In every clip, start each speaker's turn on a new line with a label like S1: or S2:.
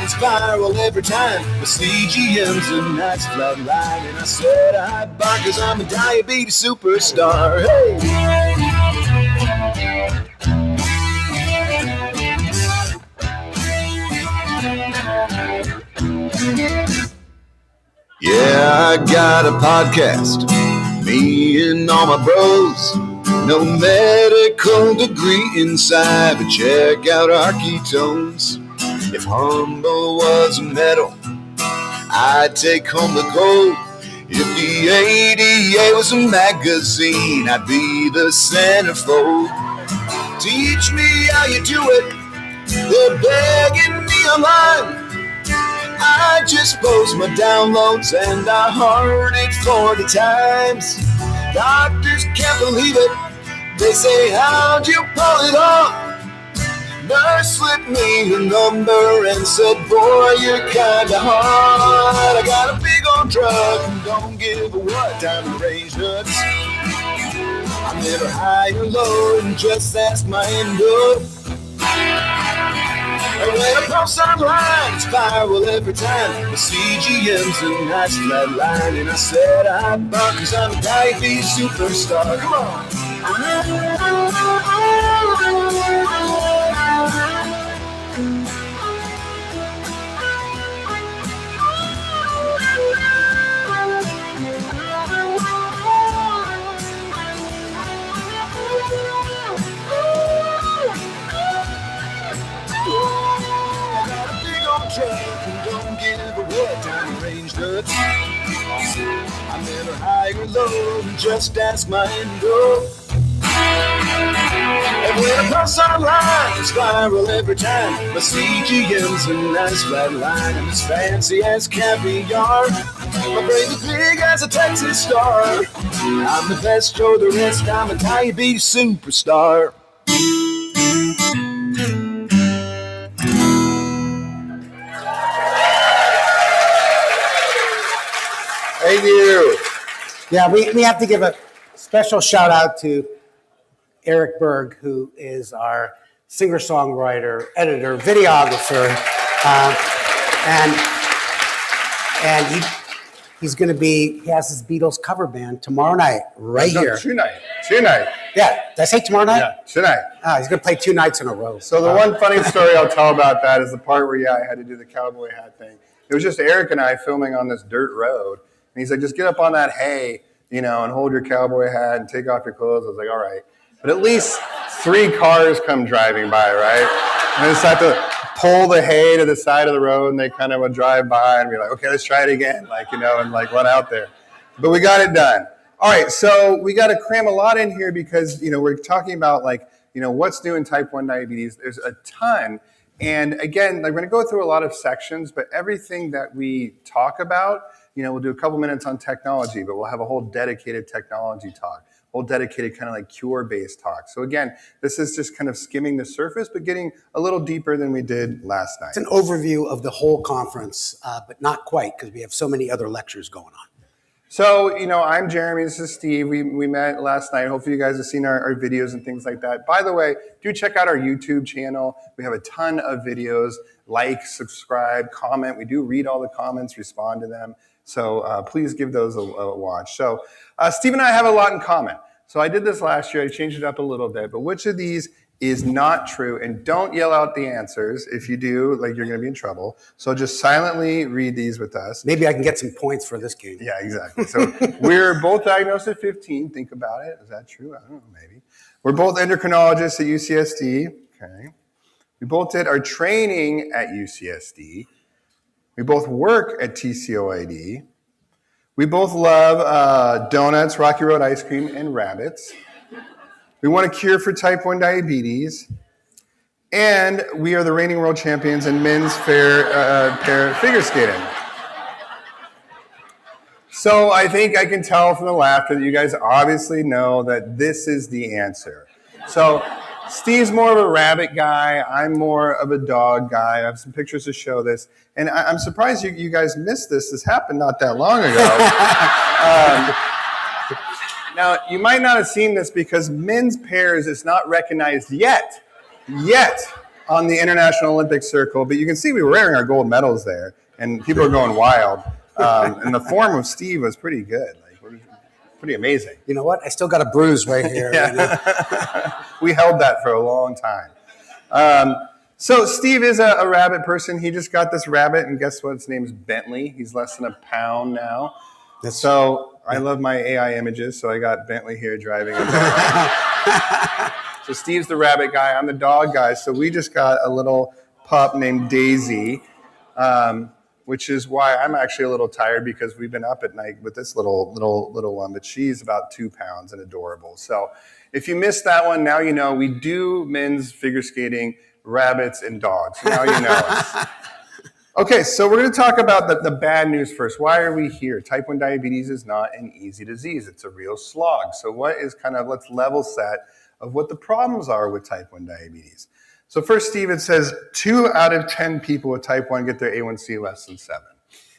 S1: lines viral every time. The CGM's a nice flat line, and I said I buy 'cause I'm a diabetes superstar. Hey! Yeah, I got a podcast. Me and all my bros. No medical degree inside, but check out our ketones. If humble was a medal, I'd take home the gold. If the ADA was a magazine, I'd be the centerfold. Teach me how you do it. They're begging me online. I just post my downloads and I heard it 40 times. Doctors can't believe it. They say, how'd you pull it off? Nurse slipped me the number and said, boy, you're kinda hard. I got a big old truck and don't give a what time to range nuts. I'm never high or low and just ask my endo. And when I post online, it's viral every time. The CGM's a nice flat line, and I said I'd buy 'cause I'm a diabetes superstar. Come on. And don't give a what time range nuts. I'm never high or low, just ask my endo. And when I post online, it's viral every time. My CGM's a nice flat line, and it's fancy as caviar. My brain is big as a Texas star. I'm the best, you're the rest, I'm a diabetes superstar.
S2: Thank you.
S3: Yeah, we have to give a special shout out to Eric Berg, who is our singer-songwriter, editor, videographer, and he's going to be. He has his Beatles cover band tomorrow night, right here.
S2: Tonight.
S3: Yeah, did I say tomorrow night?
S2: Yeah, tonight.
S3: He's going to play 2 nights in a row.
S2: So the one funny story I'll tell about that is the part where I had to do the cowboy hat thing. It was just Eric and I filming on this dirt road. And he's like, just get up on that hay, and hold your cowboy hat and take off your clothes. I was like, all right. But at least 3 cars come driving by, right? And I just have to pull the hay to the side of the road, and they kind of would drive by and be like, okay, let's try it again, and run out there. But we got it done. All right, so we got to cram a lot in here because, we're talking about, what's new in type 1 diabetes. There's a ton. And again, we're going to go through a lot of sections, but everything that we talk about, we'll do a couple minutes on technology, but we'll have a whole dedicated technology talk, whole dedicated kind of cure-based talk. So again, this is just kind of skimming the surface, but getting a little deeper than we did last night.
S3: It's an overview of the whole conference, but not quite because we have so many other lectures going on.
S2: So, I'm Jeremy, this is Steve. We met last night. Hopefully you guys have seen our videos and things like that. By the way, do check out our YouTube channel. We have a ton of videos. Like, subscribe, comment. We do read all the comments, respond to them. So please give those a watch. So Steve and I have a lot in common. So I did this last year. I changed it up a little bit. But which of these is not true? And don't yell out the answers. If you do, you're going to be in trouble. So just silently read these with us.
S3: Maybe I can get some points for this game.
S2: Yeah, exactly. So we're both diagnosed at 15. Think about it. Is that true? I don't know, maybe. We're both endocrinologists at UCSD. Okay. We both did our training at UCSD. We both work at TCOID. We both love donuts, Rocky Road ice cream, and rabbits. We want a cure for type 1 diabetes. And we are the reigning world champions in men's pair figure skating. So I think I can tell from the laughter that you guys obviously know that this is the answer. So Steve's more of a rabbit guy. I'm more of a dog guy. I have some pictures to show this. And I'm surprised you guys missed this. This happened not that long ago. Now, you might not have seen this because men's pairs is not recognized yet on the International Olympic Circle. But you can see we were wearing our gold medals there, and people are going wild. And the form of Steve was pretty good. Like, pretty amazing.
S3: You know what? I still got a bruise right here.
S2: Yeah.
S3: You know?
S2: We held that for a long time. So Steve is a rabbit person. He just got this rabbit, and guess what? His name's Bentley. He's less than a pound now. So I love my AI images, so I got Bentley here driving a dog. So Steve's the rabbit guy. I'm the dog guy. So we just got a little pup named Daisy, which is why I'm actually a little tired, because we've been up at night with this little one. But she's about 2 pounds and adorable. So if you missed that one, now you know we do men's figure skating, rabbits, and dogs. Now you know. Okay, so we're going to talk about the bad news first. Why are we here? Type 1 diabetes is not an easy disease. It's a real slog. So what is let's level set of what the problems are with type 1 diabetes. So first, Steve, it says 2 out of 10 people with type 1 get their A1C less than 7.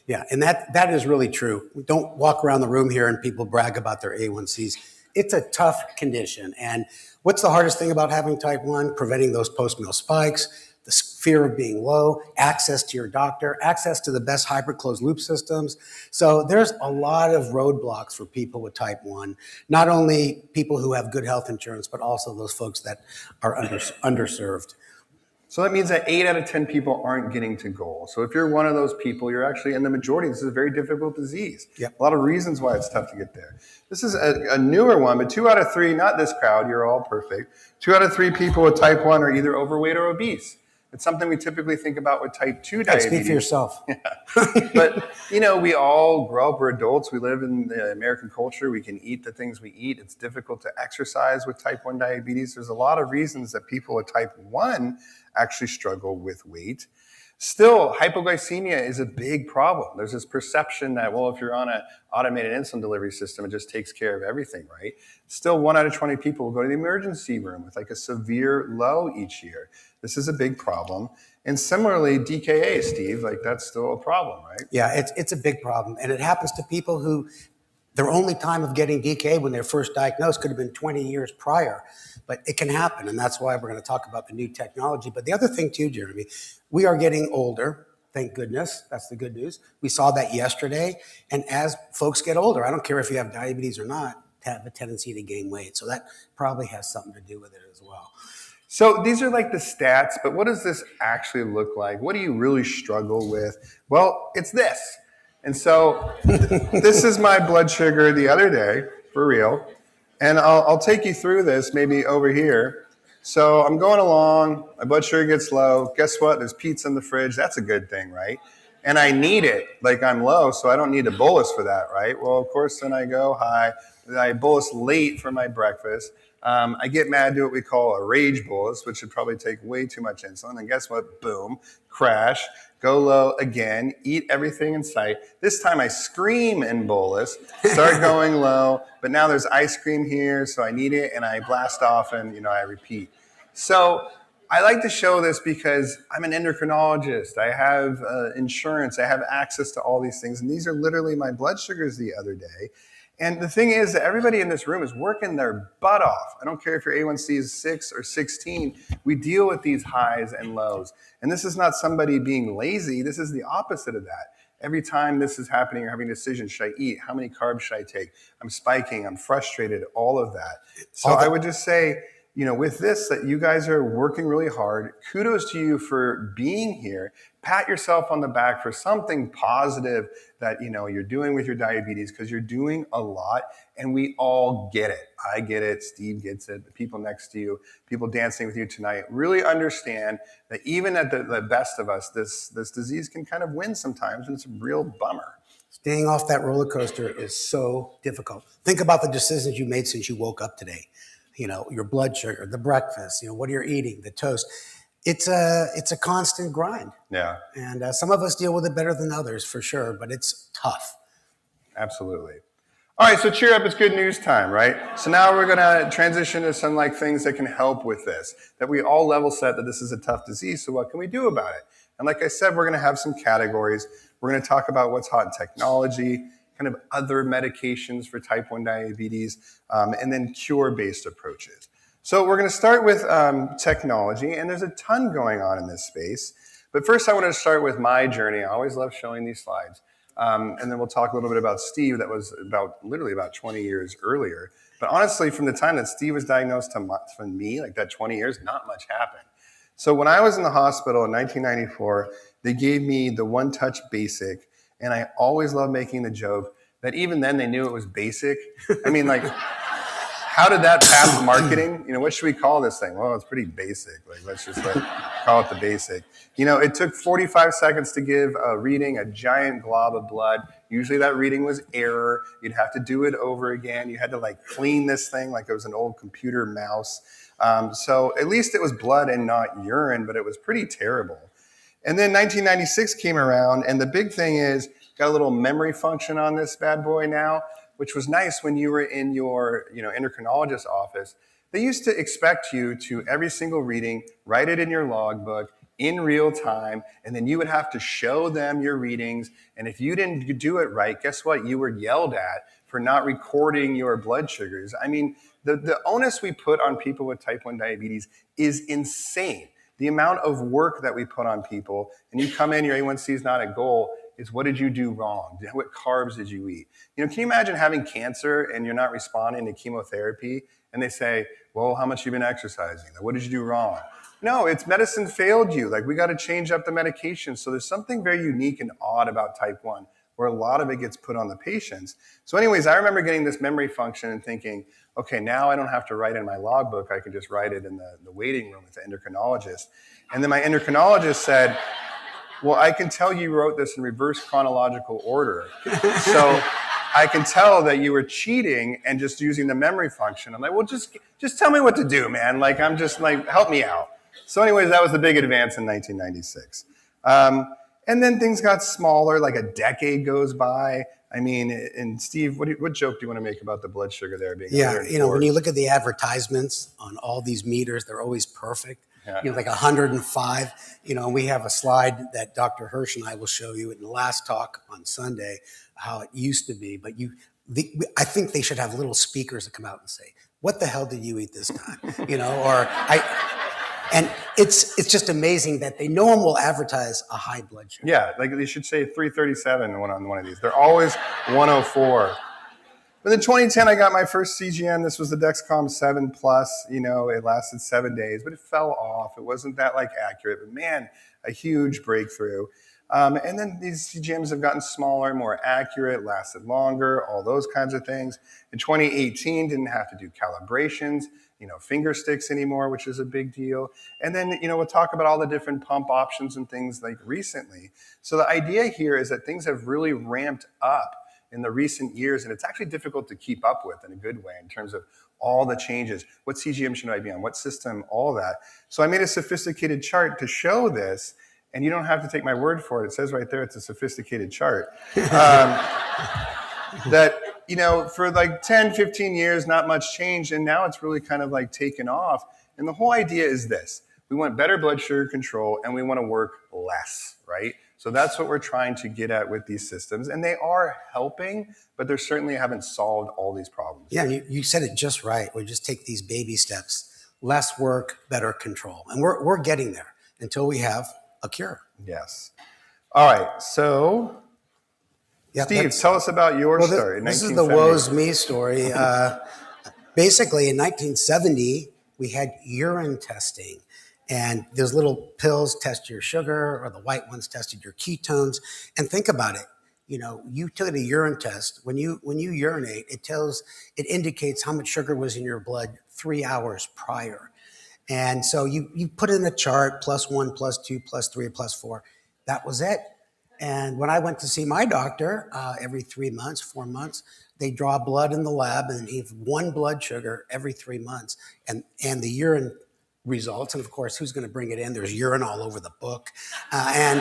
S3: Yeah, and that is really true. We don't walk around the room here and people brag about their A1Cs. It's a tough condition. And what's the hardest thing about having type 1? Preventing those post-meal spikes, the fear of being low, access to your doctor, access to the best hybrid closed loop systems. So there's a lot of roadblocks for people with type 1, not only people who have good health insurance, but also those folks that are underserved.
S2: So that means that 8 out of 10 people aren't getting to goal. So if you're one of those people, you're actually in the majority. This is a very difficult disease.
S3: Yep.
S2: A lot of reasons why it's tough to get there. This is a newer one, but 2 out of 3, not this crowd, you're all perfect. 2 out of 3 people with type 1 are either overweight or obese. It's something we typically think about with type 2 diabetes.
S3: Speak for yourself.
S2: Yeah. But, we all grow up, we're adults, we live in the American culture, we can eat the things we eat. It's difficult to exercise with type 1 diabetes. There's a lot of reasons that people with type 1 actually struggle with weight. Still, hypoglycemia is a big problem. There's this perception that, well, if you're on an automated insulin delivery system, it just takes care of everything, right? Still, 1 out of 20 people will go to the emergency room with like a severe low each year. This is a big problem. And similarly, DKA, Steve, that's still a problem, right?
S3: Yeah, it's a big problem. And it happens to people who their only time of getting DKA when they're first diagnosed could have been 20 years prior. But it can happen, and that's why we're going to talk about the new technology. But the other thing too, Jeremy, we are getting older, thank goodness. That's the good news. We saw that yesterday. And as folks get older, I don't care if you have diabetes or not, have a tendency to gain weight. So that probably has something to do with it as well.
S2: So these are like the stats, but what does this actually look like? What do you really struggle with? Well, it's this. And so this is my blood sugar the other day, for real. And I'll take you through this maybe over here. So I'm going along, my blood sugar gets low. Guess what? There's pizza in the fridge. That's a good thing, right? And I need it, like I'm low, so I don't need a bolus for that, right? Well, of course, then I go high. I bolus late for my breakfast. I get mad, do what we call a rage bolus, which would probably take way too much insulin. And guess what? Boom, crash, go low again, eat everything in sight. This time I scream in bolus, start going low, but now there's ice cream here, so I need it, and I blast off and, I repeat. So I like to show this because I'm an endocrinologist. I have insurance. I have access to all these things. And these are literally my blood sugars the other day. And the thing is that everybody in this room is working their butt off. I don't care if your A1C is 6 or 16. We deal with these highs and lows. And this is not somebody being lazy. This is the opposite of that. Every time this is happening, you're having a decision. Should I eat? How many carbs should I take? I'm spiking. I'm frustrated. All of that. So I would just say, with this, that you guys are working really hard. Kudos to you for being here. Pat yourself on the back for something positive that, you're doing with your diabetes, because you're doing a lot and we all get it. I get it. Steve gets it. The people next to you, people dancing with you tonight, really understand that even at the best of us, this disease can kind of win sometimes, and it's a real bummer.
S3: Staying off that roller coaster is so difficult. Think about the decisions you made since you woke up today. Your blood sugar, the breakfast, what you're eating, the toast. It's a constant grind.
S2: Yeah.
S3: And some of us deal with it better than others, for sure, but it's tough.
S2: Absolutely. All right, so cheer up, it's good news time, right? So now we're going to transition to some things that can help with this, that we all level set that this is a tough disease, so what can we do about it? And like I said, we're going to have some categories. We're going to talk about what's hot in technology, kind of other medications for type 1 diabetes, and then cure-based approaches. So we're going to start with technology, and there's a ton going on in this space. But first, I want to start with my journey. I always love showing these slides. And then we'll talk a little bit about Steve. That was literally about 20 years earlier. But honestly, from the time that Steve was diagnosed to me, like that 20 years, not much happened. So when I was in the hospital in 1994, they gave me the One Touch Basic. And I always loved making the joke that even then they knew it was basic. I mean, like, how did that pass marketing? You know, what should we call this thing? Well, it's pretty basic. Like, let's just call it the basic. You know, it took 45 seconds to give a reading, a giant glob of blood. Usually that reading was error. You'd have to do it over again. You had to like clean this thing like it was an old computer mouse. So at least it was blood and not urine, but it was pretty terrible. And then 1996 came around, and the big thing is, got a little memory function on this bad boy now, which was nice when you were in your endocrinologist's office. They used to expect you to, every single reading, write it in your logbook in real time, and then you would have to show them your readings. And if you didn't do it right, guess what? You were yelled at for not recording your blood sugars. I mean, the onus we put on people with type 1 diabetes is insane. The amount of work that we put on people, and you come in, your A1C is not at goal, is what did you do wrong? What carbs did you eat? You know, can you imagine having cancer and you're not responding to chemotherapy, and they say, well, how much have you been exercising? What did you do wrong? No, it's medicine failed you. Like, we got to change up the medication. So there's something very unique and odd about type 1, where a lot of it gets put on the patients. So anyways, I remember getting this memory function and thinking, okay, now I don't have to write in my logbook. I can just write it in the waiting room with the endocrinologist. And then my endocrinologist said, well, I can tell you wrote this in reverse chronological order. So I can tell that you were cheating and just using the memory function. I'm like, well, just tell me what to do, man. Like, I'm just like, help me out. So anyways, that was the big advance in 1996. And then things got smaller, like a decade goes by. I mean, and Steve, what joke do you want to make about the blood sugar there being?
S3: Yeah, you know, when you look at the advertisements on all these meters, they're always perfect. Yeah. You know, like 105. You know, we have a slide that Dr. Hirsch and I will show you in the last talk on Sunday how it used to be. But I think they should have little speakers that come out and say, "What the hell did you eat this time?" You know, and it's just amazing that no one will advertise a high blood sugar.
S2: Yeah, like they should say 337 on one of these. They're always 104. But in 2010, I got my first CGM. This was the Dexcom 7 Plus. You know, it lasted 7 days, but it fell off. It wasn't that like accurate, but man, a huge breakthrough. And then these CGMs have gotten smaller, more accurate, lasted longer, all those kinds of things. In 2018, didn't have to do calibrations, you know, finger sticks anymore, which is a big deal. And then, you know, we'll talk about all the different pump options and things like recently. So the idea here is that things have really ramped up in the recent years, and it's actually difficult to keep up with in a good way in terms of all the changes. What CGM should I be on? What system? All that. So I made a sophisticated chart to show this, and you don't have to take my word for it. It says right there it's a sophisticated chart. That, you know, for like 10, 15 years, not much changed, and now it's really kind of like taken off. And the whole idea is this. We want better blood sugar control, and we want to work less, right? So that's what we're trying to get at with these systems. And they are helping, but they certainly haven't solved all these problems.
S3: Yeah, you said it just right. We just take these baby steps. Less work, better control. And we're getting there until we have a cure.
S2: Yes. All right, so Steve, tell us about your story.
S3: This is the woe's me story. Basically, in 1970, we had urine testing. And those little pills test your sugar, or the white ones tested your ketones. And think about it. You know, you took a urine test. When you urinate, it indicates how much sugar was in your blood 3 hours prior. And so you put in a chart, +1, +2, +3, +4. That was it. And when I went to see my doctor every 3 months, 4 months, they draw blood in the lab and he have one blood sugar every 3 months. And the urine results, and of course, who's going to bring it in? There's urine all over the book, and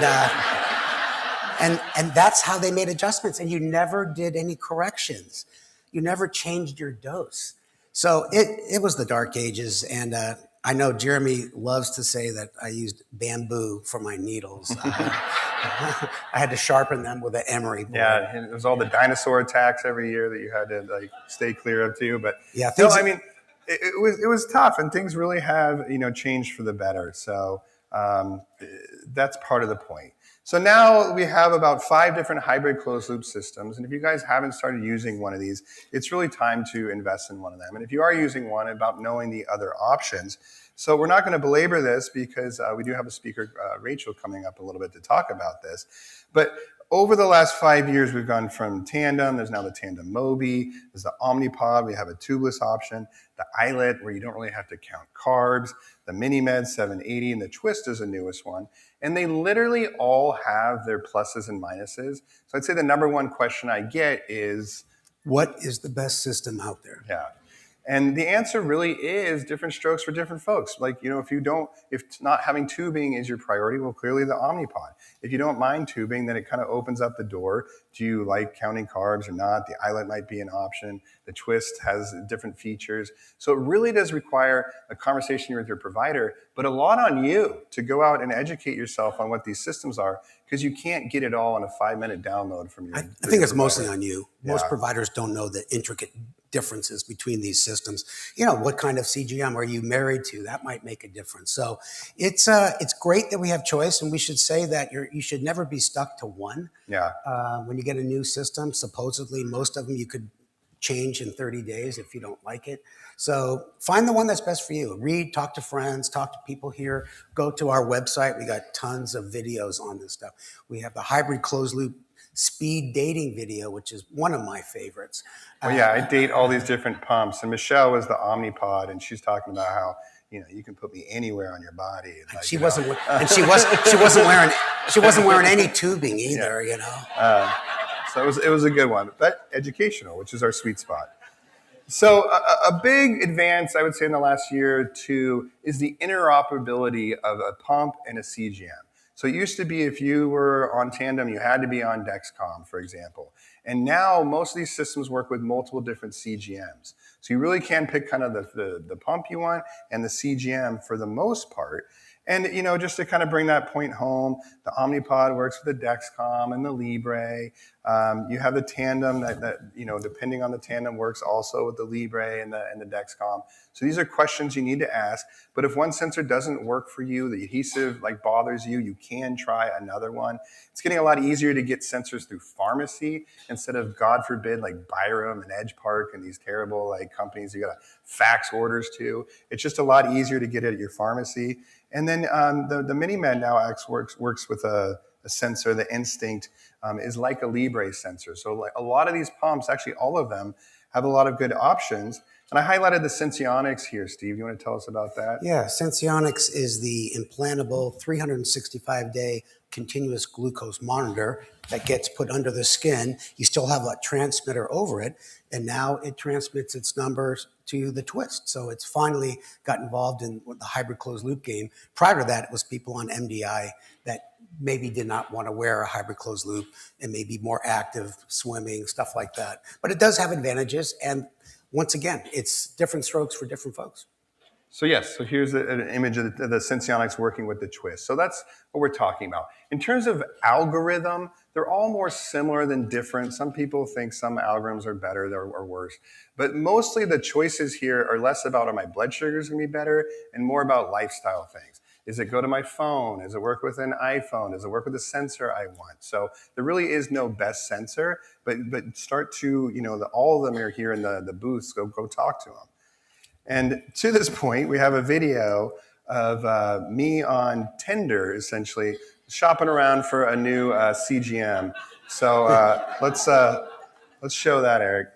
S3: that's how they made adjustments. And you never did any corrections. You never changed your dose. So it was the dark ages, and I know Jeremy loves to say that I used bamboo for my needles. I had to sharpen them with an emery board.
S2: Yeah, and it was all the dinosaur attacks every year that you had to like stay clear of too. But
S3: yeah,
S2: no, I mean. it was tough, and things really have changed for the better. So that's part of the point. So now we have about 5 different hybrid closed loop systems, and if you guys haven't started using one of these, it's really time to invest in one of them. And if you are using one, about knowing the other options. So we're not going to belabor this because we do have a speaker, Rachael, coming up a little bit to talk about this. But over the last 5 years, we've gone from Tandem, there's now the Tandem Mobi, there's the Omnipod, we have a tubeless option, the iLet where you don't really have to count carbs, the MiniMed 780, and the Twist is the newest one. And they literally all have their pluses and minuses. So I'd say the number one question I get is,
S3: what is the best system out there?
S2: Yeah. And the answer really is different strokes for different folks. Like, if not having tubing is your priority, well, clearly the Omnipod. If you don't mind tubing, then it kind of opens up the door. Do you like counting carbs or not? The iLet might be an option. The Twist has different features. So it really does require a conversation with your provider, but a lot on you to go out and educate yourself on what these systems are, because you can't get it all in a 5-minute download from your
S3: I think it's mostly on you. Most providers don't know the intricate differences between these systems. What kind of CGM are you married to? That might make a difference. So it's great that we have choice, and we should say that you should never be stuck to one.
S2: Yeah.
S3: When you get a new system, supposedly most of them you could change in 30 days if you don't like it. So find the one that's best for you. Read, talk to friends, talk to people here. Go to our website. We got tons of videos on this stuff. We have the hybrid closed loop speed dating video, which is one of my favorites.
S2: Well, yeah, I date all these different pumps, and Michelle was the Omnipod, and she's talking about how you can put me anywhere on your body.
S3: Like, she wasn't wearing any tubing either.
S2: So it was a good one, but educational, which is our sweet spot. So a big advance, I would say, in the last year or two is the interoperability of a pump and a CGM. So it used to be if you were on Tandem, you had to be on Dexcom, for example. And now most of these systems work with multiple different CGMs. So you really can pick kind of the pump you want and the CGM for the most part. And, just to kind of bring that point home, the Omnipod works with the Dexcom and the Libre. You have the Tandem that depending on the Tandem, works also with the Libre and the Dexcom. So these are questions you need to ask. But if one sensor doesn't work for you, the adhesive bothers you, you can try another one. It's getting a lot easier to get sensors through pharmacy instead of, God forbid, like Byram and Edge Park and these terrible companies you got to fax orders to. It's just a lot easier to get it at your pharmacy. And then the MiniMed now works with a sensor. The Instinct is like a Libre sensor. So a lot of these pumps, actually all of them, have a lot of good options. And I highlighted the Senseonics here, Steve. You want to tell us about that?
S3: Yeah, Senseonics is the implantable 365-day continuous glucose monitor that gets put under the skin. You still have a transmitter over it, and now it transmits its numbers to the Twist. So it's finally got involved in the hybrid closed loop game. Prior to that, it was people on MDI that maybe did not want to wear a hybrid closed loop and maybe more active, swimming, stuff like that. But it does have advantages, and once again, it's different strokes for different folks.
S2: So yes, so here's an image of the Senseonics working with the Twist. So that's what we're talking about. In terms of algorithm, they're all more similar than different. Some people think some algorithms are better or worse. But mostly the choices here are less about, are my blood sugars going to be better, and more about lifestyle things. Does it go to my phone? Does it work with an iPhone? Does it work with a sensor I want? So there really is no best sensor, but start to, all of them are here in the booths. Go talk to them. And to this point, we have a video of me on Tinder, essentially, shopping around for a new CGM. So let's show that, Eric.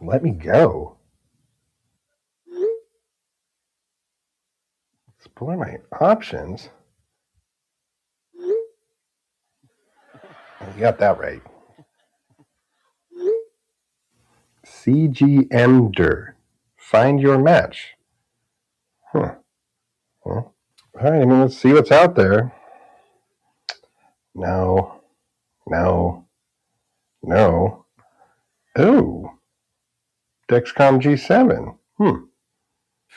S2: Let me go. Explore my options. You got that right. CGMder. Find your match. Well, all right, let's see what's out there. No. No. Oh, Dexcom G7.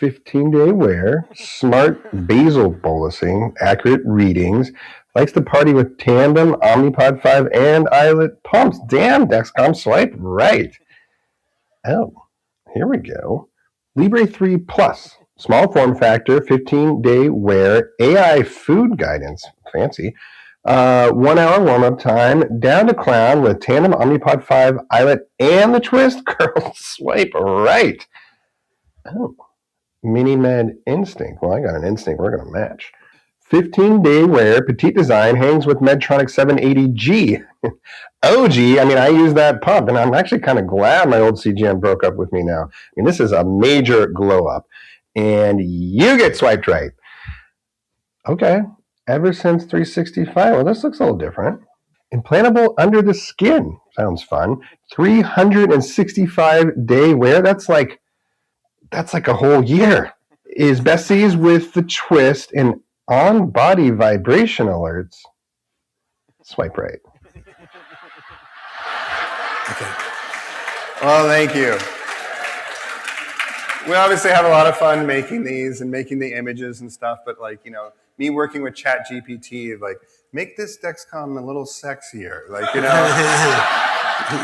S2: 15-day wear, smart basal bolusing, accurate readings, likes to party with Tandem, Omnipod 5, and iLet pumps. Damn, Dexcom, swipe right. Oh, here we go. Libre 3 Plus, small form factor, 15-day wear, AI food guidance, fancy. 1 hour warm-up time, down to clown with Tandem, Omnipod 5, iLet, and the twist. Girl, swipe right. Oh. MiniMed Instinct. Well, I got an Instinct. We're going to match. 15-day wear, petite design, hangs with Medtronic 780G. OG, I mean, I use that pump, and I'm actually kind of glad my old CGM broke up with me now. I mean, this is a major glow up. And you get swiped right. Okay. Ever since 365. Well, this looks a little different. Implantable under the skin. Sounds fun. 365-day wear. That's like a whole year. Is Bessie's with the twist and on-body vibration alerts. Swipe right.
S3: Okay.
S2: Well, thank you. We obviously have a lot of fun making these and making the images and stuff, but me working with ChatGPT, make this Dexcom a little sexier,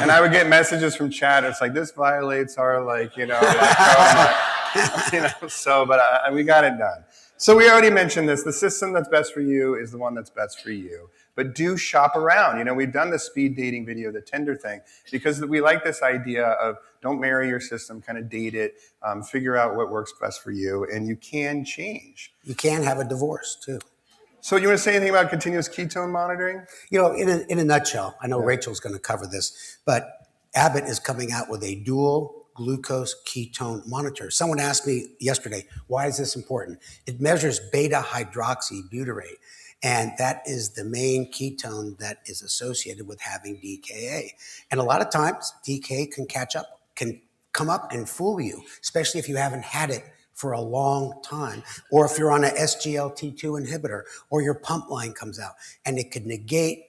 S2: and I would get messages from Chat. It's like, this violates our, but we got it done. So we already mentioned this. The system that's best for you is the one that's best for you. But do shop around. We've done the speed dating video, the Tinder thing, because we like this idea of don't marry your system, kind of date it, figure out what works best for you, and you can change.
S3: You can have a divorce, too.
S2: So you want to say anything about continuous ketone monitoring?
S3: In a nutshell, I know Rachel's going to cover this, but Abbott is coming out with a dual glucose ketone monitor. Someone asked me yesterday, why is this important? It measures beta hydroxybutyrate, and that is the main ketone that is associated with having DKA. And a lot of times, DKA can come up and fool you, especially if you haven't had it for a long time, or if you're on an SGLT2 inhibitor, or your pump line comes out, and it could negate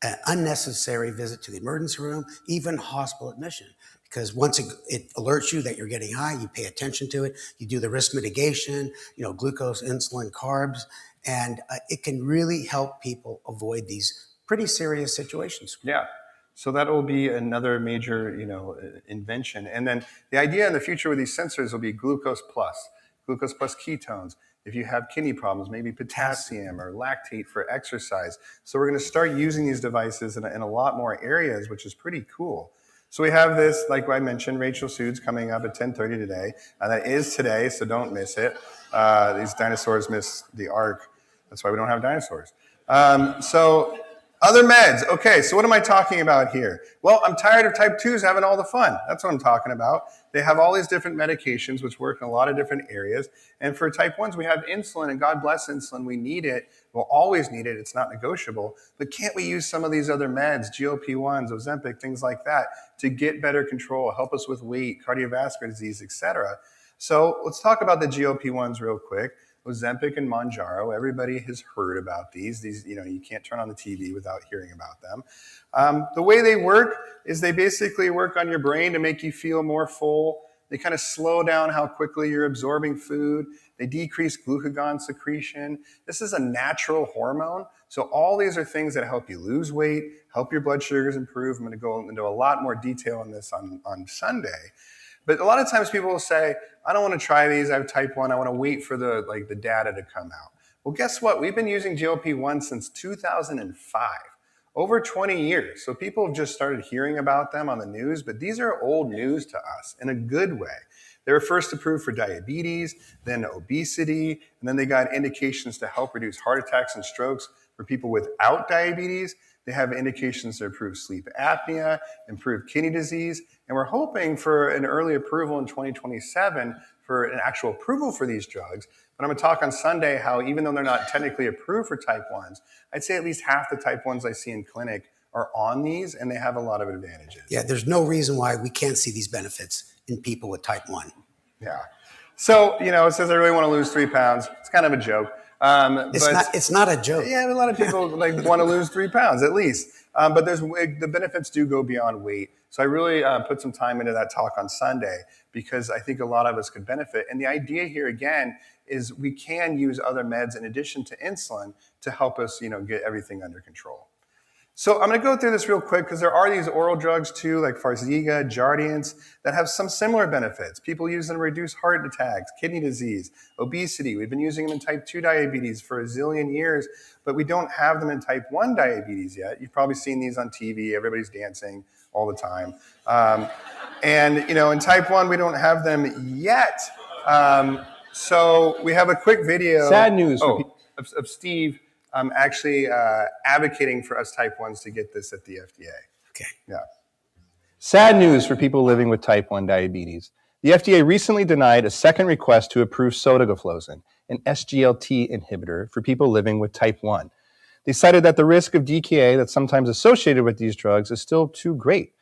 S3: an unnecessary visit to the emergency room, even hospital admission. Because once it alerts you that you're getting high, you pay attention to it, you do the risk mitigation, glucose, insulin, carbs, and it can really help people avoid these pretty serious situations.
S2: Yeah. So that will be another major, invention. And then the idea in the future with these sensors will be glucose plus ketones. If you have kidney problems, maybe potassium or lactate for exercise. So we're going to start using these devices in a lot more areas, which is pretty cool. So we have this, like I mentioned, Rachael Sood's coming up at 10:30 today. That is today, so don't miss it. These dinosaurs miss the arc. That's why we don't have dinosaurs. So other meds. Okay, so what am I talking about here? Well, I'm tired of type 2s having all the fun. That's what I'm talking about. They have all these different medications which work in a lot of different areas. And for type 1s, we have insulin, and God bless insulin. We need it. We'll always need it. It's not negotiable. But can't we use some of these other meds, GLP-1s, Ozempic, things like that, to get better control, help us with weight, cardiovascular disease, etc.? So let's talk about the GLP-1s real quick. Ozempic and Mounjaro, everybody has heard about these. You can't turn on the TV without hearing about them. The way they work is they basically work on your brain to make you feel more full. They kind of slow down how quickly you're absorbing food. They decrease glucagon secretion. This is a natural hormone. So all these are things that help you lose weight, help your blood sugars improve. I'm going to go into a lot more detail on this on Sunday. But a lot of times people will say, I don't want to try these. I have type 1. I want to wait for the data to come out. Well, guess what? We've been using GLP-1 since 2005, over 20 years. So people have just started hearing about them on the news, but these are old news to us in a good way. They were first approved for diabetes, then obesity, and then they got indications to help reduce heart attacks and strokes for people without diabetes. They have indications to improve sleep apnea, improve kidney disease, and we're hoping for an early approval in 2027 for an actual approval for these drugs. But I'm going to talk on Sunday how even though they're not technically approved for type 1s, I'd say at least half the type 1s I see in clinic are on these, and they have a lot of advantages.
S3: Yeah, there's no reason why we can't see these benefits in people with type 1.
S2: Yeah. So, it says I really want to lose 3 pounds. It's kind of a joke.
S3: It's not a joke.
S2: Yeah, a lot of people want to lose 3 pounds at least. But the benefits do go beyond weight. So I really put some time into that talk on Sunday because I think a lot of us could benefit. And the idea here again is we can use other meds in addition to insulin to help us, get everything under control. So I'm going to go through this real quick because there are these oral drugs too, like Farxiga, Jardiance, that have some similar benefits. People use them to reduce heart attacks, kidney disease, obesity. We've been using them in type 2 diabetes for a zillion years, but we don't have them in type 1 diabetes yet. You've probably seen these on TV. Everybody's dancing all the time. In type 1, we don't have them yet. So we have a quick video.
S4: Sad news
S2: of Steve actually advocating for us type 1s to get this at the FDA.
S3: Okay.
S2: Yeah.
S4: Sad news for people living with type 1 diabetes. The FDA recently denied a second request to approve sotagliflozin, an SGLT inhibitor for people living with type 1. They cited that the risk of DKA that's sometimes associated with these drugs is still too great.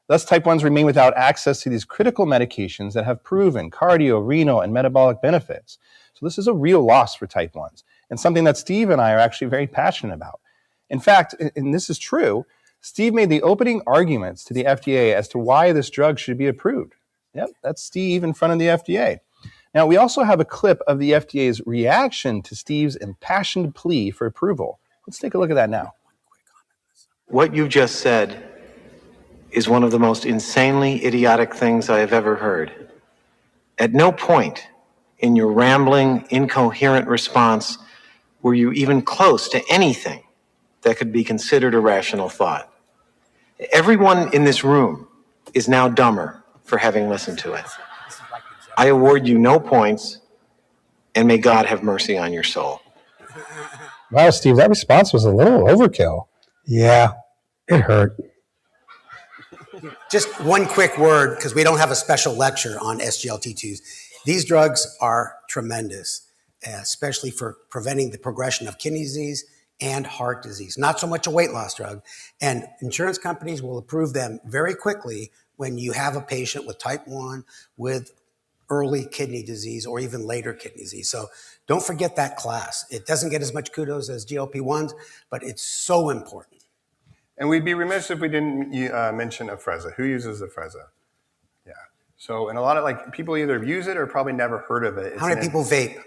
S4: Thus, type 1s remain without access to these critical medications that have proven cardio, renal, and metabolic benefits. So this is a real loss for type 1s and something that Steve and I are actually very passionate about. In fact, and this is true, Steve made the opening arguments to the FDA as to why this drug should be approved. Yep, that's Steve in front of the FDA. Now, we also have a clip of the FDA's reaction to Steve's impassioned plea for approval. Let's take a look at that now.
S5: What you just said is one of the most insanely idiotic things I have ever heard. At no point in your rambling, incoherent response were you even close to anything that could be considered a rational thought. Everyone in this room is now dumber for having listened to it. I award you no points, and may God have mercy on your soul.
S4: Wow, Steve, that response was a little overkill.
S3: Yeah, it hurt. Just one quick word, because we don't have a special lecture on SGLT2s. These drugs are tremendous, especially for preventing the progression of kidney disease and heart disease. Not so much a weight loss drug. And insurance companies will approve them very quickly when you have a patient with type 1 with early kidney disease or even later kidney disease. So don't forget that class. It doesn't get as much kudos as GLP-1s, but it's so important.
S2: And we'd be remiss if we didn't mention Afrezza. Who uses Afrezza? Yeah. So, and a lot of people either use it or probably never heard of it.
S3: How many people vape?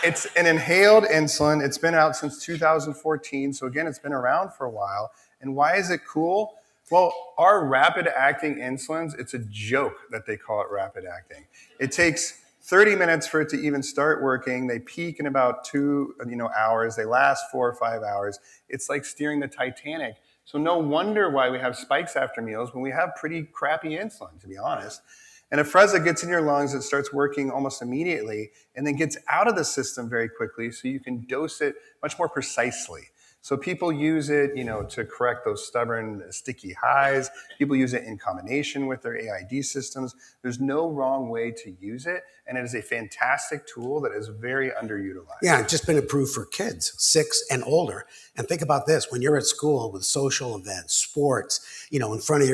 S2: It's an inhaled insulin. It's been out since 2014. So again, it's been around for a while. And why is it cool? Well, our rapid acting insulins, it's a joke that they call it rapid acting. It takes 30 minutes for it to even start working. They peak in about 2 hours. They last 4 or 5 hours. It's like steering the Titanic. So no wonder why we have spikes after meals when we have pretty crappy insulin, to be honest. And Afrezza gets in your lungs, it starts working almost immediately, and then gets out of the system very quickly so you can dose it much more precisely. So people use it, to correct those stubborn, sticky highs. People use it in combination with their AID systems. There's no wrong way to use it, and it is a fantastic tool that is very underutilized.
S3: Yeah, it's just been approved for kids, 6 and older. And think about this, when you're at school with social events, sports, in front of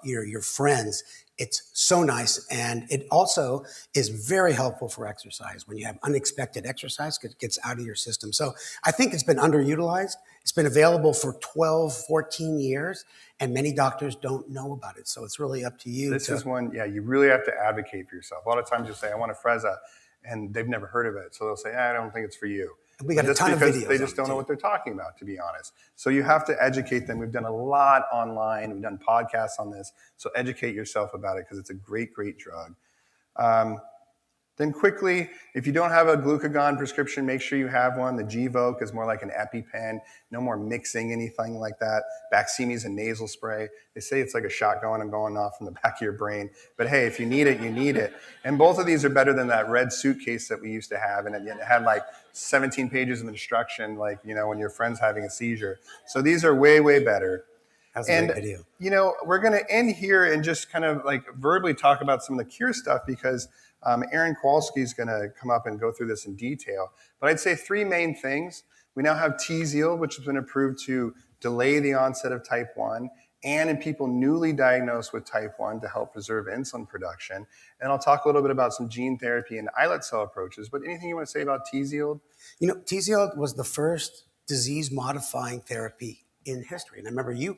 S3: your friends, it's so nice. And it also is very helpful for exercise. When you have unexpected exercise, it gets out of your system. So I think it's been underutilized. It's been available for 12, 14 years, and many doctors don't know about it. So it's really up to you.
S2: This is one, you really have to advocate for yourself. A lot of times you'll say, I want Afrezza, and they've never heard of it. So they'll say, I don't think it's for you.
S3: We got a ton of videos.
S2: They just don't know what they're talking about, to be honest. So you have to educate them. We've done a lot online. We've done podcasts on this. So educate yourself about it because it's a great, great drug. Then quickly, if you don't have a glucagon prescription, make sure you have one. The Gvoke is more like an EpiPen. No more mixing anything like that. Baqsimi is a nasal spray. They say it's like a shotgun and going off from the back of your brain. But hey, if you need it, you need it. And both of these are better than that red suitcase that we used to have. And it had 17 pages of instruction, when your friend's having a seizure. So these are way, way better.
S3: That's a great video.
S2: We're going to end here and just kind of verbally talk about some of the cure stuff because Aaron Kowalski is going to come up and go through this in detail. But I'd say 3 main things. We now have Tzield, which has been approved to delay the onset of type 1 and in people newly diagnosed with type 1 to help preserve insulin production. And I'll talk a little bit about some gene therapy and islet cell approaches. But anything you want to say about TZIELD?
S3: You know, TZIELD was the first disease-modifying therapy in history. And I remember you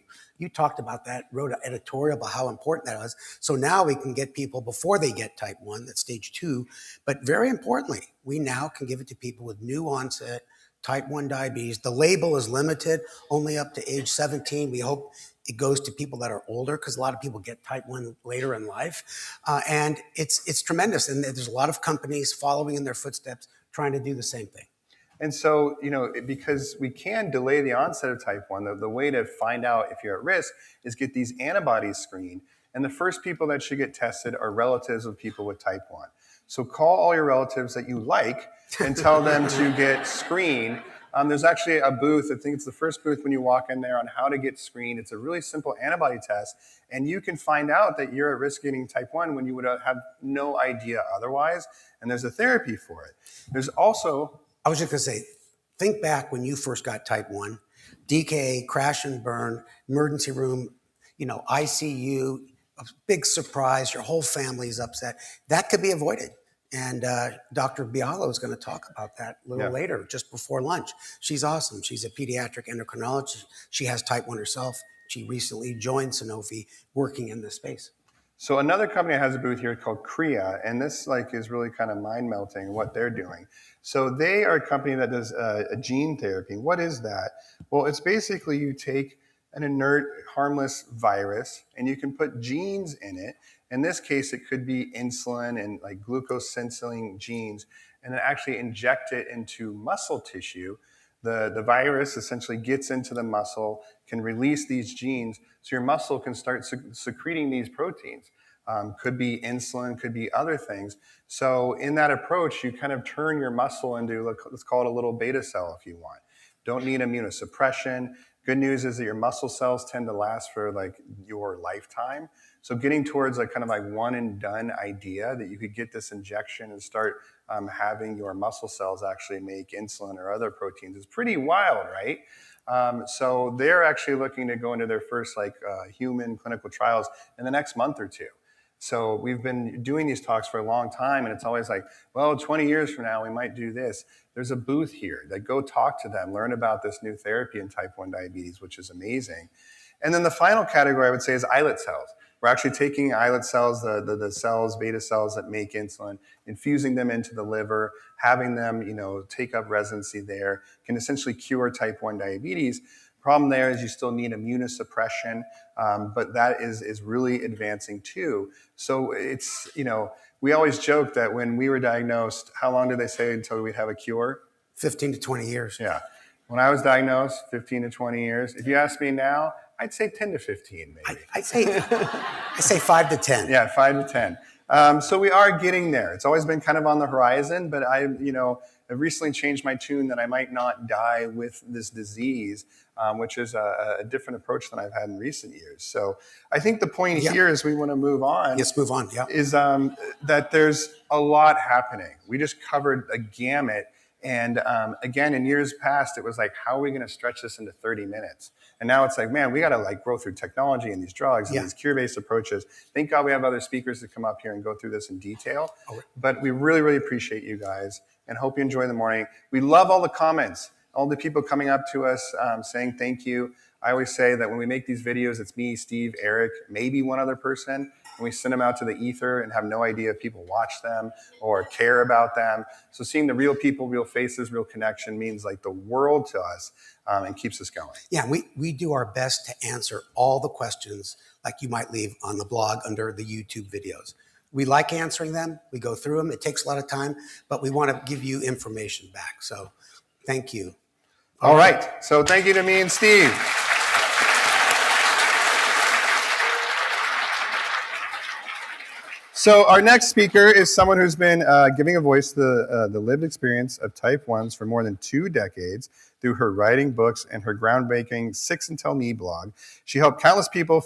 S3: talked about that, wrote an editorial about how important that was. So now we can get people before they get type 1, that's stage 2. But very importantly, we now can give it to people with new onset type 1 diabetes. The label is limited only up to age 17. We hope it goes to people that are older because a lot of people get type 1 later in life. And it's tremendous. And there's a lot of companies following in their footsteps trying to do the same thing.
S2: And so, because we can delay the onset of type 1, the way to find out if you're at risk is get these antibodies screened. And the first people that should get tested are relatives of people with type 1. So call all your relatives that you like and tell them to get screened. There's actually a booth, I think it's the first booth when you walk in there, on how to get screened. It's a really simple antibody test, and you can find out that you're at risk of getting type 1 when you would have no idea otherwise, and there's a therapy for it. There's also...
S3: I was just going to say, think back when you first got type 1, DKA, crash and burn, emergency room, ICU, a big surprise, your whole family is upset. That could be avoided. And Dr. Bialo is going to talk about that a little later, just before lunch. She's awesome. She's a pediatric endocrinologist. She has type 1 herself. She recently joined Sanofi working in this space.
S2: So another company that has a booth here called Kriya, and this is really kind of mind-melting what they're doing. So they are a company that does a gene therapy. What is that? Well, it's basically you take an inert, harmless virus, and you can put genes in it. In this case, it could be insulin and glucose sensing genes, and then actually inject it into muscle tissue. The virus essentially gets into the muscle, can release these genes, so your muscle can start secreting these proteins. Could be insulin, could be other things. So in that approach, you kind of turn your muscle into, let's call it a little beta cell if you want. Don't need immunosuppression. Good news is that your muscle cells tend to last for your lifetime. So getting towards one and done idea that you could get this injection and start having your muscle cells actually make insulin or other proteins is pretty wild, right? So they're actually looking to go into their first human clinical trials in the next month or two. So we've been doing these talks for a long time, and it's always 20 years from now, we might do this. There's a booth here. Go talk to them, learn about this new therapy in type 1 diabetes, which is amazing. And then the final category I would say is islet cells. We're actually taking islet cells, the cells, beta cells that make insulin, infusing them into the liver, having them, take up residency there, can essentially cure type 1 diabetes. Problem there is you still need immunosuppression, but that is really advancing too. So it's, we always joke that when we were diagnosed, how long did they say until we'd have a cure?
S3: 15 to 20 years.
S2: Yeah. When I was diagnosed, 15 to 20 years. If you ask me now, I'd say 10 to 15 maybe.
S3: I say 5 to 10.
S2: Yeah, 5 to 10. So we are getting there. It's always been kind of on the horizon, but I've recently changed my tune that I might not die with this disease, which is a different approach than I've had in recent years. So I think the point here is we want to move on.
S3: Yes, move on, yeah.
S2: Is that there's a lot happening. We just covered a gamut. And again, in years past, it was how are we going to stretch this into 30 minutes? And now it's man, we got to grow through technology and these drugs and these cure-based approaches. Thank God we have other speakers to come up here and go through this in detail. But we really, really appreciate you guys and hope you enjoy the morning. We love all the comments, all the people coming up to us saying thank you. I always say that when we make these videos, it's me, Steve, Eric, maybe one other person, and we send them out to the ether and have no idea if people watch them or care about them. So seeing the real people, real faces, real connection means the world to us and keeps us going.
S3: Yeah, we do our best to answer all the questions you might leave on the blog under the YouTube videos. We like answering them. We go through them. It takes a lot of time, but we want to give you information back. So thank you.
S2: All right. So thank you to me and Steve. So our next speaker is someone who's been giving a voice to the lived experience of type 1s for more than 2 decades through her writing books and her groundbreaking 6 and Tell Me blog. She helped countless people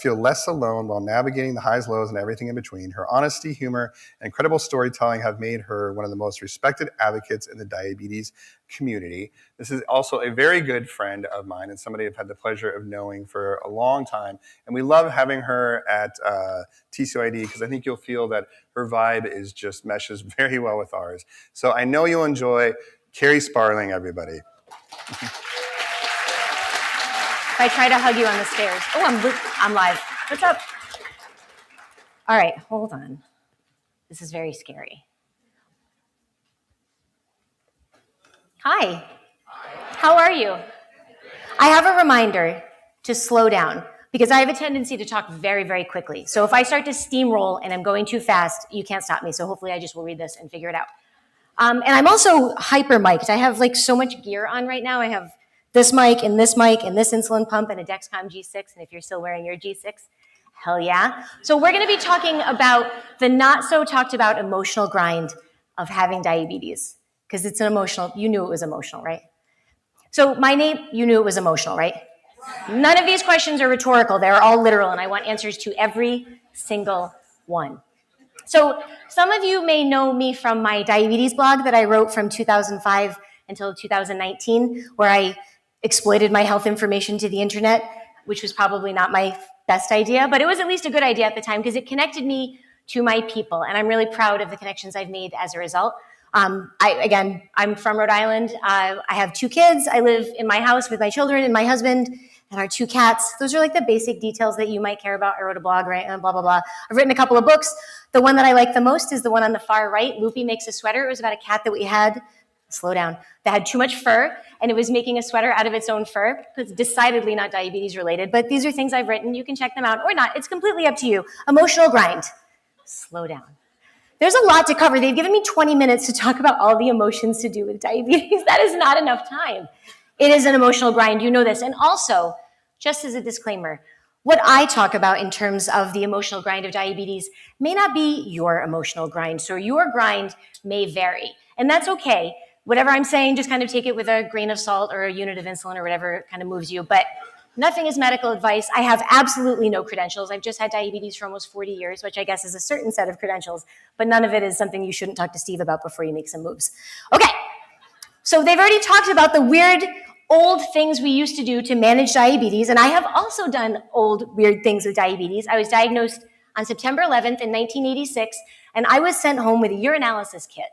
S2: feel less alone while navigating the highs, lows, and everything in between. Her honesty, humor, and incredible storytelling have made her one of the most respected advocates in the diabetes community. This is also a very good friend of mine and somebody I've had the pleasure of knowing for a long time. And we love having her at TCOID because I think you'll feel that her vibe is just meshes very well with ours. So I know you'll enjoy Kerri Sparling, everybody.
S6: If I try to hug you on the stairs. Oh, I'm live. What's up? All right, hold on. This is very scary. Hi. How are you? I have a reminder to slow down because I have a tendency to talk very, very quickly. So if I start to steamroll and I'm going too fast, you can't stop me. So hopefully I just will read this and figure it out. And I'm also hyper mic'd. I have like so much gear on right now. I have this mic and this insulin pump and a Dexcom G6. And if you're still wearing your G6, hell yeah. So we're going to be talking about the not so talked about emotional grind of having diabetes because it's an emotional, you knew it was emotional, right? So my name, you knew it was emotional, right? None of these questions are rhetorical. They're all literal and I want answers to every single one. So some of you may know me from my diabetes blog that I wrote from 2005 until 2019, where I exploited my health information to the internet, which was probably not my best idea, but it was at least a good idea at the time because it connected me to my people. And I'm really proud of the connections I've made as a result. I'm from Rhode Island. I have 2 kids. I live in my house with my children and my husband and our 2 cats. Those are like the basic details that you might care about. I wrote a blog, right? And blah, blah, blah. I've written a couple of books. The one that I like the most is the one on the far right, Loopy Makes a Sweater. It was about a cat that we had, slow down, that had too much fur, and it was making a sweater out of its own fur. It's decidedly not diabetes related, but these are things I've written. You can check them out or not. It's completely up to you. Emotional grind. Slow down. There's a lot to cover. They've given me 20 minutes to talk about all the emotions to do with diabetes. That is not enough time. It is an emotional grind. You know this. And also, just as a disclaimer, what I talk about in terms of the emotional grind of diabetes may not be your emotional grind. So your grind may vary. And that's okay. Whatever I'm saying, just kind of take it with a grain of salt or a unit of insulin or whatever kind of moves you. But nothing is medical advice. I have absolutely no credentials. I've just had diabetes for almost 40 years, which I guess is a certain set of credentials. But none of it is something you shouldn't talk to Steve about before you make some moves. Okay. So they've already talked about the weird old things we used to do to manage diabetes, and I have also done old, weird things with diabetes. I was diagnosed on September 11th in 1986, and I was sent home with a urinalysis kit.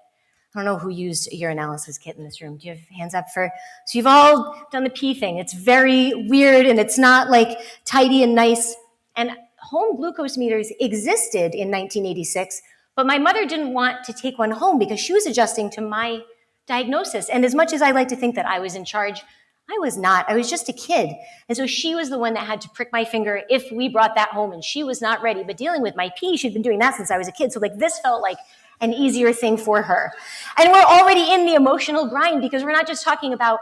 S6: I don't know who used a urinalysis kit in this room. Do you have hands up for? So you've all done the pee thing. It's very weird, and it's not like tidy and nice. And home glucose meters existed in 1986, but my mother didn't want to take one home because she was adjusting to my diagnosis. And as much as I like to think that I was in charge, I was not. I was just a kid. And so she was the one that had to prick my finger if we brought that home, and she was not ready. But dealing with my pee, she'd been doing that since I was a kid. So like this felt like an easier thing for her. And we're already in the emotional grind because we're not just talking about,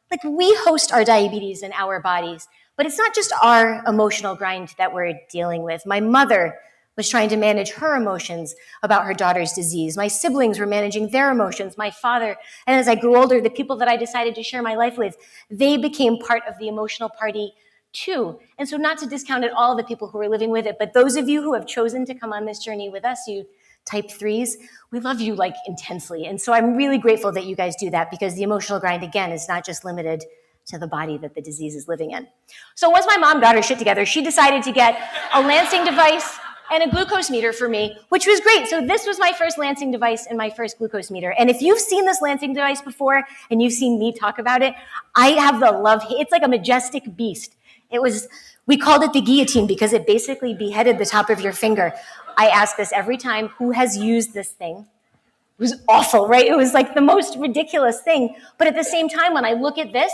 S6: like, we host our diabetes in our bodies, but it's not just our emotional grind that we're dealing with. My mother was trying to manage her emotions about her daughter's disease. My siblings were managing their emotions, my father. And as I grew older, the people that I decided to share my life with, they became part of the emotional party too. And so not to discount at all the people who were living with it, but those of you who have chosen to come on this journey with us, you type 3s, we love you like intensely. And so I'm really grateful that you guys do that because the emotional grind, again, is not just limited to the body that the disease is living in. So once my mom got her shit together, she decided to get a Lansing device and a glucose meter for me, which was great. So this was my first Lansing device and my first glucose meter. And if you've seen this Lansing device before and you've seen me talk about it, I have the love. It's like a majestic beast. We called it the guillotine because it basically beheaded the top of your finger. I ask this every time, who has used this thing? It was awful, right? It was like the most ridiculous thing. But at the same time, when I look at this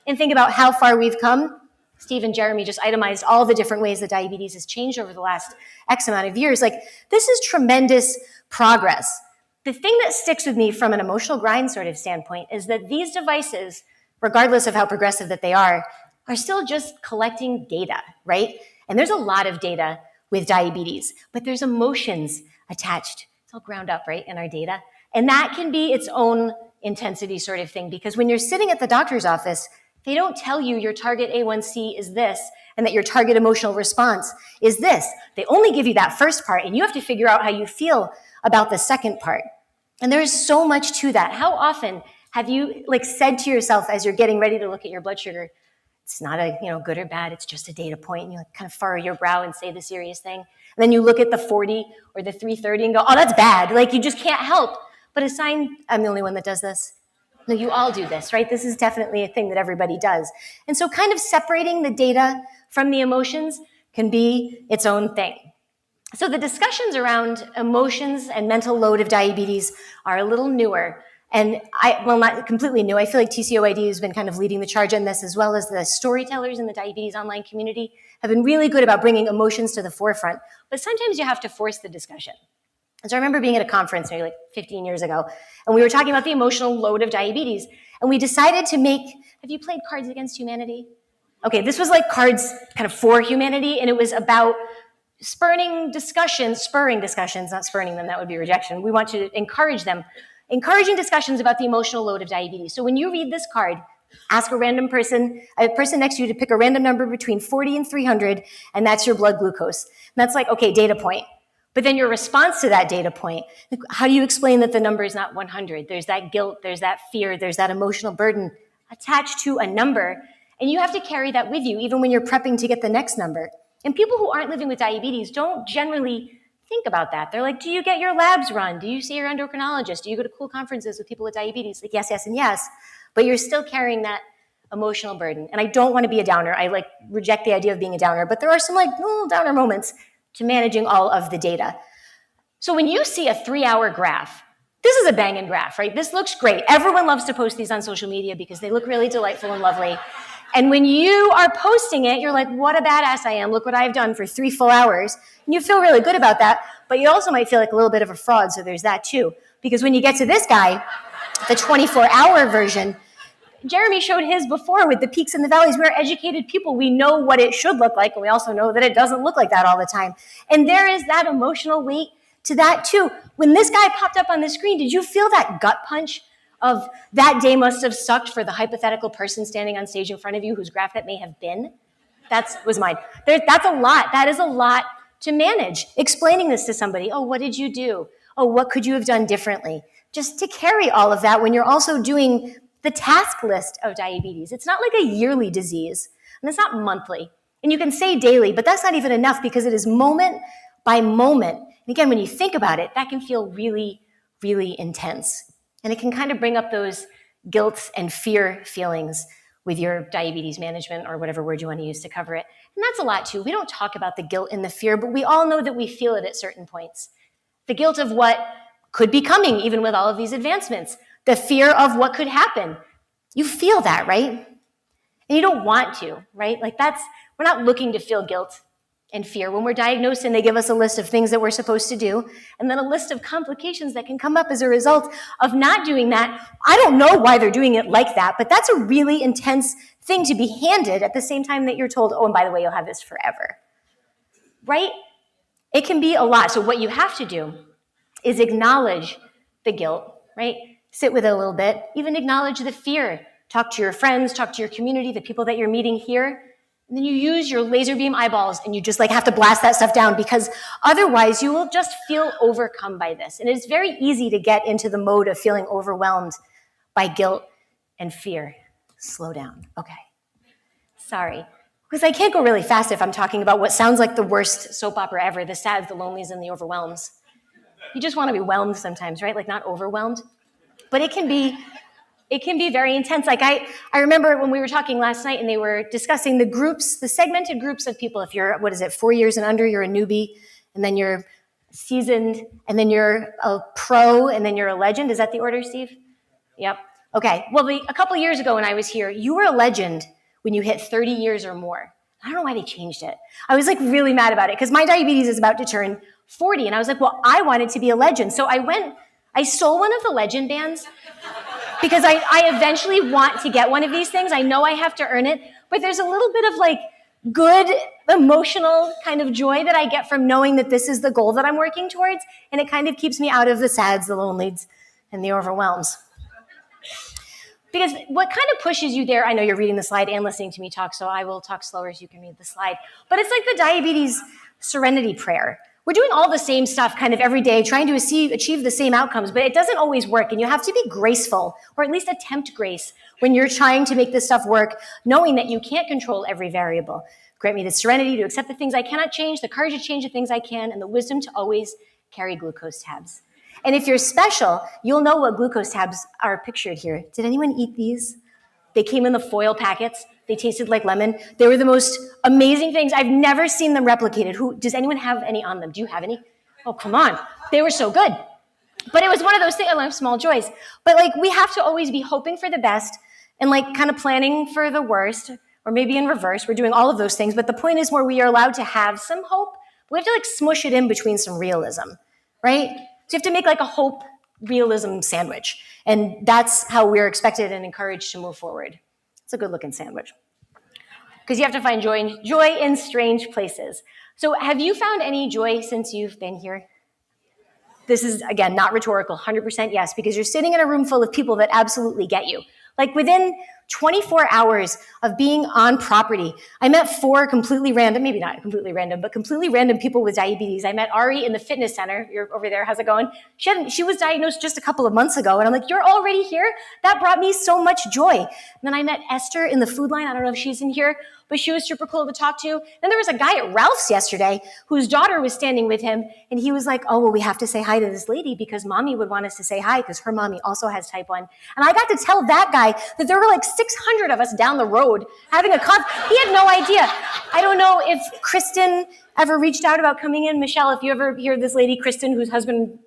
S6: and think about how far we've come, Steve and Jeremy just itemized all the different ways that diabetes has changed over the last X amount of years. Like, this is tremendous progress. The thing that sticks with me from an emotional grind sort of standpoint is that these devices, regardless of how progressive that they are still just collecting data, right? And there's a lot of data with diabetes, but there's emotions attached. It's all ground up, right, in our data. And that can be its own intensity sort of thing, because when you're sitting at the doctor's office, They don't tell you your target A1C is this and that your target emotional response is this. They only give you that first part, and you have to figure out how you feel about the second part. And there is so much to that. How often have you said to yourself as you're getting ready to look at your blood sugar, it's not a good or bad, it's just a data point, and you kind of furrow your brow and say the serious thing. And then you look at the 40 or the 330 and go, oh, that's bad. You just can't help but assign, I'm the only one that does this. No, you all do this, right? This is definitely a thing that everybody does. And so kind of separating the data from the emotions can be its own thing. So the discussions around emotions and mental load of diabetes are a little newer. And not completely new. I feel like TCOID has been kind of leading the charge on this, as well as the storytellers in the diabetes online community have been really good about bringing emotions to the forefront. But sometimes you have to force the discussion. And so I remember being at a conference maybe 15 years ago, and we were talking about the emotional load of diabetes. And we decided to make, have you played Cards Against Humanity? Okay, this was like Cards kind of for humanity, and it was about spurring discussions, not spurning them, that would be rejection. We want to encourage them, encouraging discussions about the emotional load of diabetes. So when you read this card, ask a person next to you to pick a random number between 40 and 300, and that's your blood glucose. And that's okay, data point. But then your response to that data point, how do you explain that the number is not 100? There's that guilt, there's that fear, there's that emotional burden attached to a number, and you have to carry that with you even when you're prepping to get the next number. And people who aren't living with diabetes don't generally think about that. They're like, do you get your labs run? Do you see your endocrinologist? Do you go to cool conferences with people with diabetes? Yes, yes, and yes. But you're still carrying that emotional burden. And I don't want to be a downer. I reject the idea of being a downer, but there are some little downer moments to managing all of the data. So when you see a 3-hour graph, this is a banging graph, right? This looks great. Everyone loves to post these on social media because they look really delightful and lovely. And when you are posting it, you're like, what a badass I am. Look what I've done for 3 full hours. And you feel really good about that, but you also might feel like a little bit of a fraud, so there's that too. Because when you get to this guy, the 24-hour version, Jeremy showed his before with the peaks and the valleys. We're educated people. We know what it should look like, and we also know that it doesn't look like that all the time. And there is that emotional weight to that too. When this guy popped up on the screen, did you feel that gut punch of that day must have sucked for the hypothetical person standing on stage in front of you whose graph that may have been? That was mine. That's a lot. That is a lot to manage. Explaining this to somebody, oh, what did you do? Oh, what could you have done differently? Just to carry all of that when you're also doing the task list of diabetes. It's not like a yearly disease, and it's not monthly. And you can say daily, but that's not even enough because it is moment by moment. And again, when you think about it, that can feel really, really intense. And it can kind of bring up those guilt and fear feelings with your diabetes management or whatever word you want to use to cover it. And that's a lot too. We don't talk about the guilt and the fear, but we all know that we feel it at certain points. The guilt of what could be coming, even with all of these advancements. The fear of what could happen. You feel that, right? And you don't want to, right? We're not looking to feel guilt and fear. When we're diagnosed and they give us a list of things that we're supposed to do, and then a list of complications that can come up as a result of not doing that. I don't know why they're doing it like that, but that's a really intense thing to be handed at the same time that you're told, oh, and by the way, you'll have this forever, right? It can be a lot. So what you have to do is acknowledge the guilt, right? Sit with it a little bit, even acknowledge the fear. Talk to your friends, talk to your community, the people that you're meeting here. And then you use your laser beam eyeballs and you just have to blast that stuff down because otherwise you will just feel overcome by this. And it's very easy to get into the mode of feeling overwhelmed by guilt and fear. Slow down. Okay. Sorry. Because I can't go really fast if I'm talking about what sounds like the worst soap opera ever, the sads, the lonelies, and the overwhelms. You just want to be whelmed sometimes, right? Not overwhelmed. But it can be very intense. I remember when we were talking last night and they were discussing the groups, the segmented groups of people. If you're, 4 years and under, you're a newbie, and then you're seasoned, and then you're a pro, and then you're a legend. Is that the order, Steve? Yep. Okay. Well, a couple years ago when I was here, you were a legend when you hit 30 years or more. I don't know why they changed it. I was really mad about it because my diabetes is about to turn 40. And I was like, well, I wanted to be a legend. So I stole one of the legend bands because I eventually want to get one of these things. I know I have to earn it, but there's a little bit of good emotional kind of joy that I get from knowing that this is the goal that I'm working towards. And it kind of keeps me out of the sads, the lonelies, and the overwhelms. Because what kind of pushes you there, I know you're reading the slide and listening to me talk, so I will talk slower so you can read the slide. But it's like the diabetes serenity prayer. We're doing all the same stuff kind of every day, trying to achieve the same outcomes, but it doesn't always work. And you have to be graceful, or at least attempt grace, when you're trying to make this stuff work, knowing that you can't control every variable. Grant me the serenity to accept the things I cannot change, the courage to change the things I can, and the wisdom to always carry glucose tabs. And if you're special, you'll know what glucose tabs are pictured here. Did anyone eat these? They came in the foil packets. They tasted like lemon. They were the most amazing things. I've never seen them replicated. Does anyone have any on them? Do you have any? Oh, come on. They were so good. But it was one of those things, I love small joys. But like, we have to always be hoping for the best and like kind of planning for the worst, or maybe in reverse. We're doing all of those things. But the point is where we are allowed to have some hope. We have to like smush it in between some realism, right? So you have to make like a hope realism sandwich. And that's how we're expected and encouraged to move forward. It's a good looking sandwich. Because you have to find joy in strange places. So have you found any joy since you've been here? This is, again, not rhetorical, 100% yes, because you're sitting in a room full of people that absolutely get you. Like within 24 hours of being on property, I met 4 completely random, maybe not completely random, but completely random people with diabetes. I met Ari in the fitness center. You're over there. How's it going? She was diagnosed just a couple of months ago. And I'm like, you're already here? That brought me so much joy. And then I met Esther in the food line. I don't know if she's in here, but she was super cool to talk to. Then there was a guy at Ralph's yesterday whose daughter was standing with him. And he was like, oh, well, we have to say hi to this lady because mommy would want us to say hi because her mommy also has type 1. And I got to tell that guy that there were like 600 of us down the road having a coffee. He had no idea. I don't know if Kristen ever reached out about coming in. Michelle, if you ever hear this lady, Kristen, whose husband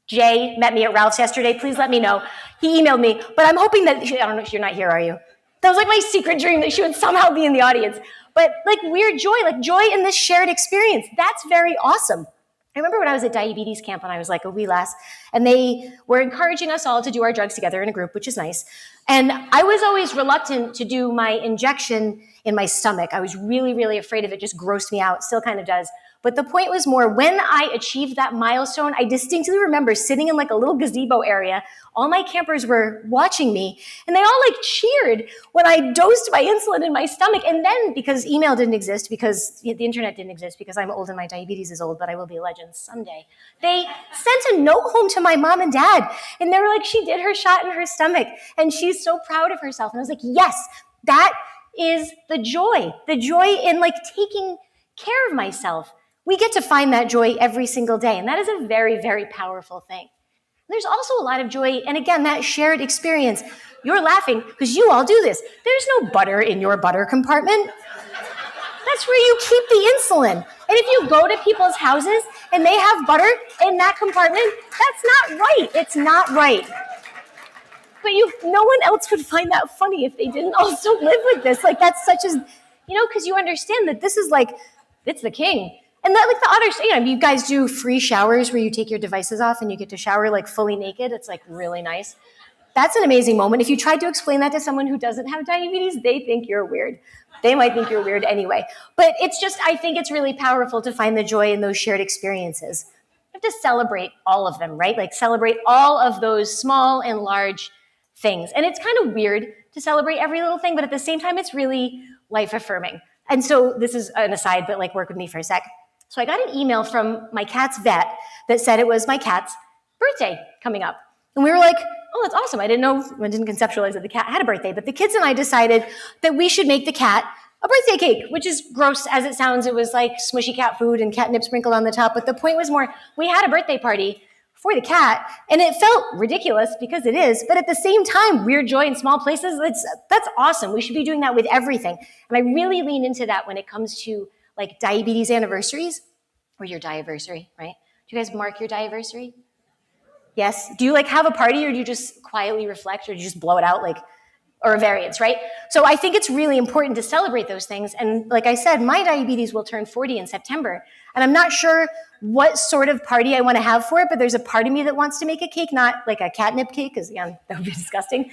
S6: Jay met me at Ralph's yesterday, please let me know. He emailed me, but I'm hoping that, I don't know if you're not here, are you? That was like my secret dream that she would somehow be in the audience. But like weird joy, like joy in this shared experience. That's very awesome. I remember when I was at diabetes camp and I was like a wee lass, and they were encouraging us all to do our drugs together in a group, which is nice. And I was always reluctant to do my injection in my stomach. I was really, really afraid of it. Just grossed me out. Still kind of does. But the point was more, when I achieved that milestone, I distinctly remember sitting in like a little gazebo area. All my campers were watching me, and they all like cheered when I dosed my insulin in my stomach. And then, because email didn't exist, because the internet didn't exist, because I'm old and my diabetes is old, but I will be a legend someday, they sent a note home to my mom and dad. And they were like, she did her shot in her stomach, and she's so proud of herself. And I was like, yes, that is the joy in like taking care of myself. We get to find that joy every single day, and that is a very, very powerful thing. There's also a lot of joy, and again, that shared experience. You're laughing because you all do this. There's no butter in your butter compartment. That's where you keep the insulin. And if you go to people's houses and they have butter in that compartment, that's not right. It's not right. But no one else would find that funny if they didn't also live with this. Like, that's such as, because you understand that this is like, it's the king. And that, like, the others, you guys do free showers where you take your devices off and you get to shower like fully naked. It's like really nice. That's an amazing moment. If you tried to explain that to someone who doesn't have diabetes, they think you're weird. They might think you're weird anyway. But it's just, I think it's really powerful to find the joy in those shared experiences. You have to celebrate all of them, right? Like celebrate all of those small and large things. And it's kind of weird to celebrate every little thing, but at the same time, it's really life affirming. And so this is an aside, but like work with me for a sec. So I got an email from my cat's vet that said it was my cat's birthday coming up. And we were like, oh, that's awesome. I didn't conceptualize that the cat had a birthday, but the kids and I decided that we should make the cat a birthday cake, which is gross as it sounds. It was like smushy cat food and catnip sprinkled on the top. But the point was more, we had a birthday party for the cat, and it felt ridiculous because it is, but at the same time, weird joy in small places, that's awesome. We should be doing that with everything. And I really lean into that when it comes to like diabetes anniversaries, or your diaversary, right? Do you guys mark your diaversary? Yes? Do you like have a party, or do you just quietly reflect, or do you just blow it out or a variance, right? So I think it's really important to celebrate those things. And like I said, my diabetes will turn 40 in September. And I'm not sure what sort of party I want to have for it, but there's a part of me that wants to make a cake, not like a catnip cake, because again, that would be disgusting.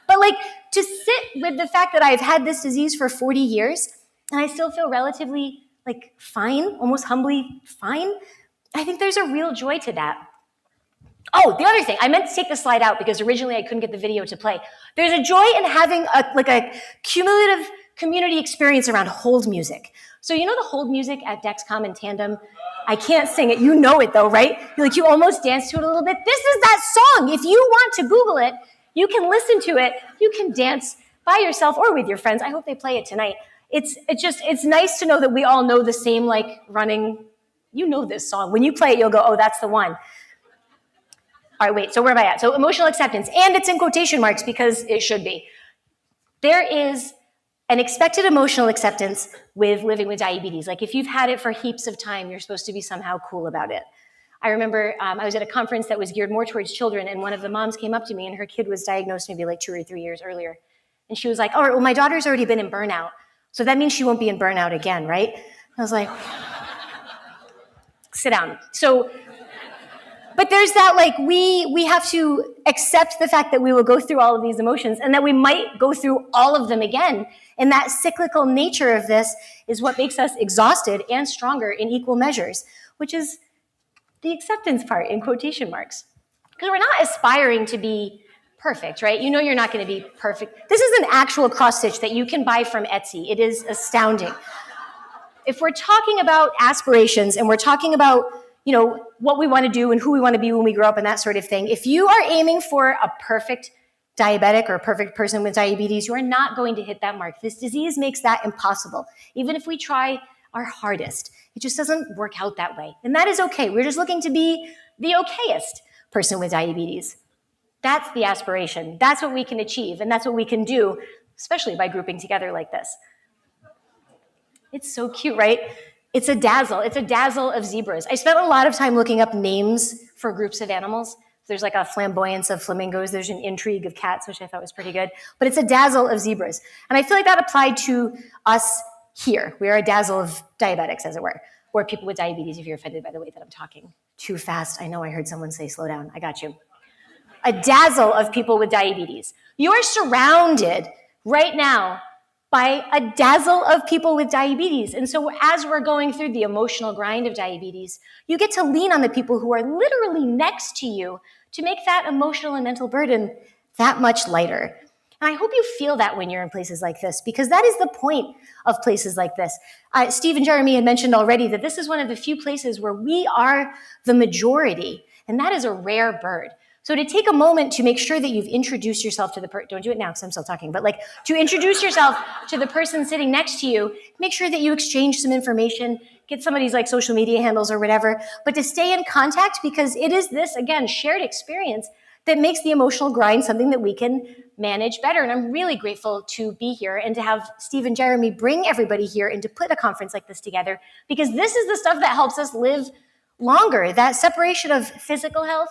S6: But like to sit with the fact that I've had this disease for 40 years, and I still feel relatively like fine, almost humbly fine, I think there's a real joy to that. Oh, the other thing, I meant to take the slide out because originally I couldn't get the video to play. There's a joy in having a cumulative community experience around hold music. So you know the hold music at Dexcom and Tandem? I can't sing it. You know it though, right? You almost dance to it a little bit. This is that song. If you want to Google it, you can listen to it. You can dance by yourself or with your friends. I hope they play it tonight. It's nice to know that we all know the same running. You know this song. When you play it, you'll go, oh, that's the one. All right, wait, so where am I at? So emotional acceptance, and it's in quotation marks because it should be. There is an expected emotional acceptance with living with diabetes. Like if you've had it for heaps of time, you're supposed to be somehow cool about it. I remember I was at a conference that was geared more towards children, and one of the moms came up to me, and her kid was diagnosed maybe 2 or 3 years earlier. And she was like, all right, well, my daughter's already been in burnout, so that means she won't be in burnout again, right? I was like, sit down. But there's that we have to accept the fact that we will go through all of these emotions and that we might go through all of them again. And that cyclical nature of this is what makes us exhausted and stronger in equal measures, which is the acceptance part in quotation marks. Because we're not aspiring to be perfect, right? You know you're not going to be perfect. This is an actual cross stitch that you can buy from Etsy. It is astounding. If we're talking about aspirations and we're talking about what we want to do and who we want to be when we grow up and that sort of thing. If you are aiming for a perfect diabetic or a perfect person with diabetes, you are not going to hit that mark. This disease makes that impossible. Even if we try our hardest, it just doesn't work out that way. And that is okay. We're just looking to be the okayest person with diabetes. That's the aspiration. That's what we can achieve. And that's what we can do, especially by grouping together like this. It's so cute, right? It's a dazzle. It's a dazzle of zebras. I spent a lot of time looking up names for groups of animals. There's a flamboyance of flamingos. There's an intrigue of cats, which I thought was pretty good. But it's a dazzle of zebras. And I feel like that applied to us here. We are a dazzle of diabetics, as it were, or people with diabetes, if you're offended by the way that I'm talking too fast. I know I heard someone say, slow down. I got you. A dazzle of people with diabetes. You're surrounded right now by a dazzle of people with diabetes. And so as we're going through the emotional grind of diabetes, you get to lean on the people who are literally next to you to make that emotional and mental burden that much lighter. And I hope you feel that when you're in places like this, because that is the point of places like this. Steve and Jeremy had mentioned already that this is one of the few places where we are the majority, and that is a rare bird. So to take a moment to make sure that you've introduced yourself to the person, don't do it now because I'm still talking, but to introduce yourself to the person sitting next to you, make sure that you exchange some information, get somebody's social media handles or whatever, but to stay in contact because it is this, again, shared experience that makes the emotional grind something that we can manage better. And I'm really grateful to be here and to have Steve and Jeremy bring everybody here and to put a conference like this together because this is the stuff that helps us live longer. That separation of physical health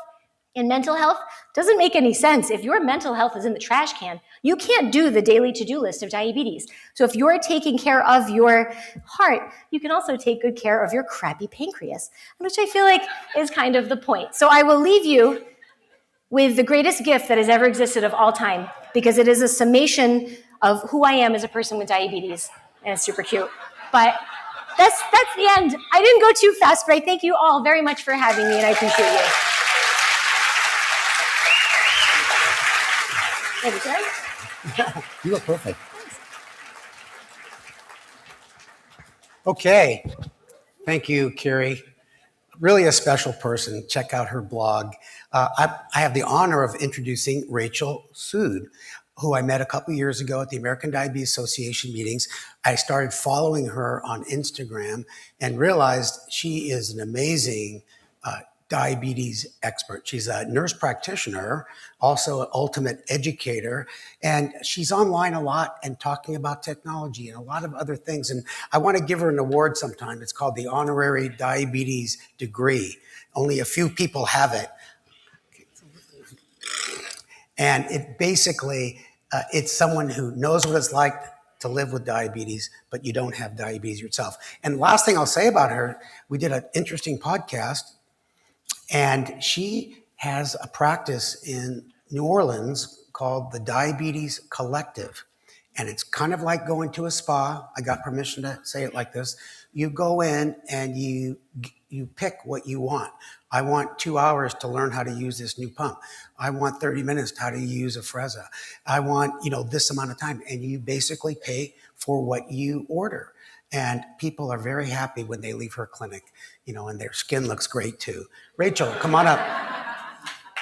S6: and mental health doesn't make any sense. If your mental health is in the trash can, you can't do the daily to-do list of diabetes. So if you're taking care of your heart, you can also take good care of your crappy pancreas, which I feel like is kind of the point. So I will leave you with the greatest gift that has ever existed of all time, because it is a summation of who I am as a person with diabetes, and it's super cute. But that's the end. I didn't go too fast, but I thank you all very much for having me, and I appreciate you.
S3: You look perfect. Okay. Thank you, Kerri. Really a special person. Check out her blog. I have the honor of introducing Rachael Sood, who I met a couple years ago at the American Diabetes Association meetings. I started following her on Instagram and realized she is an amazing diabetes expert. She's a nurse practitioner, also an ultimate educator, and she's online a lot and talking about technology and a lot of other things. And I want to give her an award sometime. It's called the Honorary Diabetes Degree. Only a few people have it. And it basically, it's someone who knows what it's like to live with diabetes, but you don't have diabetes yourself. And the last thing I'll say about her, we did an interesting podcast, and she has a practice in New Orleans called the Diabetes Collective. And it's kind of like going to a spa. I got permission to say it like this. You go in and you you pick what you want. I want 2 hours to learn how to use this new pump. I want 30 minutes how to use a Frezza. I want, this amount of time. And you basically pay for what you order. And people are very happy when they leave her clinic, and their skin looks great too. Rachael, come on up.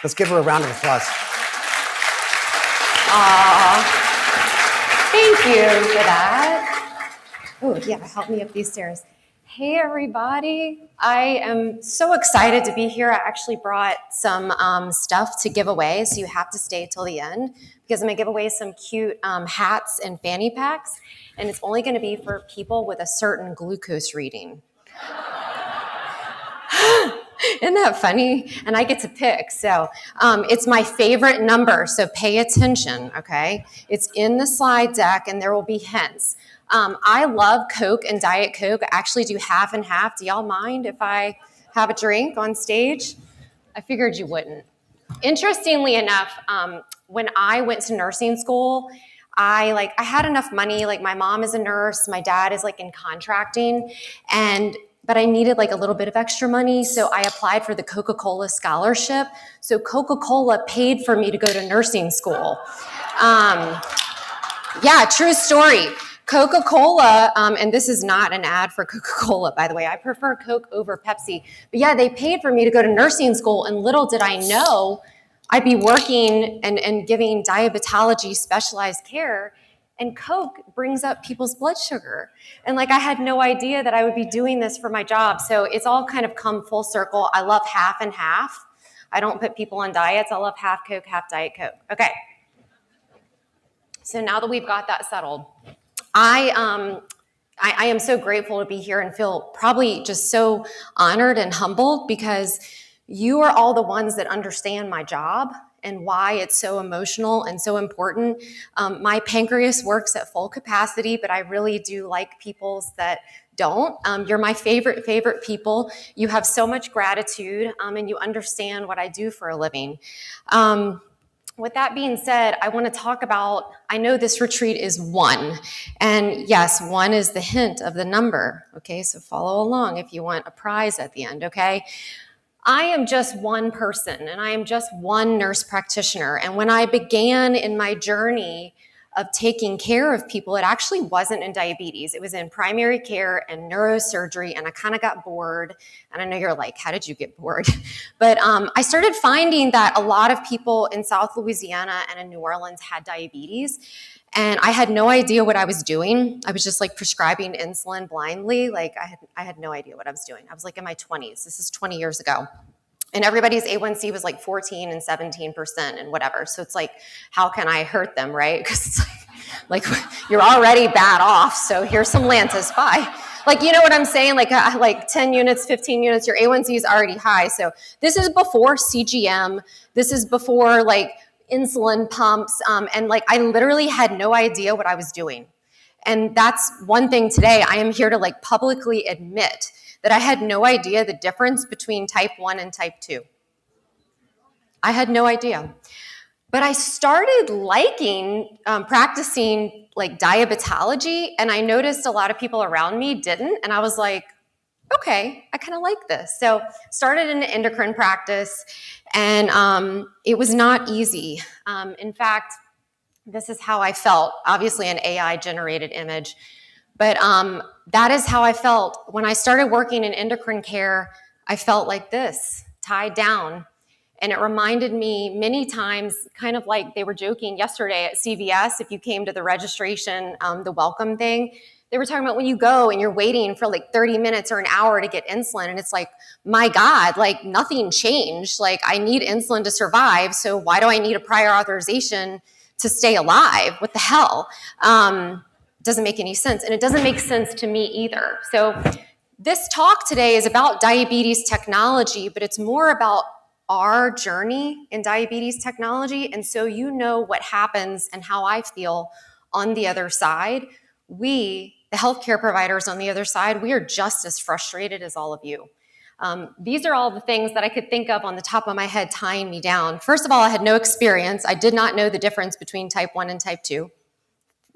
S3: Let's give her a round of applause.
S7: Aww. Thank you for that. Oh, yeah, help me up these stairs. Hey, everybody. I am so excited to be here. I actually brought some stuff to give away, so you have to stay till the end because I'm going to give away some cute hats and fanny packs, and it's only going to be for people with a certain glucose reading. Isn't that funny? And I get to pick. So it's my favorite number, so pay attention, okay? It's in the slide deck, and there will be hints. I love Coke and Diet Coke. I actually do half and half. Do y'all mind if I have a drink on stage? I figured you wouldn't. Interestingly enough, when I went to nursing school, I had enough money. Like, my mom is a nurse, my dad is in contracting, but I needed a little bit of extra money, so I applied for the Coca-Cola scholarship. So Coca-Cola paid for me to go to nursing school. Yeah, true story. Coca-Cola, and this is not an ad for Coca-Cola, by the way. I prefer Coke over Pepsi. But yeah, they paid for me to go to nursing school, and little did I know I'd be working and giving diabetology specialized care, and Coke brings up people's blood sugar. And I had no idea that I would be doing this for my job. So it's all kind of come full circle. I love half and half. I don't put people on diets. I love half Coke, half Diet Coke. Okay. So now that we've got that settled, I am so grateful to be here and feel probably just so honored and humbled because you are all the ones that understand my job and why it's so emotional and so important. My pancreas works at full capacity, but I really do like people's that don't. You're my favorite people. You have so much gratitude, and you understand what I do for a living. With that being said, I want to talk about, I know this retreat is 1, and yes, 1 is the hint of the number, okay? So follow along if you want a prize at the end, okay? I am just one person, and I am just one nurse practitioner, and when I began in my journey of taking care of people, it actually wasn't in diabetes. It was in primary care and neurosurgery, and I kind of got bored. And I know you're like, how did you get bored? But I started finding that a lot of people in South Louisiana and in New Orleans had diabetes, and I had no idea what I was doing. I was just prescribing insulin blindly. I had no idea what I was doing. I was in my 20s. This is 20 years ago. And everybody's A1C was 14 and 17% and whatever. So it's how can I hurt them, right? Because it's you're already bad off. So here's some Lantus, bye. You know what I'm saying? 10 units, 15 units, your A1C is already high. So this is before CGM. This is before insulin pumps. And I literally had no idea what I was doing. And that's one thing today. I am here to publicly admit that I had no idea the difference between type 1 and type 2. I had no idea. But I started liking practicing diabetology, and I noticed a lot of people around me didn't, and I was okay, I kind of like this. So started in an endocrine practice, and it was not easy. In fact, this is how I felt, obviously an AI-generated image. But that is how I felt. When I started working in endocrine care, I felt like this, tied down. And it reminded me many times, kind of they were joking yesterday at CVS, if you came to the registration, the welcome thing, they were talking about when you go and you're waiting for 30 minutes or an hour to get insulin. And it's my God, nothing changed. I need insulin to survive. So why do I need a prior authorization to stay alive? What the hell? Doesn't make any sense. And it doesn't make sense to me either. So this talk today is about diabetes technology, but it's more about our journey in diabetes technology. And so you know what happens and how I feel on the other side. We, the healthcare providers on the other side, we are just as frustrated as all of you. These are all the things that I could think of on the top of my head tying me down. First of all, I had no experience. I did not know the difference between type 1 and type 2.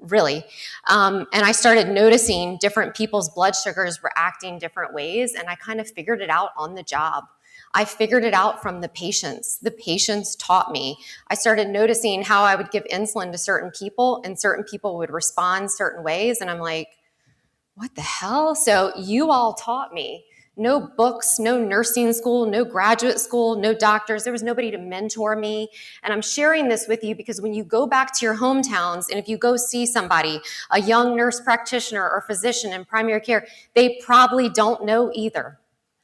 S7: really. And I started noticing different people's blood sugars were acting different ways, and I kind of figured it out on the job. I figured it out from the patients. The patients taught me. I started noticing how I would give insulin to certain people, and certain people would respond certain ways, and I'm like, what the hell? So you all taught me. No books, no nursing school, no graduate school, no doctors. There was nobody to mentor me. And I'm sharing this with you because when you go back to your hometowns and if you go see somebody, a young nurse practitioner or physician in primary care, they probably don't know either.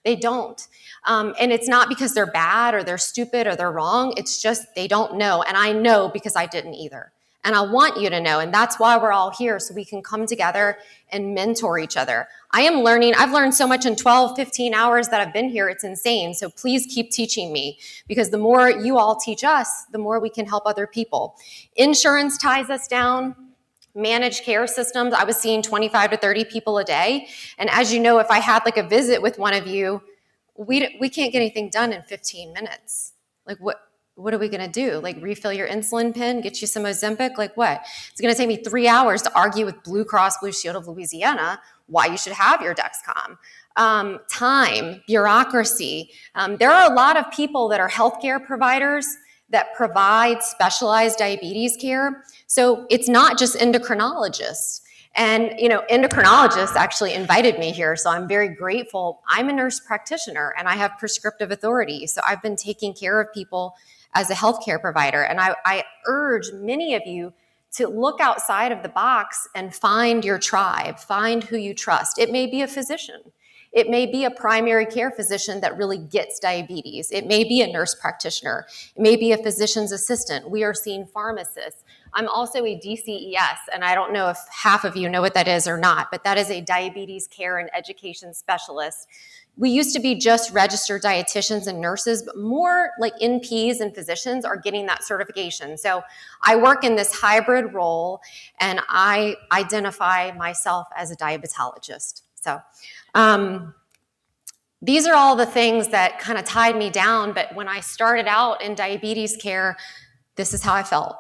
S7: They don't. And it's not because they're bad or they're stupid or they're wrong. It's just they don't know. And I know because I didn't either. And I want you to know, and that's why we're all here, so we can come together and mentor each other. I am learning. I've learned so much in 12, 15 hours that I've been here. It's insane. So please keep teaching me, because the more you all teach us, the more we can help other people. Insurance ties us down. Managed care systems, I was seeing 25 to 30 people a day. And as you know, if I had like a visit with one of you, we can't get anything done in 15 minutes. Like what are we going to do? Like refill your insulin pen, get you some Ozempic? Like what? It's going to take me 3 hours to argue with Blue Cross Blue Shield of Louisiana why you should have your Dexcom. Time, bureaucracy. There are a lot of people that are healthcare providers that provide specialized diabetes care. So it's not just endocrinologists. And, endocrinologists actually invited me here, so I'm very grateful. I'm a nurse practitioner and I have prescriptive authority. So I've been taking care of people as a healthcare provider. And I urge many of you to look outside of the box and find your tribe, find who you trust. It may be a physician. It may be a primary care physician that really gets diabetes. It may be a nurse practitioner. It may be a physician's assistant. We are seeing pharmacists. I'm also a DCES, and I don't know if half of you know what that is or not, but that is a diabetes care and education specialist. We used to be just registered dietitians and nurses, but more like NPs and physicians are getting that certification. So I work in this hybrid role, and I identify myself as a diabetologist. So these are all the things that kind of tied me down, but when I started out in diabetes care, this is how I felt.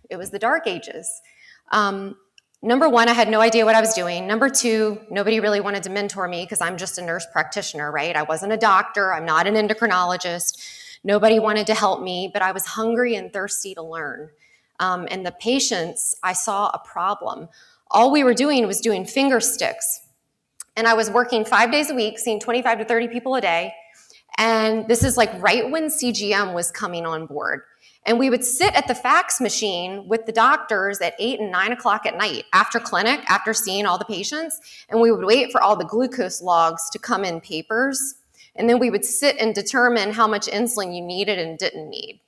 S7: It was the dark ages. Number one, I had no idea what I was doing. Number two, nobody really wanted to mentor me because I'm just a nurse practitioner, right? I wasn't a doctor. I'm not an endocrinologist. Nobody wanted to help me, but I was hungry and thirsty to learn. And the patients, I saw a problem. All we were doing was doing finger sticks. And I was working 5 days a week, seeing 25 to 30 people a day. And this is like right when CGM was coming on board. And we would sit at the fax machine with the doctors at 8 and 9 o'clock at night after clinic, after seeing all the patients. And we would wait for all the glucose logs to come in papers. And then we would sit and determine how much insulin you needed and didn't need.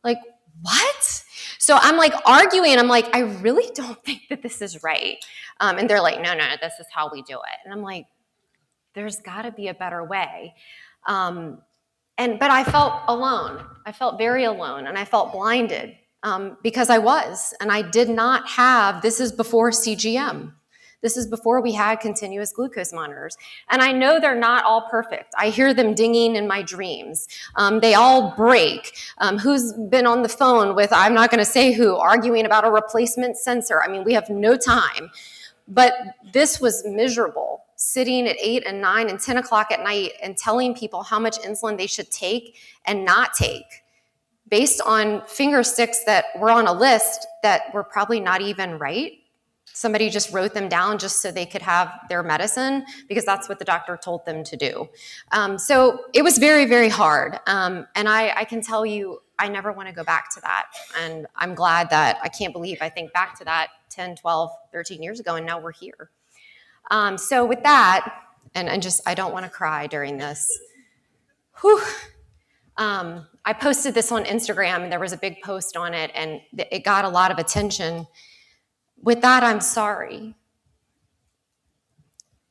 S7: Like, what? So I'm like arguing. I'm like, I really don't think that this is right. And they're like, no, this is how we do it. And I'm like, there's got to be a better way. But I felt alone. I felt very alone, and I felt blinded because I was. And I did not have, this is before CGM. This is before we had continuous glucose monitors. And I know they're not all perfect. I hear them dinging in my dreams. They all break. Who's been on the phone with, I'm not going to say who, arguing about a replacement sensor? I mean, we have no time. But this was miserable, sitting at 8 and 9 and 10 o'clock at night and telling people how much insulin they should take and not take based on finger sticks that were on a list that were probably not even right. Somebody just wrote them down just so they could have their medicine because that's what the doctor told them to do. So it was very, very hard. And I can tell you, I never want to go back to that. And I'm glad that I can't believe I think back to that 10, 12, 13 years ago, and now we're here. So with that, and I don't want to cry during this. I posted this on Instagram, and there was a big post on it, and it got a lot of attention. With that, I'm sorry.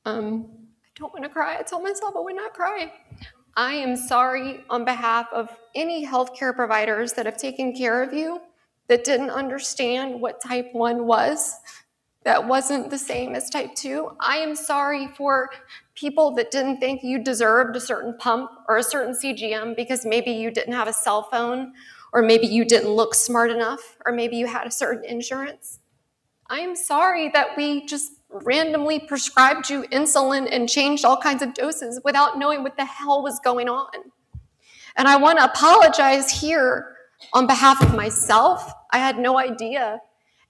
S7: I don't want to cry. I told myself I would not cry. I am sorry on behalf of any healthcare providers that have taken care of you that didn't understand what type 1 was. That wasn't the same as type 2. I am sorry for people that didn't think you deserved a certain pump or a certain CGM because maybe you didn't have a cell phone, or maybe you didn't look smart enough, or maybe you had a certain insurance. I'm sorry that we just randomly prescribed you insulin and changed all kinds of doses without knowing what the hell was going on. And I want to apologize here on behalf of myself. I had no idea.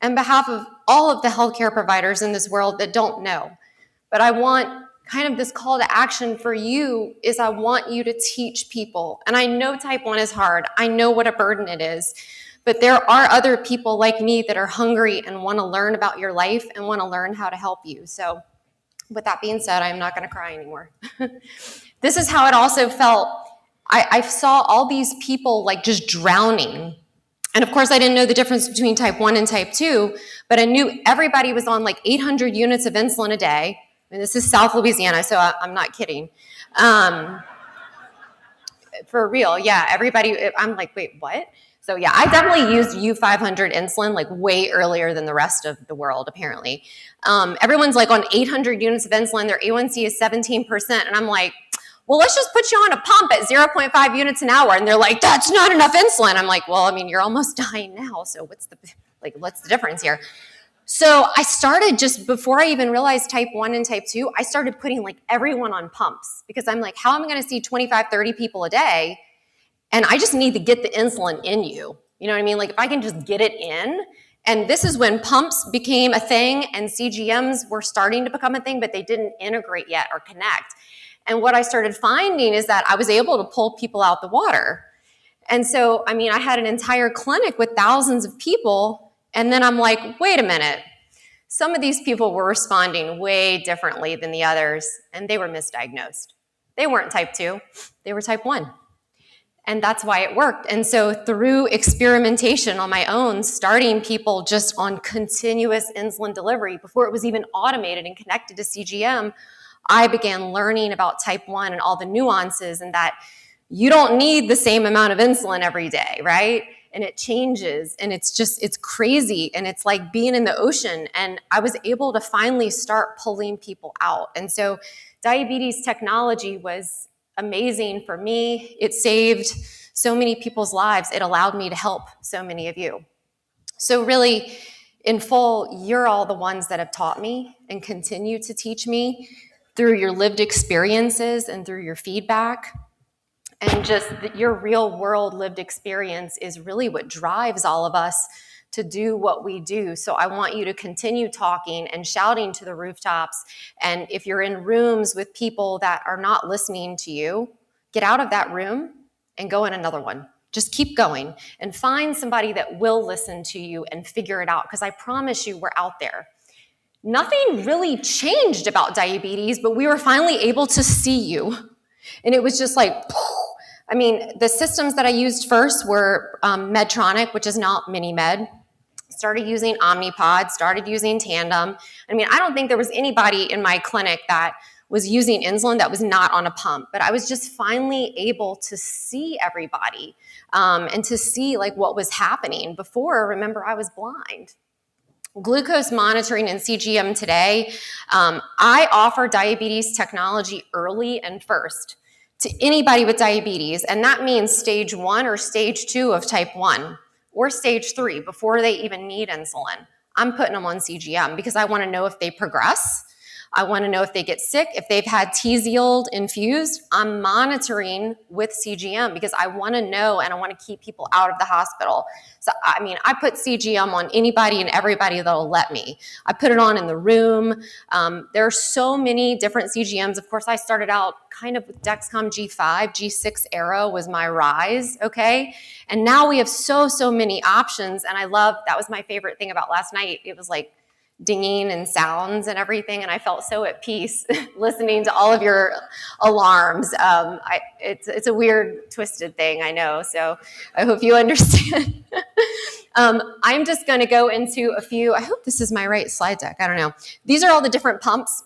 S7: And behalf of all of the healthcare providers in this world that don't know. But I want kind of this call to action for you is I want you to teach people. And I know type 1 is hard. I know what a burden it is. But there are other people like me that are hungry and want to learn about your life and want to learn how to help you. So with that being said, I'm not going to cry anymore. This is how it also felt. I saw all these people like just drowning. And of course, I didn't know the difference between type 1 and type 2, but I knew everybody was on like 800 units of insulin a day. And this is South Louisiana, so I'm not kidding. For real, yeah, everybody, I'm like, wait, what? So yeah, I definitely used U500 insulin like way earlier than the rest of the world, apparently. Everyone's like on 800 units of insulin, their A1C is 17%, and I'm like, well, let's just put you on a pump at 0.5 units an hour. And they're like, that's not enough insulin. I'm like, well, I mean, you're almost dying now, so what's the difference here? So I started just before I even realized type 1 and type 2, I started putting like everyone on pumps because I'm like, how am I going to see 25, 30 people a day? And I just need to get the insulin in you. You know what I mean? Like if I can just get it in. And this is when pumps became a thing and CGMs were starting to become a thing, but they didn't integrate yet or connect. And what I started finding is that I was able to pull people out the water. And so, I mean, I had an entire clinic with thousands of people. And then I'm like, wait a minute. Some of these people were responding way differently than the others, and they were misdiagnosed. They weren't type 2, they were type 1. And that's why it worked. And so through experimentation on my own, starting people just on continuous insulin delivery before it was even automated and connected to CGM, I began learning about type 1 and all the nuances and that you don't need the same amount of insulin every day, right? And it changes and it's crazy. And it's like being in the ocean. And I was able to finally start pulling people out. And so diabetes technology was amazing for me. It saved so many people's lives. It allowed me to help so many of you. So really, in full, you're all the ones that have taught me and continue to teach me through your lived experiences and through your feedback. And just your real world lived experience is really what drives all of us to do what we do. So I want you to continue talking and shouting to the rooftops. And if you're in rooms with people that are not listening to you, get out of that room and go in another one. Just keep going and find somebody that will listen to you and figure it out. Because I promise you, we're out there. Nothing really changed about diabetes, but we were finally able to see you. And it was just like, I mean, the systems that I used first were Medtronic, which is now MiniMed. Started using Omnipod, started using Tandem. I mean, I don't think there was anybody in my clinic that was using insulin that was not on a pump, but I was just finally able to see everybody and to see like what was happening. Before, remember, I was blind. Glucose monitoring and CGM today, I offer diabetes technology early and first to anybody with diabetes, and that means stage 1 or stage 2 of type 1 or stage 3 before they even need insulin. I'm putting them on CGM because I want to know if they progress. I want to know if they get sick. If they've had Tzield infused, I'm monitoring with CGM because I want to know and I want to keep people out of the hospital. So, I mean, I put CGM on anybody and everybody that'll let me. I put it on in the room. There are so many different CGMs. Of course, I started out kind of with Dexcom G5, G6 Aero was my rise, okay? And now we have so many options. And I love, that was my favorite thing about last night. It was like dinging and sounds and everything, and I felt so at peace listening to all of your alarms. It's a weird, twisted thing, I know, so I hope you understand. I'm just going to go into a few, I hope this is my right slide deck, I don't know. These are all the different pumps,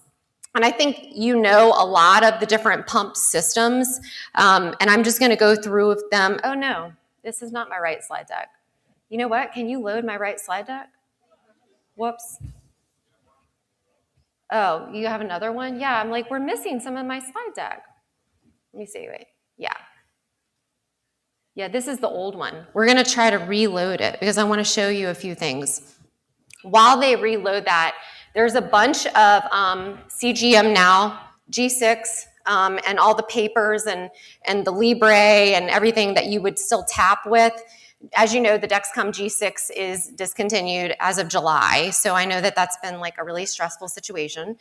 S7: and I think you know a lot of the different pump systems, and I'm just going to go through them. Oh no, this is not my right slide deck. You know what, can you load my right slide deck? Whoops. Oh, you have another one? Yeah, I'm like, we're missing some of my slide deck. Let me see, wait. Yeah, this is the old one. We're going to try to reload it because I want to show you a few things. while they reload that, there's a bunch of CGM now, G6, and all the papers and the Libre and everything that you would still tap with. As you know, the Dexcom G6 is discontinued as of July, so I know that that's been like a really stressful situation.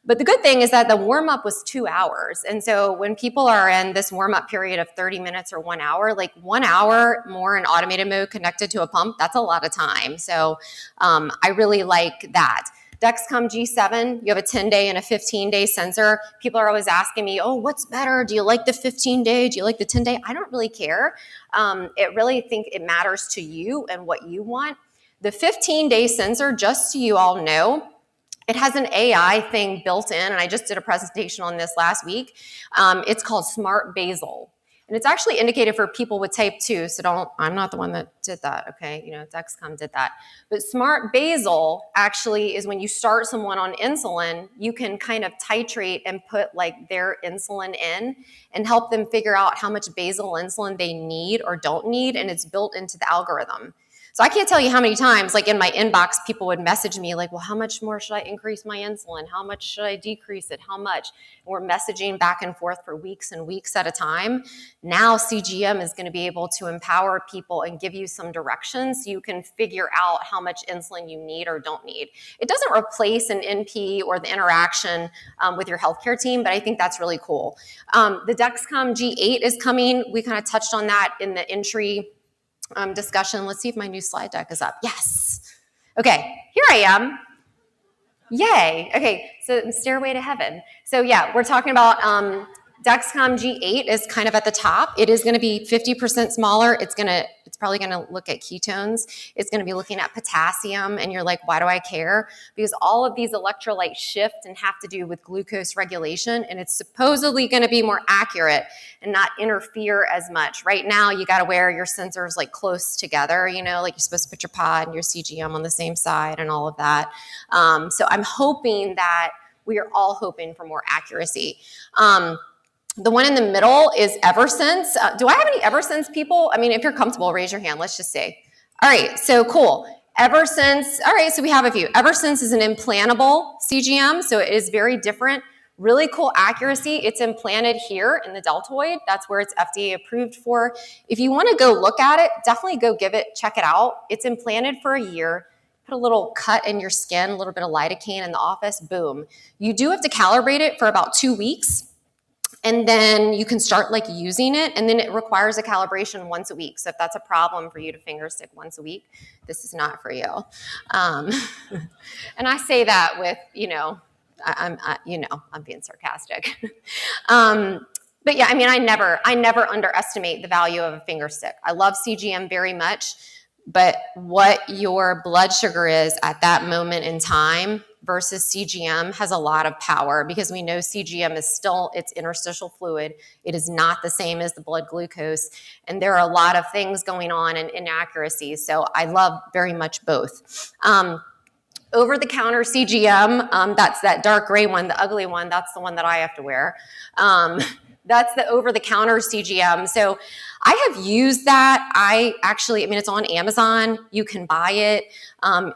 S7: But the good thing is that the warm-up was 2 hours, and so when people are in this warm-up period of 30 minutes or 1 hour, like 1 hour more in automated mode connected to a pump, that's a lot of time. So I really like that. Dexcom G7, you have a 10-day and a 15-day sensor. People are always asking me, oh, what's better? Do you like the 15-day? Do you like the 10-day? I don't really care. It really think it matters to you and what you want. The 15-day sensor, just so you all know, it has an AI thing built in, and I just did a presentation on this last week. It's called Smart Basal. And it's actually indicated for people with type 2, so I'm not the one that did that, okay? You know, Dexcom did that. But Smart Basal actually is when you start someone on insulin, you can kind of titrate and put like their insulin in and help them figure out how much basal insulin they need or don't need, and it's built into the algorithm. So I can't tell you how many times, like in my inbox, people would message me like, well, how much more should I increase my insulin? How much should I decrease it? How much? And we're messaging back and forth for weeks and weeks at a time. Now CGM is going to be able to empower people and give you some directions so you can figure out how much insulin you need or don't need. It doesn't replace an NP or the interaction with your healthcare team, but I think that's really cool. The Dexcom G8 is coming. We kind of touched on that in the entry discussion. Let's see if my new slide deck is up. Yes. Okay, here I am. Yay. Okay, so Stairway to Heaven. So yeah, we're talking about Dexcom G8 is kind of at the top. It is going to be 50% smaller. It's probably going to look at ketones. It's going to be looking at potassium, and you're like, why do I care? Because all of these electrolytes shift and have to do with glucose regulation, and it's supposedly going to be more accurate and not interfere as much. Right now, you got to wear your sensors like close together, you know, like you're supposed to put your pod and your CGM on the same side and all of that. So I'm hoping that we are all hoping for more accuracy. The one in the middle is Eversense. Do I have any Eversense people? I mean, if you're comfortable, raise your hand. Let's just say. All right, so cool. Eversense. All right, so we have a few. Eversense is an implantable CGM, so it is very different. Really cool accuracy. It's implanted here in the deltoid. That's where it's FDA approved for. If you want to go look at it, definitely go check it out. It's implanted for a year. Put a little cut in your skin, a little bit of lidocaine in the office, boom. You do have to calibrate it for about 2 weeks. And then you can start like using it, and then it requires a calibration once a week. So if that's a problem for you to finger stick once a week, this is not for you. And I say that with, I'm being sarcastic. But yeah, I mean, I never underestimate the value of a finger stick. I love CGM very much, but what your blood sugar is at that moment in time versus CGM has a lot of power, because we know CGM is still, it's interstitial fluid. It is not the same as the blood glucose. And there are a lot of things going on and inaccuracies. So I love very much both. Over-the-counter CGM, that's that dark gray one, the ugly one. That's the one that I have to wear. That's the over-the-counter CGM. So I have used that. It's on Amazon. You can buy it.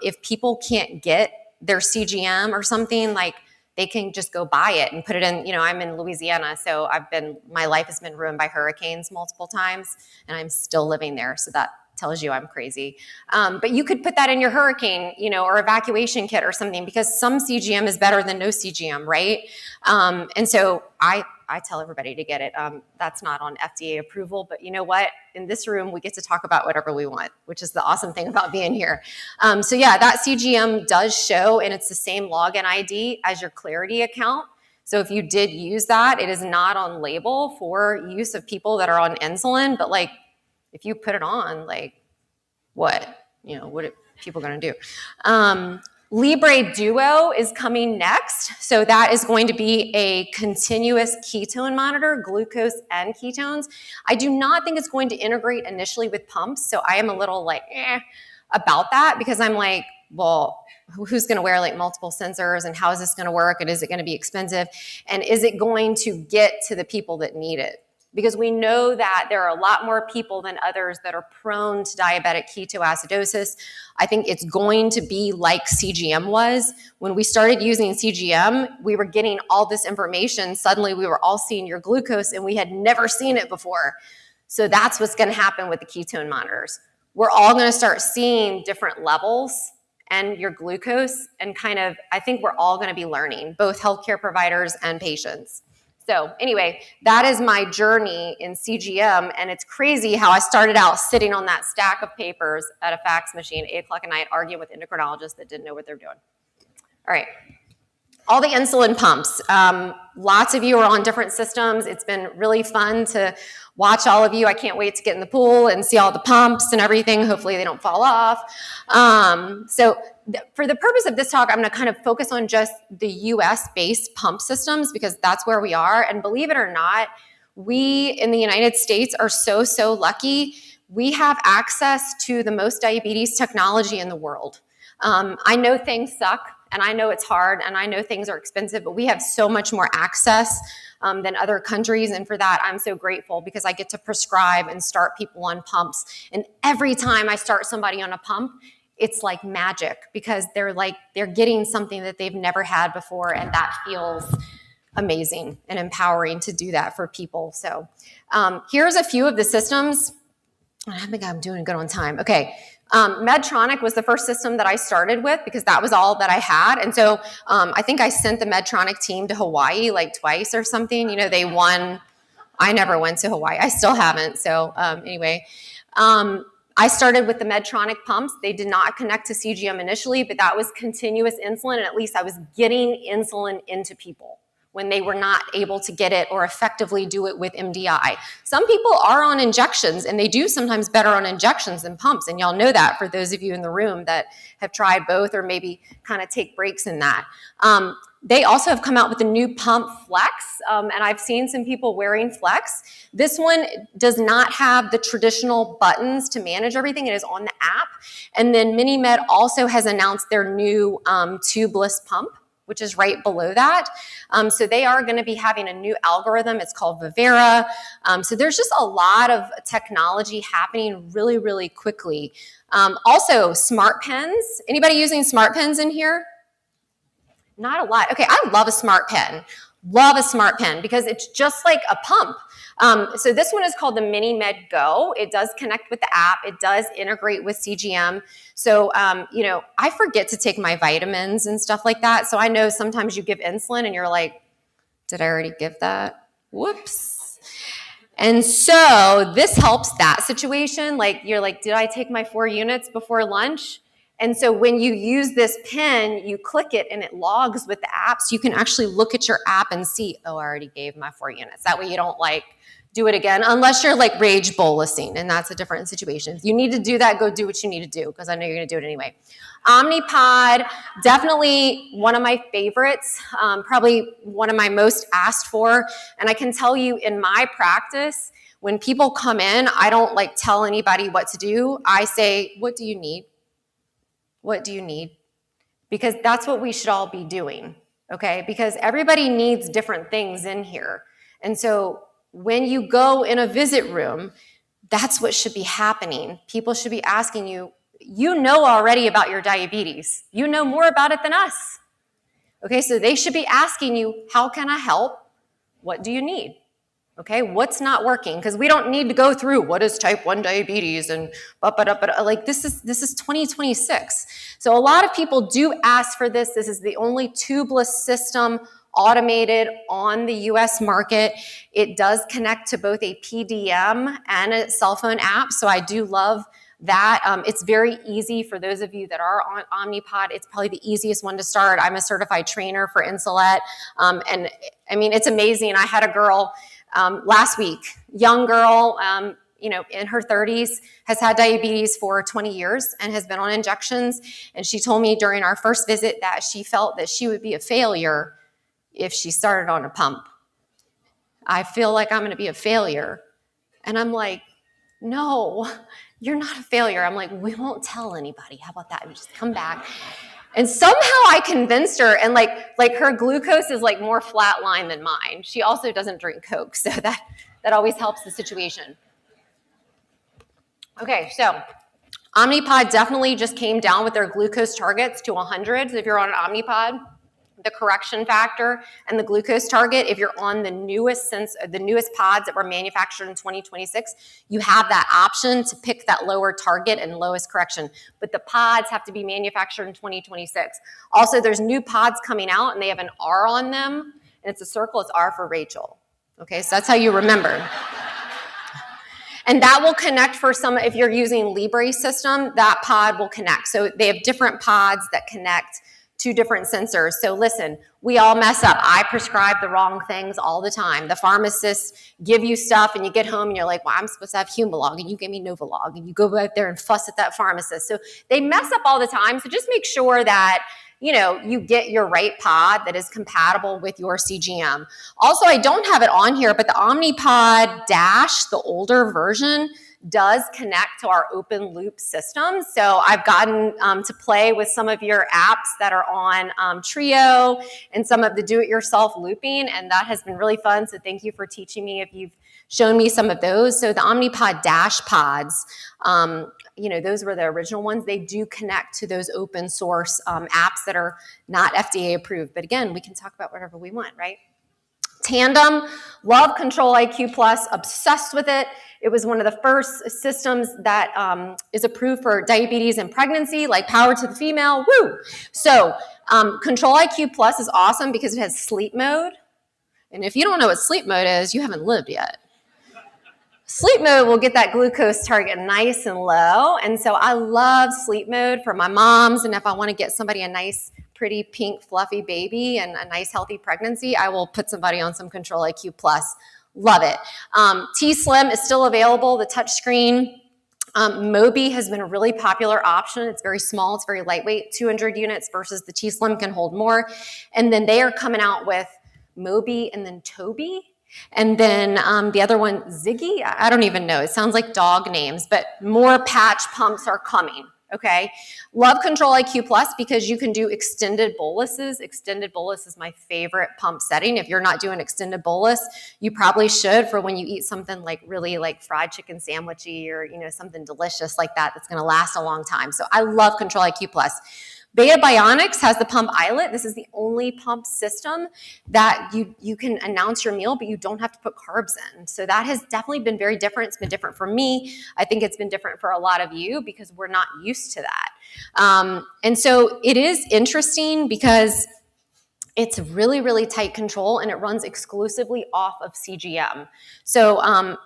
S7: If people can't get their CGM or something, like they can just go buy it and put it in, I'm in Louisiana, so my life has been ruined by hurricanes multiple times, and I'm still living there. So that tells you I'm crazy. But you could put that in your hurricane, or evacuation kit or something, because some CGM is better than no CGM, right? And so I tell everybody to get it. That's not on FDA approval, but you know what? In this room, we get to talk about whatever we want, which is the awesome thing about being here. So yeah, that CGM does show, and it's the same login ID as your Clarity account. So if you did use that, it is not on label for use of people that are on insulin, but like, if you put it on, like, what are people going to do? Libre Duo is coming next. So that is going to be a continuous ketone monitor, glucose and ketones. I do not think it's going to integrate initially with pumps. So I am a little like, about that, because I'm like, well, who's going to wear like multiple sensors, and how is this going to work? And is it going to be expensive? And is it going to get to the people that need it? because we know that there are a lot more people than others that are prone to diabetic ketoacidosis. I think it's going to be like CGM was. When we started using CGM, we were getting all this information. Suddenly we were all seeing your glucose and we had never seen it before. So that's what's going to happen with the ketone monitors. We're all going to start seeing different levels and your glucose, and kind of, I think we're all going to be learning, both healthcare providers and patients. So anyway, that is my journey in CGM, and it's crazy how I started out sitting on that stack of papers at a fax machine, 8 o'clock at night, arguing with endocrinologists that didn't know what they were doing. All right. All the insulin pumps. Lots of you are on different systems. It's been really fun to watch all of you. I can't wait to get in the pool and see all the pumps and everything. Hopefully they don't fall off. For the purpose of this talk, I'm going to kind of focus on just the US-based pump systems because that's where we are. And believe it or not, we in the United States are so lucky. We have access to the most diabetes technology in the world. I know things suck, and I know it's hard, and I know things are expensive, but we have so much more access than other countries, and for that, I'm so grateful because I get to prescribe and start people on pumps. And every time I start somebody on a pump, it's like magic because they're getting something that they've never had before, and that feels amazing and empowering to do that for people. So here's a few of the systems. I think I'm doing good on time. Okay. Medtronic was the first system that I started with because that was all that I had. And so I think I sent the Medtronic team to Hawaii like twice or something. You know, they won. I never went to Hawaii. I still haven't. So anyway, I started with the Medtronic pumps. They did not connect to CGM initially, but that was continuous insulin. And at least I was getting insulin into people when they were not able to get it or effectively do it with MDI. Some people are on injections, and they do sometimes better on injections than pumps, and y'all know that for those of you in the room that have tried both or maybe kind of take breaks in that. They also have come out with a new pump Flex, and I've seen some people wearing Flex. This one does not have the traditional buttons to manage everything. It is on the app. And then MiniMed also has announced their new tubeless pump, which is right below that. So they are going to be having a new algorithm. It's called Vivera. So there's just a lot of technology happening really quickly. Also, smart pens. Anybody using smart pens in here? Not a lot. Okay, I love a smart pen. Love a smart pen because it's just like a pump. So this one is called the MiniMed Go. It does connect with the app. It does integrate with CGM. So, I forget to take my vitamins and stuff like that. So I know sometimes you give insulin and you're like, did I already give that? Whoops. And so this helps that situation. Like you're like, did I take my 4 units before lunch? And so when you use this pen, you click it and it logs with the app. So you can actually look at your app and see, oh, I already gave my 4 units. That way you don't do it again, unless you're rage bolusing, and that's a different situation. If you need to do that, go do what you need to do, because I know you're going to do it anyway. Omnipod, definitely one of my favorites, probably one of my most asked for. And I can tell you in my practice, when people come in, I don't tell anybody what to do. I say, what do you need? What do you need? Because that's what we should all be doing, okay? Because everybody needs different things in here. And so when you go in a visit room, that's what should be happening. People should be asking you, you know already about your diabetes. You know more about it than us. Okay, so they should be asking you, how can I help? What do you need? Okay, what's not working? Because we don't need to go through what is type 1 diabetes and this is 2026. So a lot of people do ask for this. This is the only tubeless system automated on the US market. It does connect to both a PDM and a cell phone app. So I do love that. It's very easy for those of you that are on Omnipod. It's probably the easiest one to start. I'm a certified trainer for Insulet. And I mean, it's amazing. I had a girl last week, young girl, in her 30s, has had diabetes for 20 years and has been on injections. And she told me during our first visit that she felt that she would be a failure if she started on a pump. I feel like I'm going to be a failure. And I'm like, no, you're not a failure. I'm like, we won't tell anybody. How about that? We just come back. And somehow I convinced her, and like her glucose is like more flatline than mine. She also doesn't drink Coke, so that always helps the situation. Okay, so Omnipod definitely just came down with their glucose targets to 100. So if you're on an Omnipod, the correction factor and the glucose target, if you're on the newest pods that were manufactured in 2026, you have that option to pick that lower target and lowest correction. But the pods have to be manufactured in 2026. Also, there's new pods coming out, and they have an R on them, and it's a circle. It's R for Rachael. Okay, so that's how you remember. And that will connect for some, if you're using Libre system, that pod will connect. So they have different pods that connect to different sensors. So listen, we all mess up. I prescribe the wrong things all the time. The pharmacists give you stuff and you get home and you're like, well, I'm supposed to have Humalog and you give me Novolog, and you go out there and fuss at that pharmacist. So they mess up all the time. So just make sure that you get your right pod that is compatible with your CGM. Also, I don't have it on here, but the Omnipod Dash, the older version, does connect to our open loop system. So I've gotten to play with some of your apps that are on Trio and some of the do-it-yourself looping, and that has been really fun. So thank you for teaching me if you've shown me some of those. So the Omnipod Dash pods, those were the original ones. They do connect to those open source apps that are not FDA approved. But again, we can talk about whatever we want, right? Tandem, love Control-IQ Plus, obsessed with it. It was one of the first systems that is approved for diabetes and pregnancy, like power to the female, woo! So Control-IQ Plus is awesome because it has sleep mode. And if you don't know what sleep mode is, you haven't lived yet. Sleep mode will get that glucose target nice and low. And so I love sleep mode for my moms. And if I want to get somebody a nice, pretty, pink, fluffy baby and a nice, healthy pregnancy, I will put somebody on some Control-IQ Plus. Love it. T-Slim is still available, the touchscreen. Mobi has been a really popular option. It's very small. It's very lightweight, 200 units versus the T-Slim can hold more. And then they are coming out with Mobi and then Toby. And then the other one, Ziggy, I don't even know. It sounds like dog names, but more patch pumps are coming, okay? Love Control-IQ Plus because you can do extended boluses. Extended bolus is my favorite pump setting. If you're not doing extended bolus, you probably should for when you eat something like really like fried chicken sandwichy or, something delicious like that that's gonna last a long time. So I love Control-IQ Plus. Beta Bionics has the pump eyelet. This is the only pump system that you can announce your meal, but you don't have to put carbs in. So that has definitely been very different. It's been different for me. I think it's been different for a lot of you because we're not used to that. And so it is interesting because it's really, really tight control and it runs exclusively off of CGM. So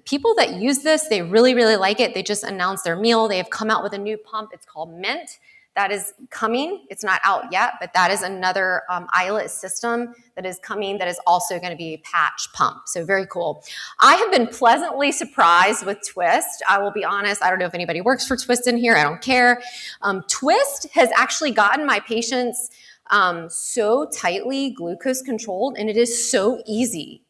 S7: people that use this, they really, really like it. They just announced their meal. They have come out with a new pump. It's called Mint. That is coming. It's not out yet, but that is another eyelet system that is coming that is also going to be a patch pump. So very cool. I have been pleasantly surprised with Twist. I will be honest. I don't know if anybody works for Twist in here. I don't care. Twist has actually gotten my patients so tightly glucose controlled, and it is so easy.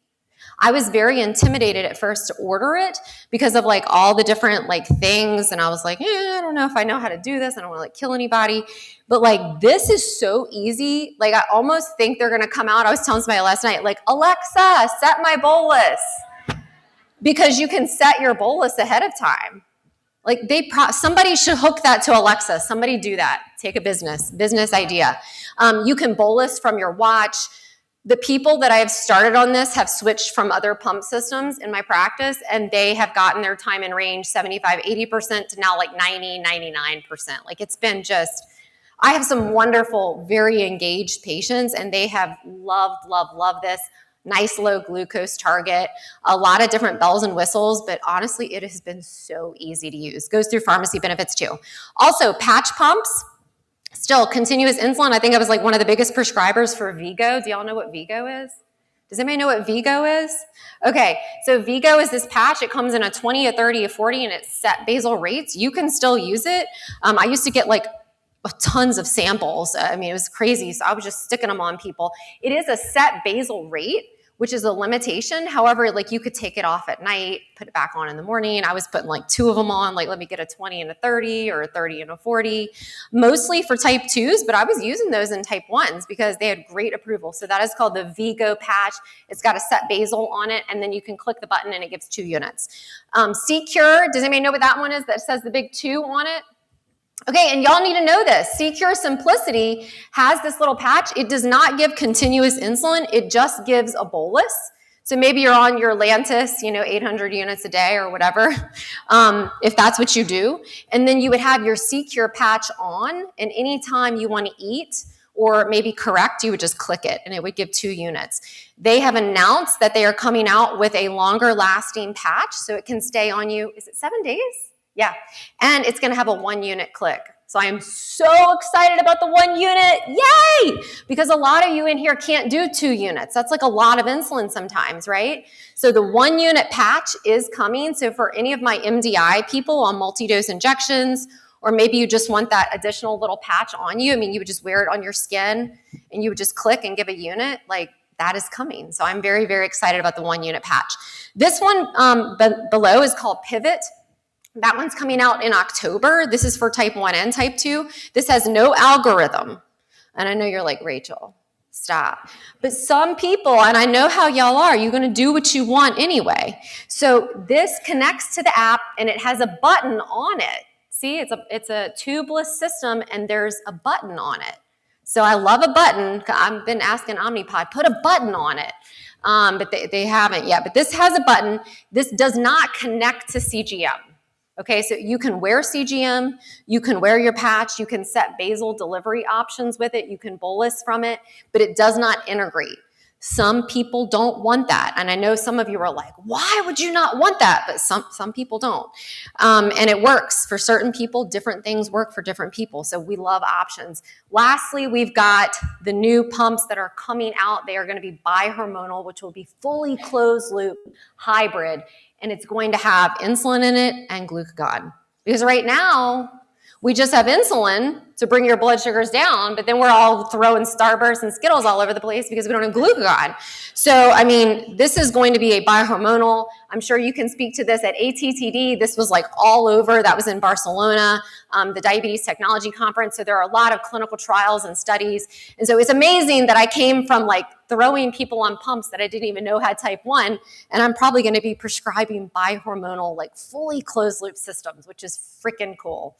S7: I was very intimidated at first to order it because of like all the different like things. And I was like, I don't know if I know how to do this. I don't want to like kill anybody. But like, this is so easy. Like, I almost think they're going to come out. I was telling somebody last night, like, Alexa, set my bolus. Because you can set your bolus ahead of time. Like somebody should hook that to Alexa. Somebody do that. Take a business idea. You can bolus from your watch. The people that I have started on this have switched from other pump systems in my practice, and they have gotten their time in range 75, 80% to now like 90, 99%. Like it's been just, I have some wonderful, very engaged patients, and they have loved this. Nice low glucose target, a lot of different bells and whistles, but honestly, it has been so easy to use. Goes through pharmacy benefits too. Also, patch pumps. Still, continuous insulin. I think I was like one of the biggest prescribers for Vigo. Do y'all know what Vigo is? Does anybody know what Vigo is? Okay, so Vigo is this patch. It comes in a 20, a 30, a 40, and it's set basal rates. You can still use it. I used to get like tons of samples. I mean, it was crazy. So I was just sticking them on people. It is a set basal rate, which is a limitation. However, like you could take it off at night, put it back on in the morning. I was putting like 2 of them on, like let me get a 20 and a 30 or a 30 and a 40, mostly for type 2s, but I was using those in type 1s because they had great approval. So that is called the Vigo patch. It's got a set basal on it, and then you can click the button and it gives 2 units. C-Cure, does anybody know what that one is that says the big 2 on it? Okay, and y'all need to know this. C-Cure Simplicity has this little patch. It does not give continuous insulin. It just gives a bolus. So maybe you're on your Lantus, 800 units a day or whatever, if that's what you do. And then you would have your C-Cure patch on, and anytime you want to eat or maybe correct, you would just click it, and it would give 2 units. They have announced that they are coming out with a longer lasting patch, so it can stay on you, is it 7 days? Yeah, and it's gonna have a 1 unit click. So I am so excited about the 1 unit, yay! Because a lot of you in here can't do 2 units. That's like a lot of insulin sometimes, right? So the 1 unit patch is coming. So for any of my MDI people on multi-dose injections, or maybe you just want that additional little patch on you, you would just wear it on your skin and you would just click and give a unit, like that is coming. So I'm very, very excited about the 1 unit patch. This one below is called Pivot. That one's coming out in October. This is for type 1 and type 2. This has no algorithm. And I know you're like, Rachel, stop. But some people, and I know how y'all are, you're gonna do what you want anyway. So this connects to the app and it has a button on it. See, it's a tubeless system and there's a button on it. So I love a button. I've been asking Omnipod, put a button on it. But they haven't yet. But this has a button. This does not connect to CGM. Okay, so you can wear CGM, you can wear your patch, you can set basal delivery options with it, you can bolus from it, but it does not integrate. Some people don't want that, and I know some of you are like, why would you not want that? But some people don't, and it works. For certain people, different things work for different people, so we love options. Lastly, we've got the new pumps that are coming out. They are going to be bihormonal, which will be fully closed-loop hybrid, and it's going to have insulin in it and glucagon. Because right now, we just have insulin to bring your blood sugars down, but then we're all throwing Starburst and Skittles all over the place because we don't have glucagon. So, this is going to be a bihormonal. I'm sure you can speak to this at ATTD. This was like all over. That was in Barcelona, the Diabetes Technology Conference. So there are a lot of clinical trials and studies. And so it's amazing that I came from like throwing people on pumps that I didn't even know had type 1, and I'm probably going to be prescribing bihormonal, like fully closed loop systems, which is freaking cool.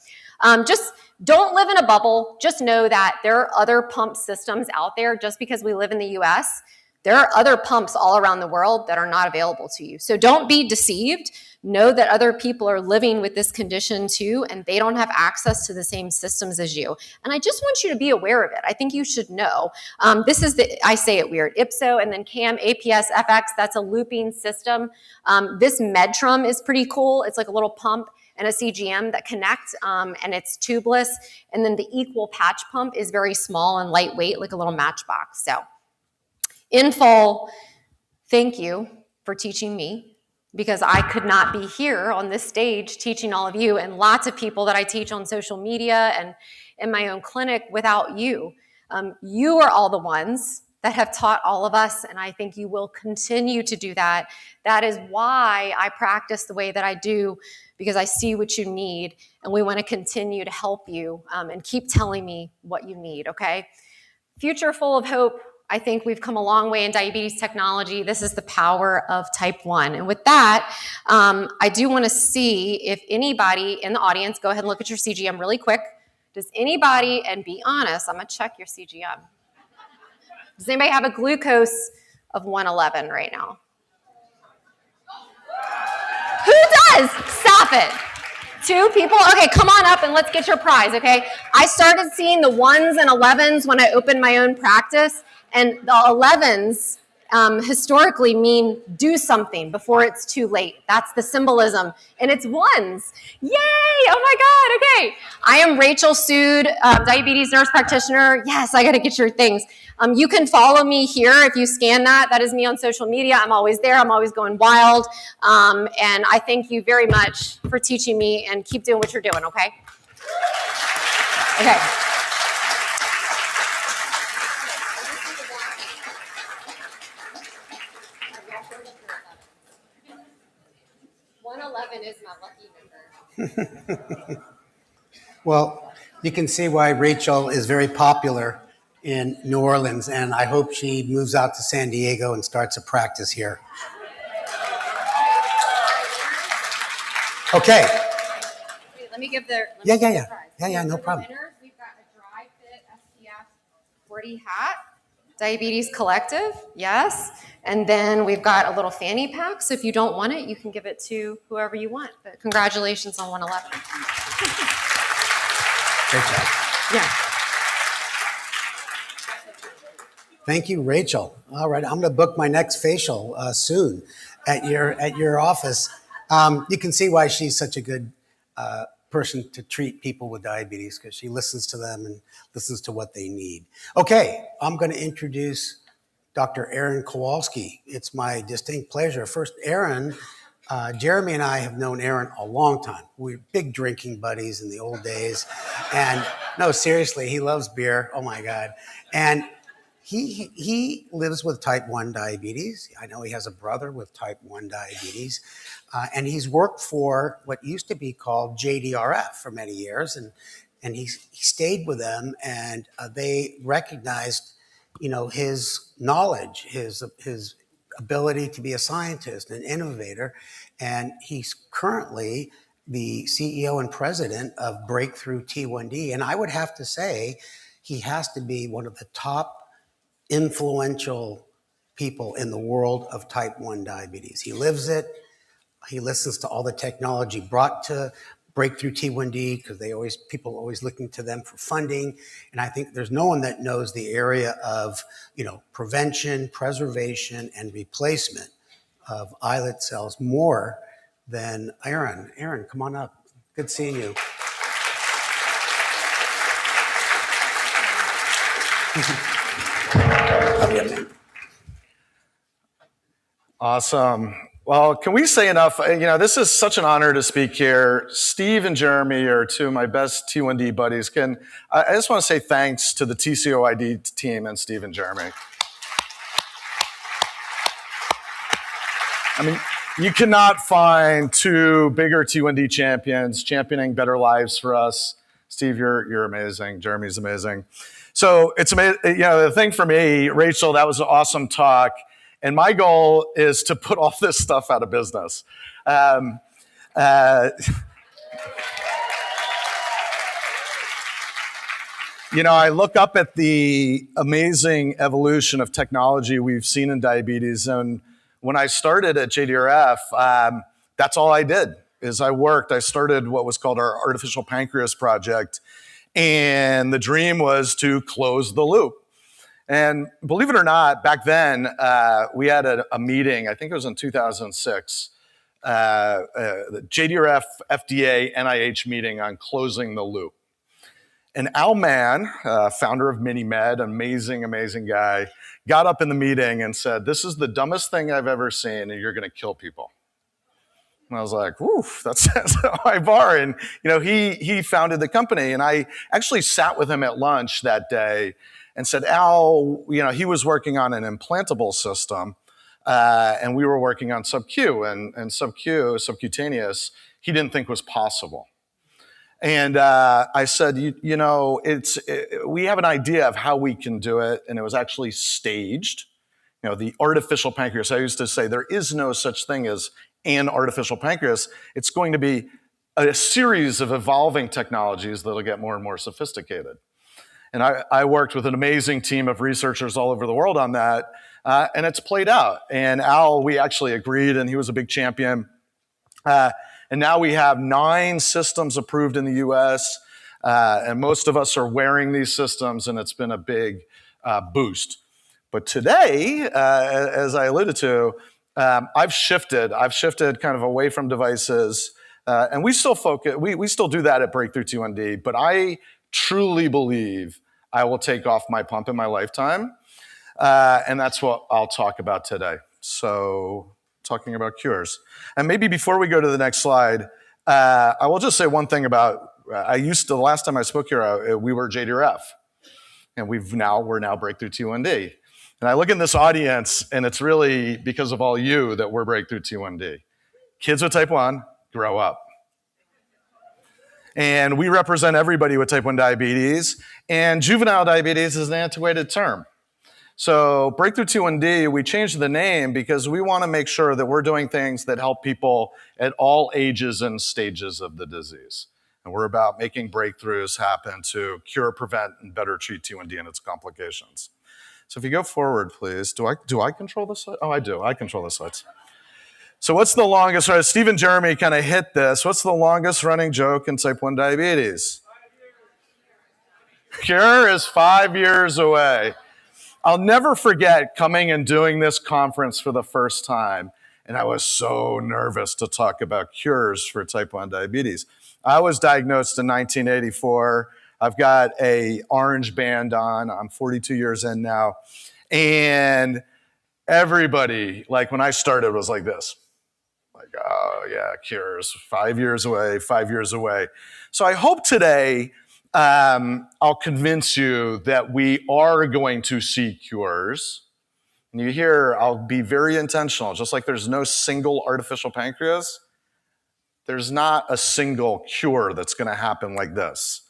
S7: Just don't live in a bubble. Just know that there are other pump systems out there. Just because we live in the US, there are other pumps all around the world that are not available to you. So don't be deceived. Know that other people are living with this condition too, and they don't have access to the same systems as you. And I just want you to be aware of it. I think you should know. This is I say it weird, IPSO and then CAM, APS, FX, that's a looping system. This Medtrum is pretty cool. It's like a little pump and a CGM that connect, and it's tubeless. And then the Equal patch pump is very small and lightweight, like a little matchbox. So in full, thank you for teaching me, because I could not be here on this stage teaching all of you and lots of people that I teach on social media and in my own clinic without you. You are all the ones that have taught all of us, and I think you will continue to do that. That is why I practice the way that I do, because I see what you need, and we want to continue to help you and keep telling me what you need, okay? Future full of hope. I think we've come a long way in diabetes technology. This is the power of type 1. And with that, I do want to see if anybody in the audience, go ahead and look at your CGM really quick. Does anybody, and be honest, I'm going to check your CGM. Does anybody have a glucose of 111 right now? Who does? Stop it. 2 people? Okay, come on up and let's get your prize, okay? I started seeing the 1s and 11s when I opened my own practice, and the 11s historically mean do something before it's too late. That's the symbolism, and it's 1s. Yay! Oh my God, okay. I am Rachael Sood, diabetes nurse practitioner. Yes, I gotta get your things. You can follow me here if you scan that. That is me on social media. I'm always there. I'm always going wild. And I thank you very much for teaching me, and keep doing what you're doing, okay? Okay.
S3: Well, you can see why Rachael is very popular in New Orleans, and I hope she moves out to San Diego and starts a practice here. Okay.
S7: Wait, let me give the
S3: Yeah, no
S7: For the
S3: problem.
S7: winners, we've got a dry fit SPF 40 hat, Diabetes Collective, yes. And then we've got a little fanny pack. So if you don't want it, you can give it to whoever you want. But congratulations on 111.
S3: Great job.
S7: Yeah.
S3: Thank you, Rachael. All right, I'm going to book my next facial soon at your office. You can see why she's such a good person to treat people with diabetes, because she listens to them and listens to what they need. Okay, I'm going to introduce Dr. Aaron Kowalski. It's my distinct pleasure. First, Aaron, Jeremy and I have known Aaron a long time. We're big drinking buddies in the old days. And no, seriously, he loves beer. Oh my God. And he lives with type 1 diabetes. I know he has a brother with type 1 diabetes. And he's worked for what used to be called JDRF for many years. And he stayed with them, and they recognized, his knowledge, his ability to be a scientist, an innovator. And he's currently the CEO and president of Breakthrough T1D. And I would have to say, he has to be one of the top influential people in the world of type 1 diabetes. He lives it. He listens to all the technology brought to Breakthrough T1D, because people are always looking to them for funding. And I think there's no one that knows the area of, prevention, preservation, and replacement of islet cells more than Aaron. Aaron, come on up. Good seeing you.
S2: Awesome. Well, can we say enough? This is such an honor to speak here. Steve and Jeremy are two of my best T1D buddies. I just want to say thanks to the TCOID team and Steve and Jeremy. I mean, you cannot find two bigger T1D champions championing better lives for us. Steve, you're amazing. Jeremy's amazing. So it's amazing. The thing for me, Rachael, that was an awesome talk. And my goal is to put all this stuff out of business. I look up at the amazing evolution of technology we've seen in diabetes. And when I started at JDRF, that's all I did, is I worked. I started what was called our Artificial Pancreas Project. And the dream was to close the loop. And believe it or not, back then, we had a meeting, I think it was in 2006, the JDRF, FDA, NIH meeting on closing the loop. And Al Mann, founder of MiniMed, amazing, amazing guy, got up in the meeting and said, "This is the dumbest thing I've ever seen, and you're going to kill people." And I was like, "Woof, that's a high bar." And he founded the company, and I actually sat with him at lunch that day and said, "Al, he was working on an implantable system, and we were working on sub-Q, and subcutaneous, he didn't think was possible." And I said, we have an idea of how we can do it, and it was actually staged. The artificial pancreas, I used to say there is no such thing as an artificial pancreas. It's going to be a series of evolving technologies that'll get more and more sophisticated. And I worked with an amazing team of researchers all over the world on that, and it's played out. And Al, we actually agreed, and he was a big champion. And now we have 9 systems approved in the US, and most of us are wearing these systems, and it's been a big boost. But today, as I alluded to, I've shifted kind of away from devices, and we still focus. We still do that at Breakthrough T1D, but I truly believe I will take off my pump in my lifetime, and that's what I'll talk about today. So, talking about cures. And maybe before we go to the next slide, I will just say one thing about, the last time I spoke here, we were JDRF, and we're now Breakthrough T1D. And I look in this audience, and it's really because of all you that we're Breakthrough T1D. Kids with type 1, grow up.
S8: And we represent everybody with type 1 diabetes. And juvenile diabetes is an antiquated term. So Breakthrough T1D, we changed the name because we want to make sure that we're doing things that help people at all ages and stages of the disease. And we're about making breakthroughs happen to cure, prevent, and better treat T1D and its complications. So if you go forward, please. Do I control the slide? Oh, I do. I control the slides. So what's the longest, right? Steve and Jeremy kind of hit this. What's the longest running joke in type 1 diabetes? Cure is 5 years away. I'll never forget coming and doing this conference for the first time, and I was so nervous to talk about cures for type 1 diabetes. I was diagnosed in 1984. I've got an orange band on. I'm 42 years in now. And everybody, like when I started, was like this. Like, oh yeah, cures, 5 years away, 5 years away. So I hope today I'll convince you that we are going to see cures. And you hear, I'll be very intentional. Just like there's no single artificial pancreas, there's not a single cure that's going to happen like this.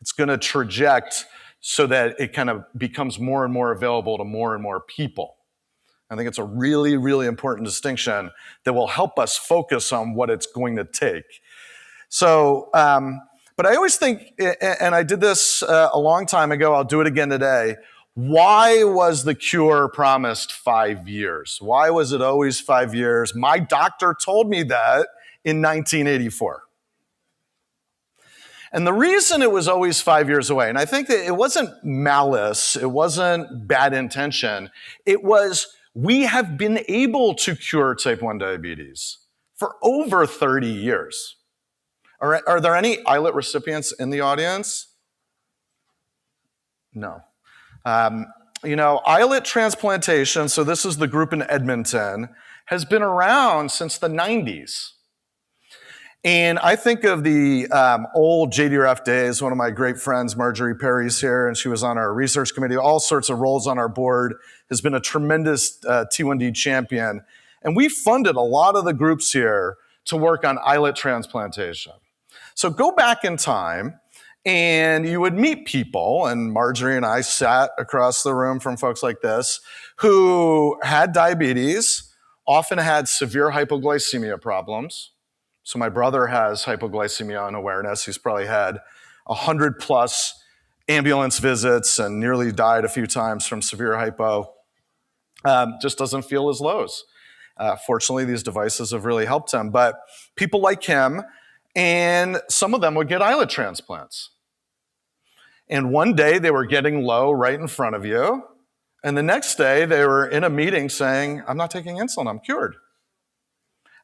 S8: It's going to traject so that it kind of becomes more and more available to more and more people. I think it's a really, really important distinction that will help us focus on what it's going to take. So, but I always think, and I did this a long time ago, I'll do it again today. Why was the cure promised 5 years? Why was it always 5 years? My doctor told me that in 1984. And the reason it was always 5 years away, and I think that it wasn't malice, it wasn't bad intention, it was we have been able to cure type 1 diabetes for over 30 years. Are there any islet recipients in the audience? No. Islet transplantation, so this is the group in Edmonton, has been around since the 90s. And I think of the old JDRF days. One of my great friends, Marjorie Perry's here, and she was on our research committee, all sorts of roles on our board, has been a tremendous T1D champion. And we funded a lot of the groups here to work on islet transplantation. So go back in time, and you would meet people, and Marjorie and I sat across the room from folks like this, who had diabetes, often had severe hypoglycemia problems. So my brother has hypoglycemia unawareness. He's probably had 100 plus ambulance visits and nearly died a few times from severe hypo. Just doesn't feel his lows. Fortunately, these devices have really helped him. But people like him, and some of them would get islet transplants. And one day they were getting low right in front of you. And the next day they were in a meeting saying, I'm not taking insulin, I'm cured.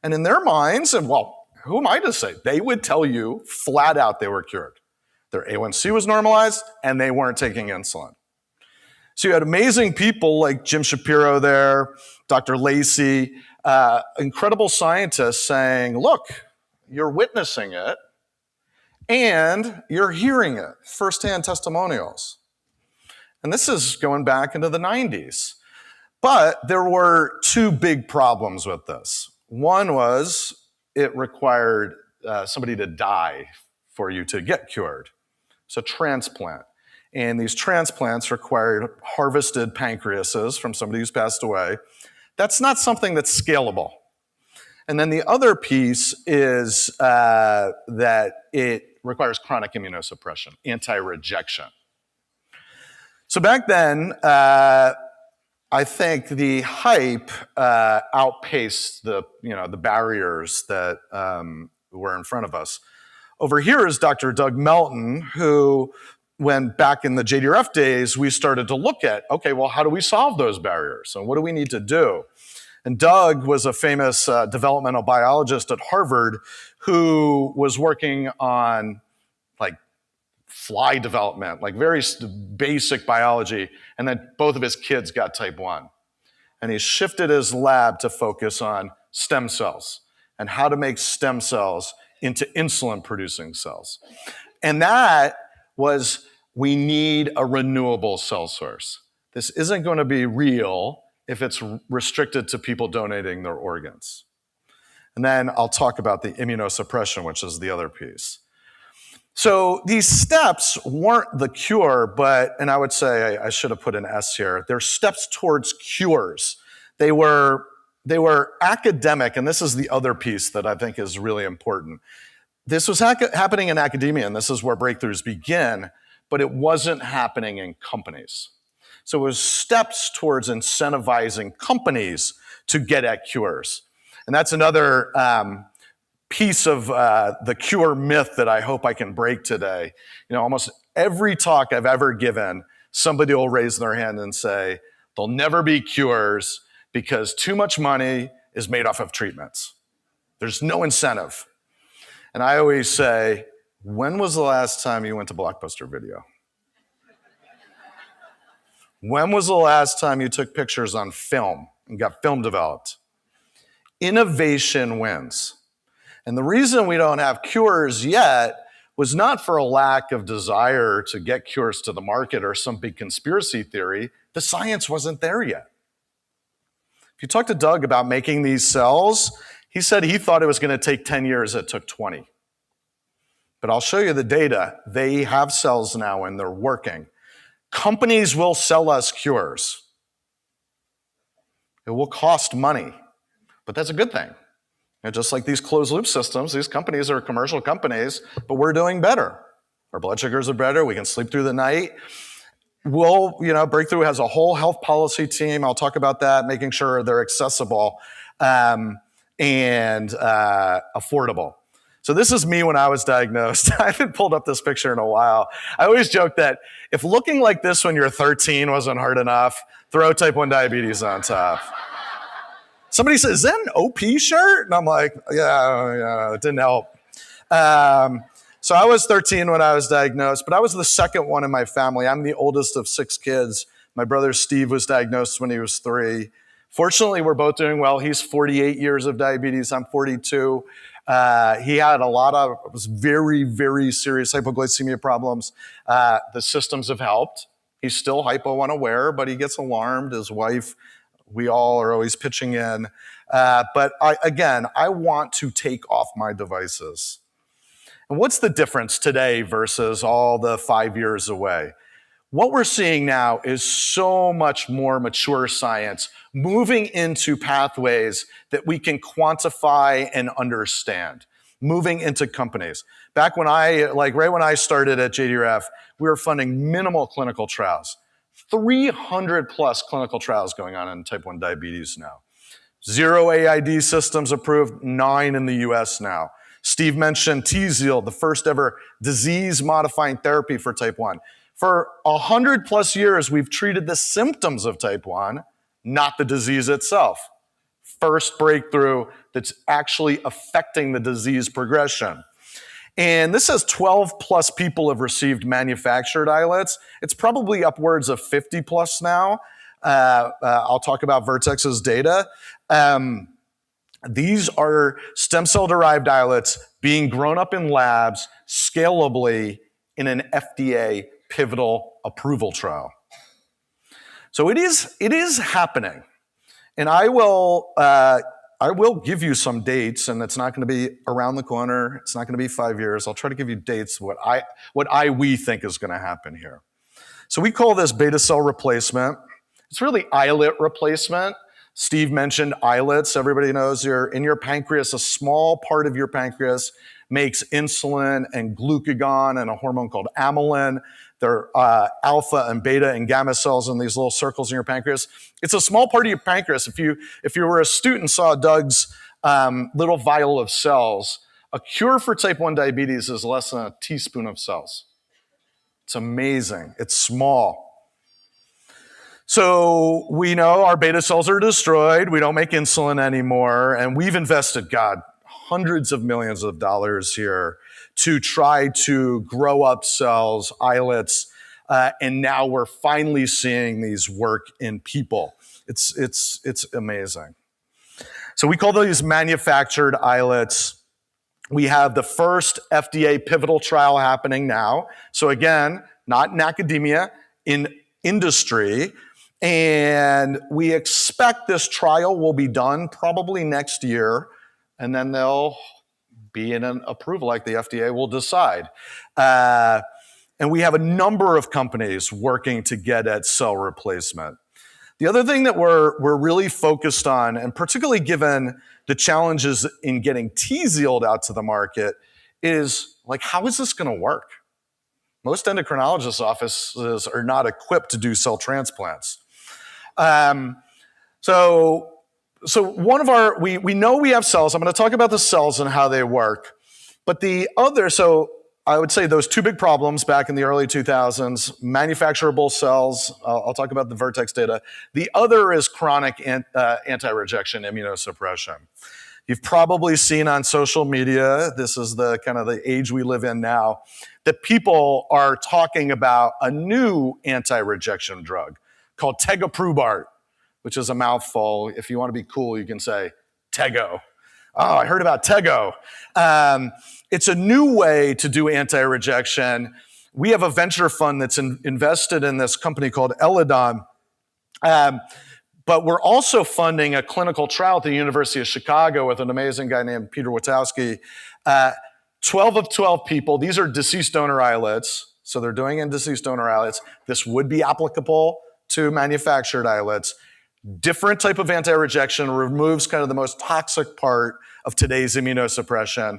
S8: And in their minds, and well, who am I to say? They would tell you flat out they were cured. Their A1C was normalized and they weren't taking insulin. So you had amazing people like Jim Shapiro there, Dr. Lacey, incredible scientists saying, look, you're witnessing it and you're hearing it, firsthand testimonials. And this is going back into the 90s. But there were two big problems with this. One was it required somebody to die for you to get cured. It's a transplant. And these transplants required harvested pancreases from somebody who's passed away. That's not something that's scalable. And then the other piece is that it requires chronic immunosuppression, anti-rejection. So back then, I think the hype outpaced the barriers that were in front of us. Over here is Dr. Doug Melton, who, when back in the JDRF days, we started to look at, okay, well, how do we solve those barriers? And what do we need to do? And Doug was a famous developmental biologist at Harvard who was working on like fly development, like very basic biology, and then both of his kids got type 1. And he shifted his lab to focus on stem cells and how to make stem cells into insulin-producing cells. And that was, we need a renewable cell source. This isn't going to be real if it's restricted to people donating their organs. And then I'll talk about the immunosuppression, which is the other piece. So these steps weren't the cure, but, and I would say I should have put an S here, they're steps towards cures. They were academic, and this is the other piece that I think is really important. This was happening in academia, and this is where breakthroughs begin, but it wasn't happening in companies. So it was steps towards incentivizing companies to get at cures. And that's another piece of the cure myth that I hope I can break today. You know, almost every talk I've ever given, somebody will raise their hand and say, there'll never be cures because too much money is made off of treatments. There's no incentive. And I always say, when was the last time you went to Blockbuster Video? When was the last time you took pictures on film and got film developed? Innovation wins. And the reason we don't have cures yet was not for a lack of desire to get cures to the market or some big conspiracy theory. The science wasn't there yet. If you talk to Doug about making these cells, he said he thought it was going to take 10 years. It took 20. But I'll show you the data. They have cells now and they're working. Companies will sell us cures. It will cost money, but that's a good thing. And just like these closed loop systems, these companies are commercial companies, but we're doing better. Our blood sugars are better. We can sleep through the night. Breakthrough has a whole health policy team. I'll talk about that, making sure they're accessible and affordable. So this is me when I was diagnosed. I haven't pulled up this picture in a while. I always joke that if looking like this when you're 13 wasn't hard enough, throw type 1 diabetes on top. Somebody says, is that an OP shirt? And I'm like, yeah, it didn't help. So I was 13 when I was diagnosed, but I was the second one in my family. I'm the oldest of 6 kids. My brother Steve was diagnosed when he was 3. Fortunately, we're both doing well. He's 48 years of diabetes. I'm 42. He had a lot of very, very serious hypoglycemia problems. The systems have helped. He's still hypo unaware, but he gets alarmed. His wife, we all are always pitching in. But I want to take off my devices. And what's the difference today versus all the 5 years away? What we're seeing now is so much more mature science moving into pathways that we can quantify and understand, moving into companies. Back when right when I started at JDRF, we were funding minimal clinical trials. 300 plus clinical trials going on in type 1 diabetes now. 0 AID systems approved, 9 in the US now. Steve mentioned Tzield, the first ever disease-modifying therapy for type 1. For 100 plus years, we've treated the symptoms of type 1, not the disease itself. First breakthrough that's actually affecting the disease progression. And this says 12 plus people have received manufactured islets. It's probably upwards of 50 plus now. I'll talk about Vertex's data. These are stem cell-derived islets being grown up in labs scalably in an FDA pivotal approval trial. So it is happening. And I will give you some dates, and it's not going to be around the corner. It's not going to be 5 years. I'll try to give you dates, what we think is going to happen here. So we call this beta cell replacement. It's really islet replacement. Steve mentioned islets. Everybody knows in your pancreas, a small part of your pancreas makes insulin and glucagon and a hormone called amylin. They're alpha and beta and gamma cells in these little circles in your pancreas. It's a small part of your pancreas. If you were astute and saw Doug's little vial of cells, a cure for type 1 diabetes is less than a teaspoon of cells. It's amazing. It's small. So we know our beta cells are destroyed. We don't make insulin anymore. And we've invested, hundreds of millions of dollars here to try to grow up cells, islets, and now we're finally seeing these work in people. It's amazing. So we call these manufactured islets. We have the first FDA pivotal trial happening now. So again, not in academia, in industry. And we expect this trial will be done probably next year, and then they'll be in an approval like the FDA will decide. And we have a number of companies working to get at cell replacement. The other thing that we're really focused on, and particularly given the challenges in getting Tzield out to the market, is like, how is this going to work? Most endocrinologists' offices are not equipped to do cell transplants. So one of our, we know we have cells. I'm going to talk about the cells and how they work. But the other, so I would say those two big problems back in the early 2000s, manufacturable cells, I'll talk about the Vertex data. The other is chronic anti-rejection immunosuppression. You've probably seen on social media, this is the kind of the age we live in now, that people are talking about a new anti-rejection drug called tegoprubart, which is a mouthful. If you want to be cool, you can say Tego. Oh, I heard about Tego. It's a new way to do anti-rejection. We have a venture fund that's invested in this company called Edelman. But we're also funding a clinical trial at the University of Chicago with an amazing guy named Peter Witowski. 12 of 12 people, these are deceased donor islets. So they're doing in deceased donor islets. This would be applicable to manufactured islets. Different type of anti-rejection, removes kind of the most toxic part of today's immunosuppression.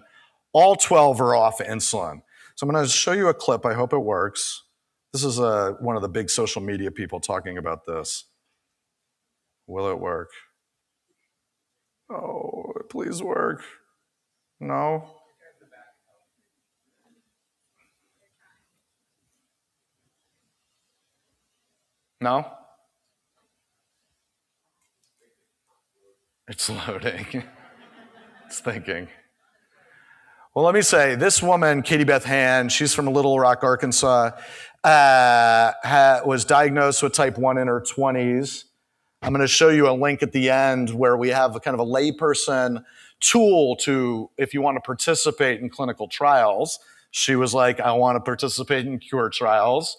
S8: All 12 are off insulin. So I'm going to show you a clip. I hope it works. This is one of the big social media people talking about this. Will it work? Oh, please work. No? No? It's loading. It's thinking. Well, let me say, this woman, Katie Beth Hand, she's from Little Rock, Arkansas, was diagnosed with type 1 in her 20s. I'm going to show you a link at the end where we have a kind of a layperson tool to, if you want to participate in clinical trials. She was like, I want to participate in cure trials.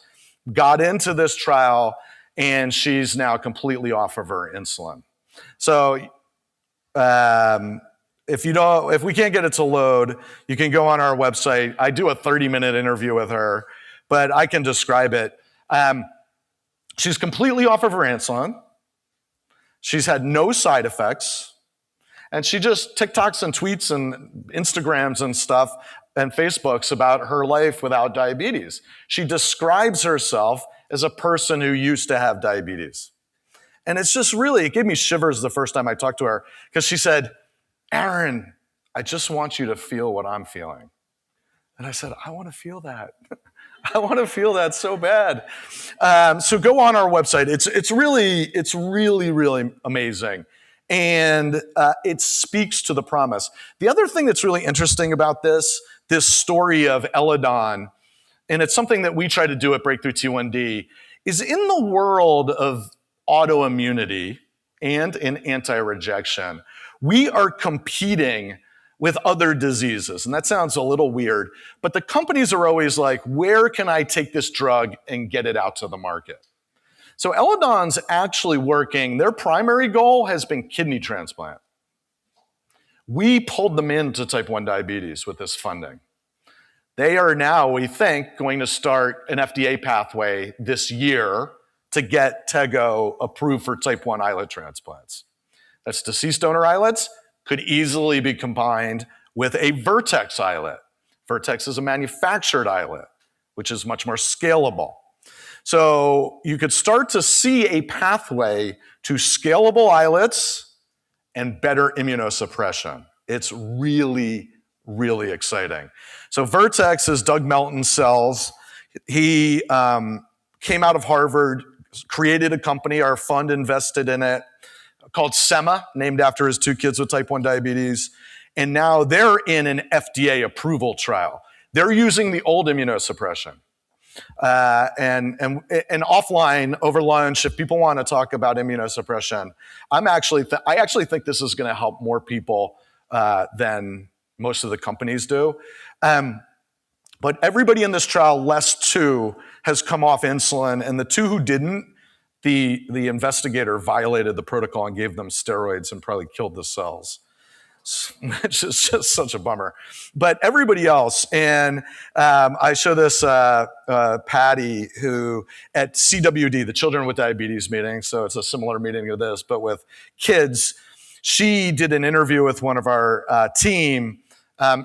S8: Got into this trial, and she's now completely off of her insulin. So if we can't get it to load, you can go on our website. I do a 30-minute interview with her, but I can describe it. She's completely off of her insulin. She's had no side effects. And she just TikToks and tweets and Instagrams and stuff and Facebooks about her life without diabetes. She describes herself as a person who used to have diabetes. And it's just really, it gave me shivers the first time I talked to her, because she said, Aaron, I just want you to feel what I'm feeling. And I said, I want to feel that. I want to feel that so bad. So go on our website. It's really amazing. And it speaks to the promise. The other thing that's really interesting about this story of Edelman, and it's something that we try to do at Breakthrough T1D, is in the world of autoimmunity and in anti-rejection, we are competing with other diseases. And that sounds a little weird, but the companies are always like, where can I take this drug and get it out to the market? So Edelman's actually working. Their primary goal has been kidney transplant. We pulled them into type 1 diabetes with this funding. They are now, we think, going to start an FDA pathway this year to get Tego approved for type 1 islet transplants. That's deceased donor islets, could easily be combined with a Vertex islet. Vertex is a manufactured islet, which is much more scalable. So you could start to see a pathway to scalable islets and better immunosuppression. It's really exciting. So Vertex is Doug Melton's cells. He came out of Harvard, created a company, our fund invested in it, called SEMA, named after his two kids with type 1 diabetes. And now they're in an FDA approval trial. They're using the old immunosuppression. And offline, over lunch, if people want to talk about immunosuppression, I actually think this is going to help more people than most of the companies do. But everybody in this trial, less 2, has come off insulin, and the 2 who didn't, the investigator violated the protocol and gave them steroids and probably killed the cells. which is just such a bummer. But everybody else, and I show this Patty, who at CWD, the Children with Diabetes meeting, so it's a similar meeting to this, but with kids. She did an interview with one of our team.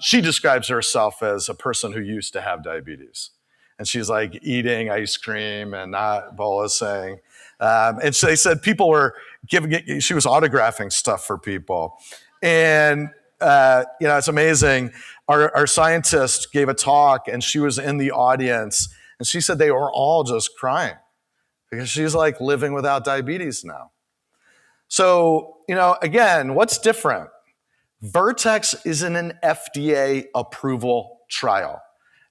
S8: She describes herself as a person who used to have diabetes. And she's like eating ice cream and not bolusing. And so they said people were giving it, she was autographing stuff for people. And, it's amazing. Our scientist gave a talk and she was in the audience and she said they were all just crying because she's like living without diabetes now. So, again, what's different? Vertex is in an FDA approval trial.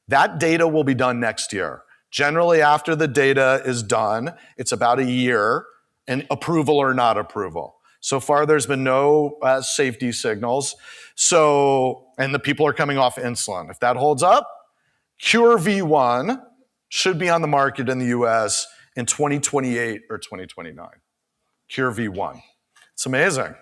S8: That data will be done next year. Generally, after the data is done, it's about a year, and approval or not approval. So far, there's been no safety signals. And the people are coming off insulin. If that holds up, Cure V1 should be on the market in the US in 2028 or 2029. Cure V1. It's amazing.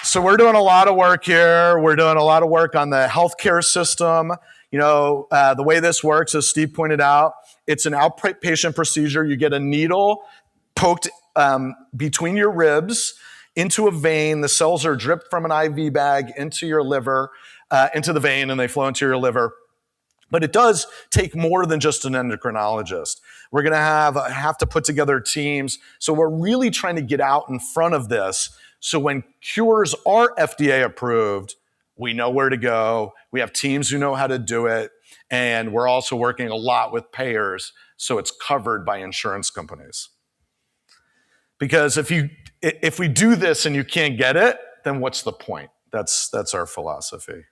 S8: So we're doing a lot of work here. We're doing a lot of work on the healthcare system. The way this works, as Steve pointed out, it's an outpatient procedure. You get a needle poked between your ribs into a vein. The cells are dripped from an IV bag into your liver, into the vein, and they flow into your liver. But it does take more than just an endocrinologist. We're going to have to put together teams. So we're really trying to get out in front of this. So when cures are FDA approved, we know where to go. We have teams who know how to do it. And we're also working a lot with payers so it's covered by insurance companies. Because if we do this and you can't get it, then what's the point? That's our philosophy.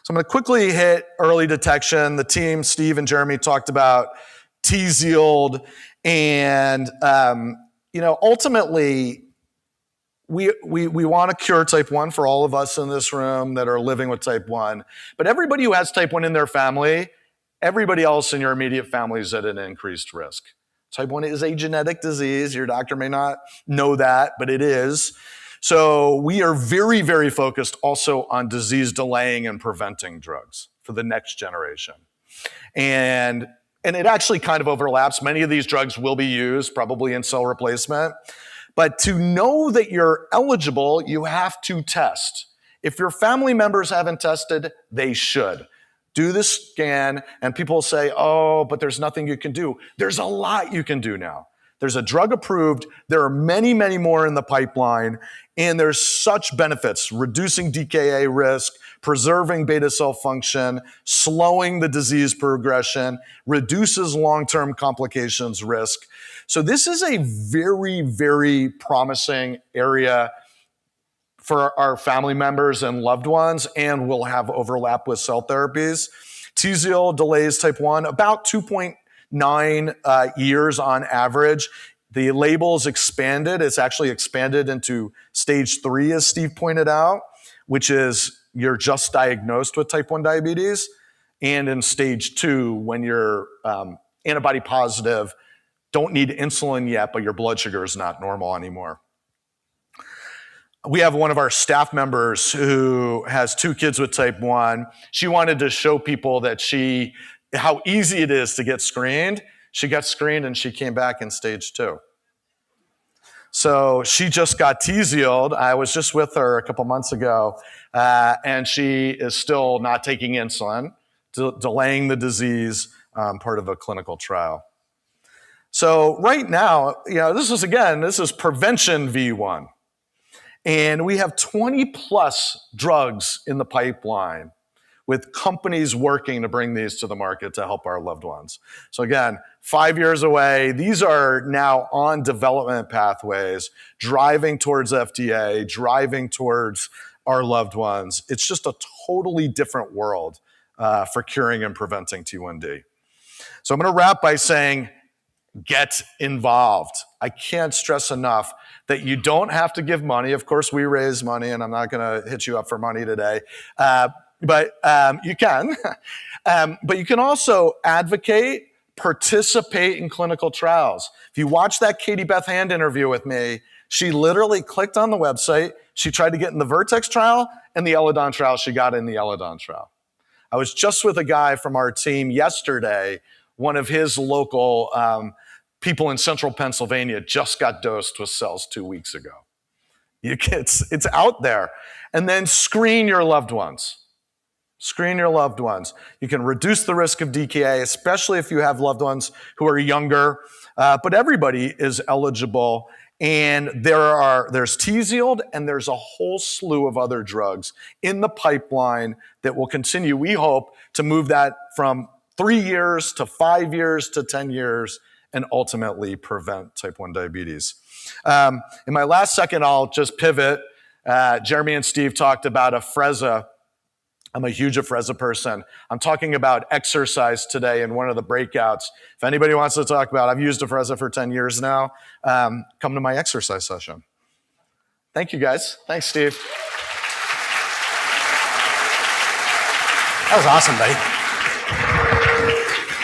S8: So I'm going to quickly hit early detection. The team, Steve and Jeremy, talked about Tzield. And, ultimately, we want to cure type 1 for all of us in this room that are living with type 1. But everybody who has type 1 in their family, everybody else in your immediate family is at an increased risk. Type 1 is a genetic disease. Your doctor may not know that, but it is. So we are very, very focused also on disease delaying and preventing drugs for the next generation. And it actually kind of overlaps. Many of these drugs will be used probably in cell replacement. But to know that you're eligible, you have to test. If your family members haven't tested, they should. Do the scan, and people say, oh, but there's nothing you can do. There's a lot you can do now. There's a drug approved. There are many, many more in the pipeline, and there's such benefits, reducing DKA risk, preserving beta cell function, slowing the disease progression, reduces long-term complications risk. So this is a very, very promising area for our family members and loved ones, and will have overlap with cell therapies. Tzield delays type 1 about 2.9 years on average. The label is expanded. It's actually expanded into stage 3, as Steve pointed out, which is you're just diagnosed with type 1 diabetes, and in stage 2, when you're antibody positive, don't need insulin yet, but your blood sugar is not normal anymore. We have one of our staff members who has 2 kids with type 1. She wanted to show people that how easy it is to get screened. She got screened and she came back in stage 2. So she just got Tzield. I was just with her a couple months ago, and she is still not taking insulin, delaying the disease, part of a clinical trial. So right now, this is prevention V1. And we have 20 plus drugs in the pipeline with companies working to bring these to the market to help our loved ones. So again, 5 years away, these are now on development pathways, driving towards FDA, driving towards our loved ones. It's just a totally different world for curing and preventing T1D. So I'm going to wrap by saying, get involved. I can't stress enough that you don't have to give money. Of course, we raise money, and I'm not going to hit you up for money today, but you can. But you can also advocate, participate in clinical trials. If you watch that Katie Beth Hand interview with me, she literally clicked on the website. She tried to get in the Vertex trial and the Eledon trial. She got in the Eledon trial. I was just with a guy from our team yesterday. One of his local people in central Pennsylvania just got dosed with cells 2 weeks ago. It's out there. And then screen your loved ones. Screen your loved ones. You can reduce the risk of DKA, especially if you have loved ones who are younger. But everybody is eligible. And there's Tzield and there's a whole slew of other drugs in the pipeline that will continue, we hope, to move that from 3 years to 5 years to 10 years and ultimately prevent type 1 diabetes. In my last second, I'll just pivot. Jeremy and Steve talked about Afrezza. I'm a huge Afrezza person. I'm talking about exercise today in one of the breakouts. If anybody wants to talk about, I've used Afrezza for 10 years now, come to my exercise session. Thank you, guys. Thanks, Steve.
S3: That was awesome, buddy.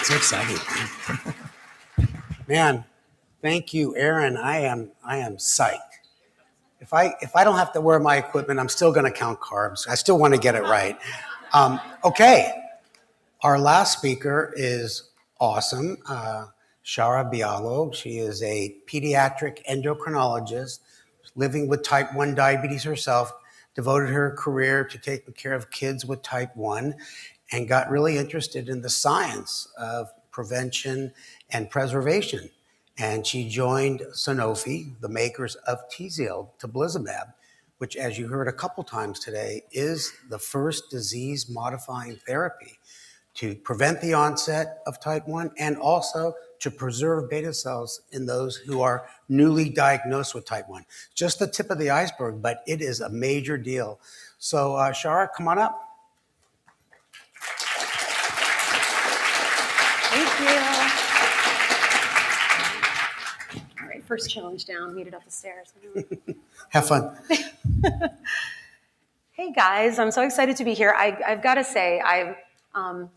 S3: So exciting. Man, thank you, Aaron. I am psyched. If I don't have to wear my equipment, I'm still going to count carbs. I still want to get it right. Okay, our last speaker is awesome. Shara Bialo. She is a pediatric endocrinologist living with type 1 diabetes herself, devoted her career to taking care of kids with type 1, and got really interested in the science of prevention and preservation. And she joined Sanofi, the makers of Tzield, teblizumab, which, as you heard a couple times today, is the first disease-modifying therapy to prevent the onset of type 1 and also to preserve beta cells in those who are newly diagnosed with type 1. Just the tip of the iceberg, but it is a major deal. So, Shara, come on up.
S9: Thank you. All right, first challenge down, meet it up the stairs.
S3: Have fun.
S9: Hey guys, I'm so excited to be here. I've got to say, I'm a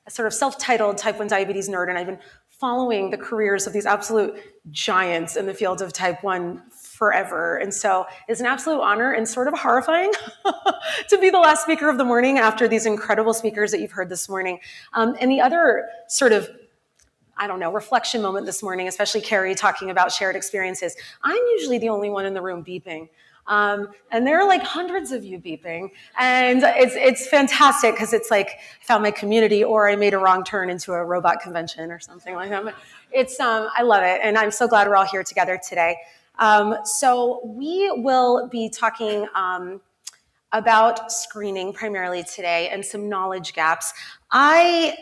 S9: sort of self-titled type 1 diabetes nerd, and I've been following the careers of these absolute giants in the field of type 1 forever. And so it's an absolute honor and sort of horrifying to be the last speaker of the morning after these incredible speakers that you've heard this morning. And the other sort of, I don't know, reflection moment this morning, especially Kerri talking about shared experiences. I'm usually the only one in the room beeping. And there are like hundreds of you beeping. And it's fantastic because it's like I found my community or I made a wrong turn into a robot convention or something like that. But it's, I love it. And I'm so glad we're all here together today. So we will be talking about screening primarily today and some knowledge gaps. As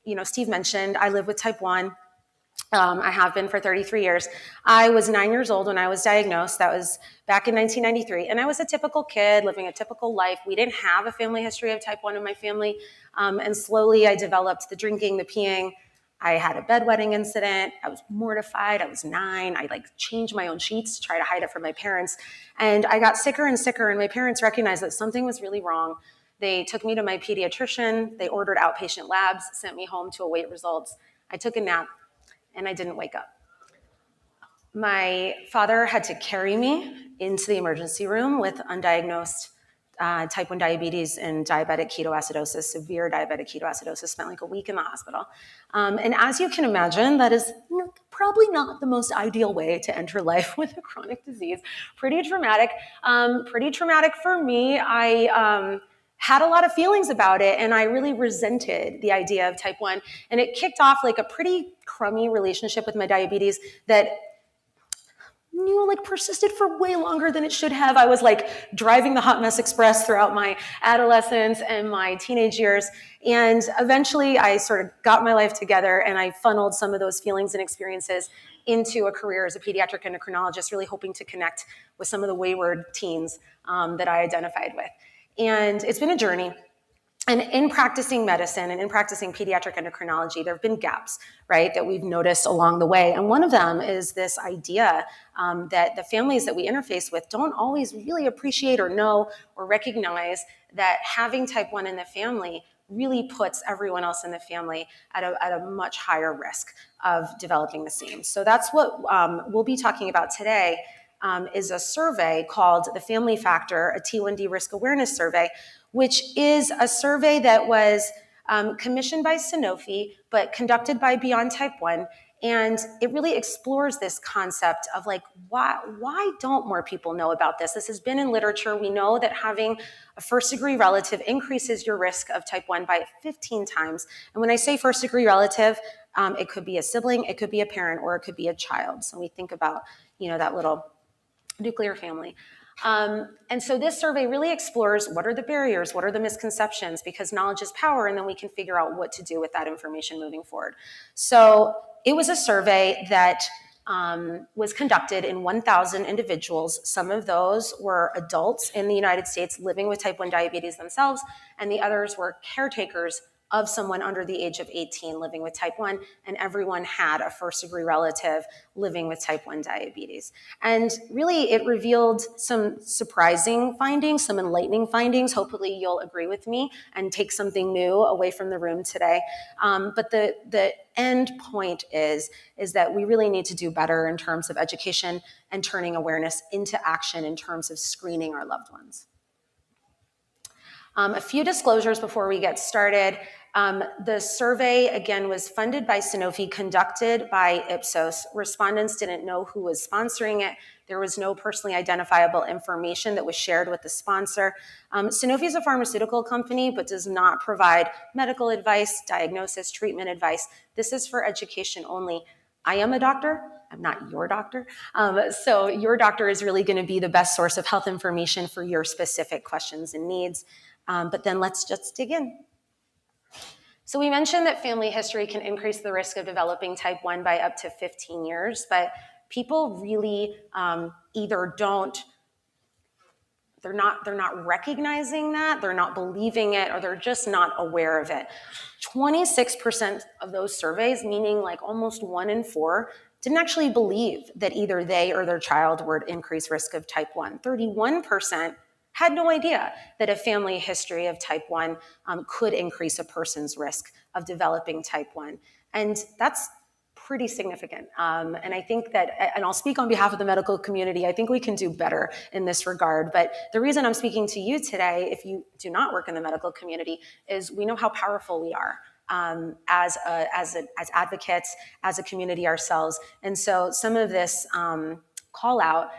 S9: you know, Steve mentioned, I live with type 1. I have been for 33 years. I was 9 years old when I was diagnosed. That was back in 1993. And I was a typical kid living a typical life. We didn't have a family history of type 1 in my family. And slowly I developed the drinking, the peeing. I had a bedwetting incident. I was mortified. I was 9. I changed my own sheets to try to hide it from my parents. And I got sicker and sicker. And my parents recognized that something was really wrong. They took me to my pediatrician. They ordered outpatient labs, sent me home to await results. I took a nap. And I didn't wake up. My father had to carry me into the emergency room with undiagnosed type 1 diabetes and diabetic ketoacidosis, severe diabetic ketoacidosis, spent like a week in the hospital. And as you can imagine, that is probably not the most ideal way to enter life with a chronic disease. Pretty traumatic for me. I had a lot of feelings about it, and I really resented the idea of type 1. And it kicked off like a pretty crummy relationship with my diabetes that persisted for way longer than it should have. I was driving the Hot Mess Express throughout my adolescence and my teenage years. And eventually I sort of got my life together and I funneled some of those feelings and experiences into a career as a pediatric endocrinologist, really hoping to connect with some of the wayward teens that I identified with. And it's been a journey. And in practicing medicine and in practicing pediatric endocrinology, there have been gaps, right, that we've noticed along the way. And one of them is this idea that the families that we interface with don't always really appreciate or know or recognize that having type 1 in the family really puts everyone else in the family at a much higher risk of developing the same. So that's what we'll be talking about today, is a survey called the Family Factor, a T1D Risk Awareness Survey, which is a survey that was commissioned by Sanofi, but conducted by Beyond Type 1. And it really explores this concept of like, why don't more people know about this? This has been in literature. We know that having a first-degree relative increases your risk of type 1 by 15 times. And when I say first-degree relative, it could be a sibling, it could be a parent, or it could be a child. So we think about, that little nuclear family. And so this survey really explores what are the barriers, what are the misconceptions, because knowledge is power, and then we can figure out what to do with that information moving forward. So it was a survey that was conducted in 1,000 individuals. Some of those were adults in the United States living with type 1 diabetes themselves, and the others were caretakers of someone under the age of 18 living with type 1, and everyone had a first-degree relative living with type 1 diabetes. And really, it revealed some surprising findings, some enlightening findings. Hopefully, you'll agree with me and take something new away from the room today. But the end point is that we really need to do better in terms of education and turning awareness into action in terms of screening our loved ones. A few disclosures before we get started. The survey, again, was funded by Sanofi, conducted by Ipsos. Respondents didn't know who was sponsoring it. There was no personally identifiable information that was shared with the sponsor. Sanofi is a pharmaceutical company, but does not provide medical advice, diagnosis, treatment advice. This is for education only. I am a doctor. I'm not your doctor. So your doctor is really going to be the best source of health information for your specific questions and needs. But then let's just dig in. So we mentioned that family history can increase the risk of developing type 1 by up to 15 years, but people really either they're not recognizing that, they're not believing it, or they're just not aware of it. 26% of those surveys, meaning like almost 1 in 4, didn't actually believe that either they or their child were at increased risk of type 1. 31% had no idea that a family history of type 1 could increase a person's risk of developing type 1. And that's pretty significant. And I think that, and I'll speak on behalf of the medical community, I think we can do better in this regard. But the reason I'm speaking to you today, if you do not work in the medical community, is we know how powerful we are as advocates, as a community ourselves. And so some of this call out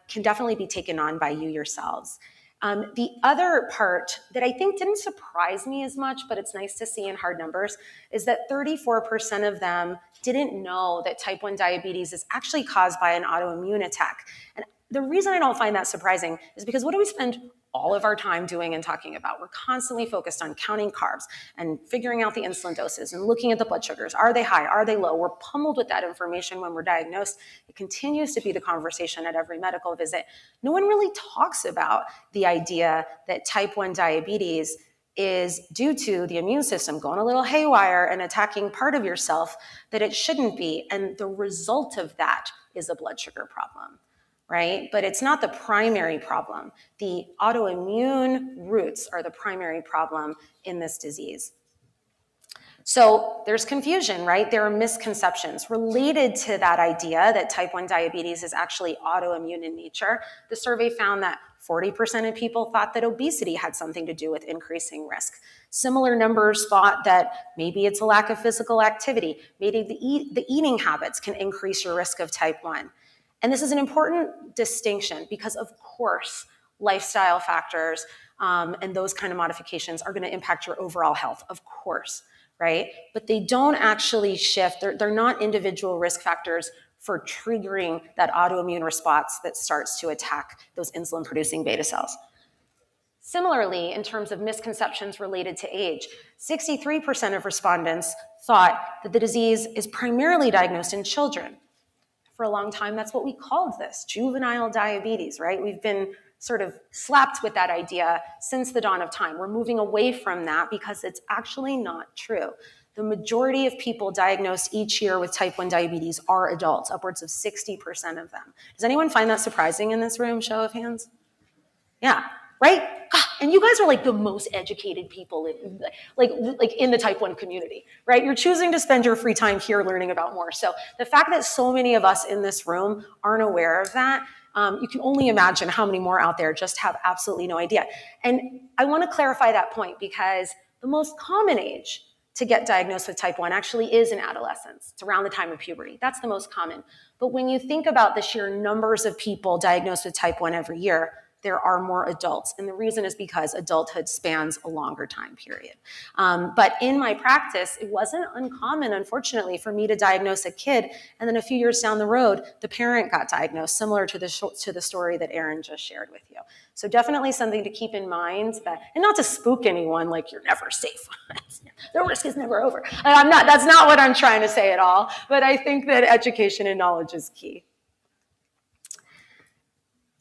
S9: can definitely be taken on by you yourselves. The other part that I think didn't surprise me as much, but it's nice to see in hard numbers, is that 34% of them didn't know that type 1 diabetes is actually caused by an autoimmune attack. And the reason I don't find that surprising is because what do we spend all of our time doing and talking about? We're constantly focused on counting carbs and figuring out the insulin doses and looking at the blood sugars. Are they high? Are they low? We're pummeled with that information when we're diagnosed. It continues to be the conversation at every medical visit. No one really talks about the idea that type 1 diabetes is due to the immune system going a little haywire and attacking part of yourself that it shouldn't be. And the result of that is a blood sugar problem. Right? But it's not the primary problem. The autoimmune roots are the primary problem in this disease. So there's confusion, right? There are misconceptions related to that idea that type 1 diabetes is actually autoimmune in nature. The survey found that 40% of people thought that obesity had something to do with increasing risk. Similar numbers thought that maybe it's a lack of physical activity. Maybe the eating habits can increase your risk of type 1. And this is an important distinction because, of course, lifestyle factors and those kind of modifications are going to impact your overall health, of course, right? But they don't actually shift. They're not individual risk factors for triggering that autoimmune response that starts to attack those insulin-producing beta cells. Similarly, in terms of misconceptions related to age, 63% of respondents thought that the disease is primarily diagnosed in children. For a long time, that's what we called this, juvenile diabetes, right? We've been sort of slapped with that idea since the dawn of time. We're moving away from that because it's actually not true. The majority of people diagnosed each year with type 1 diabetes are adults, upwards of 60% of them. Does anyone find that surprising in this room? Show of hands. Yeah, right? God, and you guys are like the most educated people in, like in the type 1 community, right? You're choosing to spend your free time here learning about more. So the fact that so many of us in this room aren't aware of that, you can only imagine how many more out there just have absolutely no idea. And I want to clarify that point because the most common age to get diagnosed with type 1 actually is in adolescence. It's around the time of puberty. That's the most common. But when you think about the sheer numbers of people diagnosed with type 1 every year, there are more adults. And the reason is because adulthood spans a longer time period. But in my practice, it wasn't uncommon, unfortunately, for me to diagnose a kid, and then a few years down the road, the parent got diagnosed, similar to the story that Aaron just shared with you. So definitely something to keep in mind, that, and not to spook anyone, like you're never safe. The risk is never over. That's not what I'm trying to say at all, but I think that education and knowledge is key.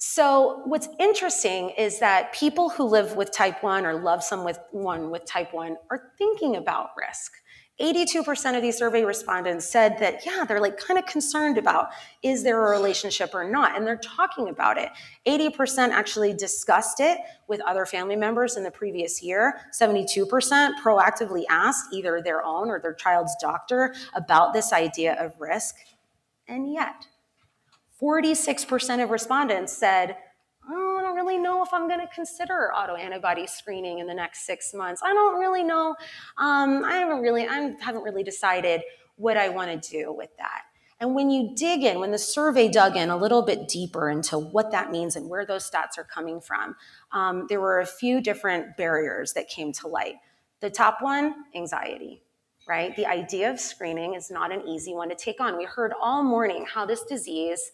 S9: So what's interesting is that people who live with type 1 or love someone with type 1 are thinking about risk. 82% of these survey respondents said that, yeah, they're like kind of concerned about, is there a relationship or not? And they're talking about it. 80% actually discussed it with other family members in the previous year. 72% proactively asked either their own or their child's doctor about this idea of risk. And yet, 46% of respondents said, oh, I don't really know if I'm going to consider autoantibody screening in the next 6 months. I don't really know. I haven't really decided what I want to do with that. And when you dig in, when the survey dug in a little bit deeper into what that means and where those stats are coming from, there were a few different barriers that came to light. The top one, anxiety. Right? The idea of screening is not an easy one to take on. We heard all morning how this disease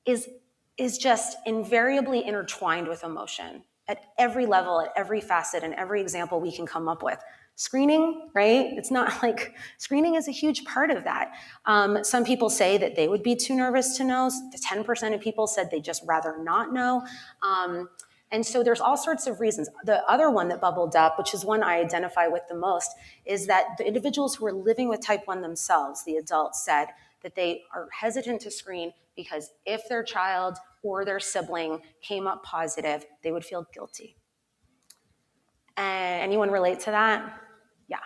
S9: is just invariably intertwined with emotion at every level, at every facet, and every example we can come up with. Screening, right? It's not like, screening is a huge part of that. Some people say that they would be too nervous to know. 10% of people said they'd just rather not know. And so there's all sorts of reasons. The other one that bubbled up, which is one I identify with the most, is that the individuals who are living with type 1 themselves, the adults, said that they are hesitant to screen because if their child or their sibling came up positive, they would feel guilty. And anyone relate to that? Yeah.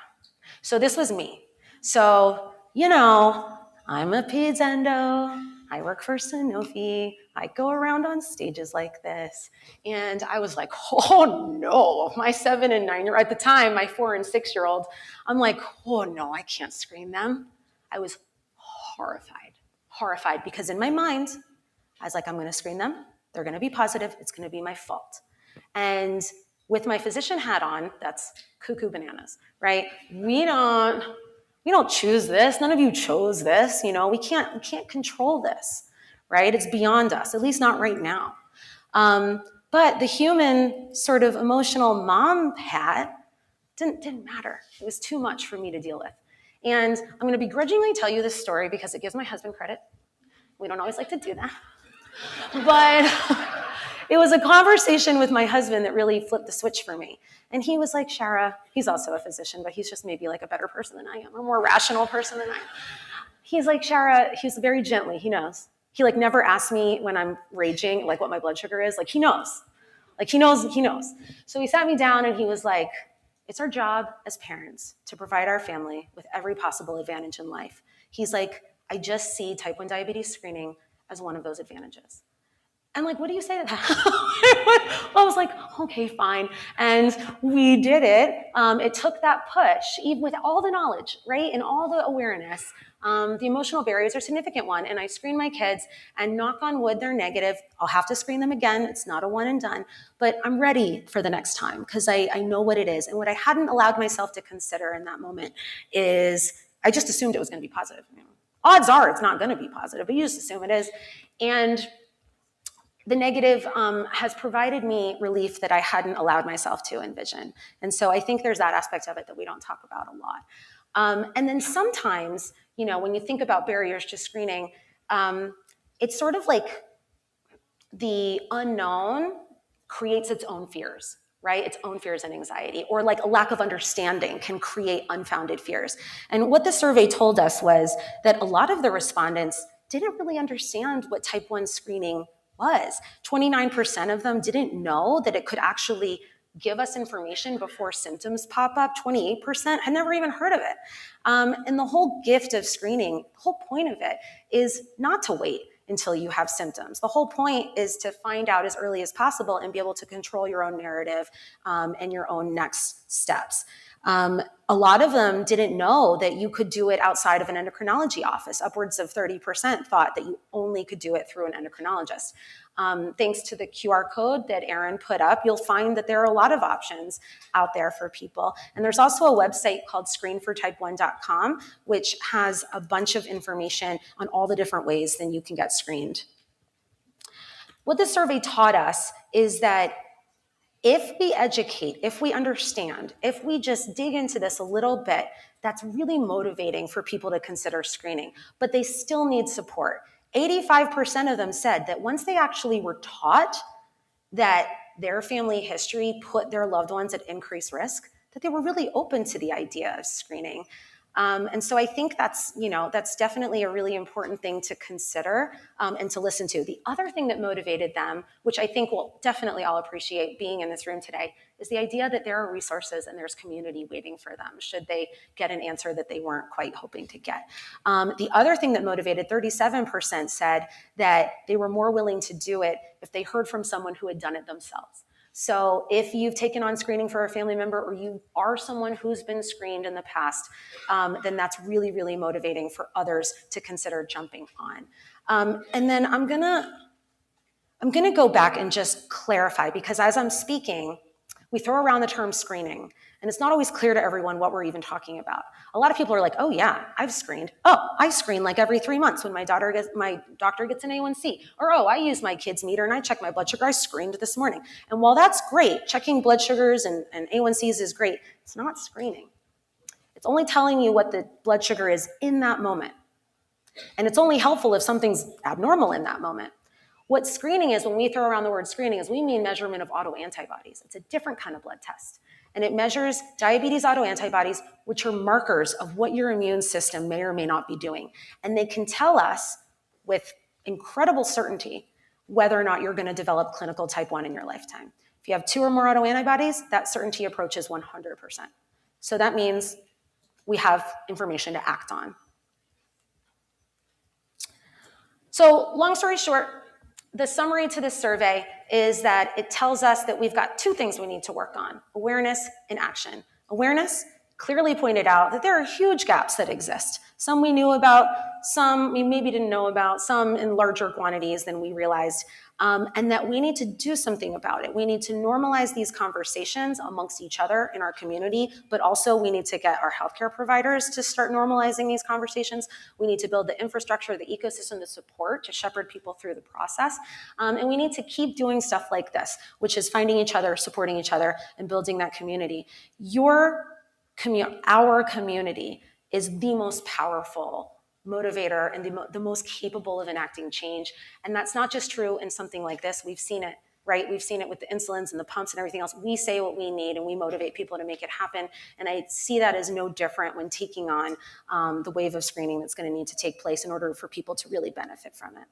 S9: So this was me. So, I'm a peds endo. I work for Sanofi. I go around on stages like this. And I was like, oh no, my 7 and 9 year old, at the time, my 4 and 6 year old, I'm like, oh no, I can't screen them. I was horrified because in my mind, I was like, I'm going to screen them. They're going to be positive. It's going to be my fault. And with my physician hat on, that's cuckoo bananas, right? We don't choose this. None of you chose this. We can't control this, right? It's beyond us, at least not right now. But the human sort of emotional mom hat didn't matter. It was too much for me to deal with. And I'm going to begrudgingly tell you this story because it gives my husband credit. We don't always like to do that. But it was a conversation with my husband that really flipped the switch for me. And he was like, Shara, he's also a physician, but he's just maybe like a better person than I am, a more rational person than I am. He's like, Shara, he's very gently, he knows. He never asks me when I'm raging, what my blood sugar is. He knows. He knows. So he sat me down and he was like, it's our job as parents to provide our family with every possible advantage in life. He's like, I just see type 1 diabetes screening as one of those advantages. And what do you say to that? I was like, okay, fine. And we did it. It took that push, even with all the knowledge, right? And all the awareness. The emotional barriers are a significant one. And I screen my kids and knock on wood, they're negative. I'll have to screen them again. It's not a one and done, but I'm ready for the next time because I know what it is. And what I hadn't allowed myself to consider in that moment is I just assumed it was going to be positive. Odds are it's not going to be positive, but you just assume it is. And the negative has provided me relief that I hadn't allowed myself to envision. And so I think there's that aspect of it that we don't talk about a lot. And then sometimes, when you think about barriers to screening, it's sort of like the unknown creates its own fears, right? Its own fears and anxiety, or a lack of understanding can create unfounded fears. And what the survey told us was that a lot of the respondents didn't really understand what type 1 screening was. 29% of them didn't know that it could actually give us information before symptoms pop up. 28% had never even heard of it. And the whole gift of screening, the whole point of it is not to wait until you have symptoms. The whole point is to find out as early as possible and be able to control your own narrative and your own next steps. A lot of them didn't know that you could do it outside of an endocrinology office. Upwards of 30% thought that you only could do it through an endocrinologist. Thanks to the QR code that Aaron put up, you'll find that there are a lot of options out there for people. And there's also a website called screenfortype1.com, which has a bunch of information on all the different ways that you can get screened. What this survey taught us is that if we educate, if we understand, if we just dig into this a little bit, that's really motivating for people to consider screening. But they still need support. 85% of them said that once they actually were taught that their family history put their loved ones at increased risk, that they were really open to the idea of screening. And so I think that's definitely a really important thing to consider and to listen to. The other thing that motivated them, which I think we'll definitely all appreciate being in this room today, is the idea that there are resources and there's community waiting for them should they get an answer that they weren't quite hoping to get. The other thing that motivated, 37% said that they were more willing to do it if they heard from someone who had done it themselves. So if you've taken on screening for a family member or you are someone who's been screened in the past, then that's really, really motivating for others to consider jumping on. And then I'm gonna go back and just clarify, because as I'm speaking, we throw around the term screening, and it's not always clear to everyone what we're even talking about. A lot of people are like, oh yeah, I've screened. Oh, I screen like every 3 months when my doctor gets an A1C. Or, oh, I use my kid's meter and I check my blood sugar. I screened this morning. And while that's great, checking blood sugars and A1Cs is great, it's not screening. It's only telling you what the blood sugar is in that moment. And it's only helpful if something's abnormal in that moment. What screening is, when we throw around the word screening, is we mean measurement of autoantibodies. It's a different kind of blood test. And it measures diabetes autoantibodies, which are markers of what your immune system may or may not be doing. And they can tell us with incredible certainty whether or not you're going to develop clinical type 1 in your lifetime. If you have 2 or more autoantibodies, that certainty approaches 100%. So that means we have information to act on. So long story short, the summary to this survey is that it tells us that we've got 2 things we need to work on: awareness and action. Awareness clearly pointed out that there are huge gaps that exist. Some we knew about, some we maybe didn't know about, some in larger quantities than we realized, and that we need to do something about it. We need to normalize these conversations amongst each other in our community, but also we need to get our healthcare providers to start normalizing these conversations. We need to build the infrastructure, the ecosystem, the support to shepherd people through the process. And we need to keep doing stuff like this, which is finding each other, supporting each other, and building that community. Our community is the most powerful motivator and the most capable of enacting change. And that's not just true in something like this. We've seen it, right? We've seen it with the insulins and the pumps and everything else. We say what we need and we motivate people to make it happen. And I see that as no different when taking on the wave of screening that's going to need to take place in order for people to really benefit from it.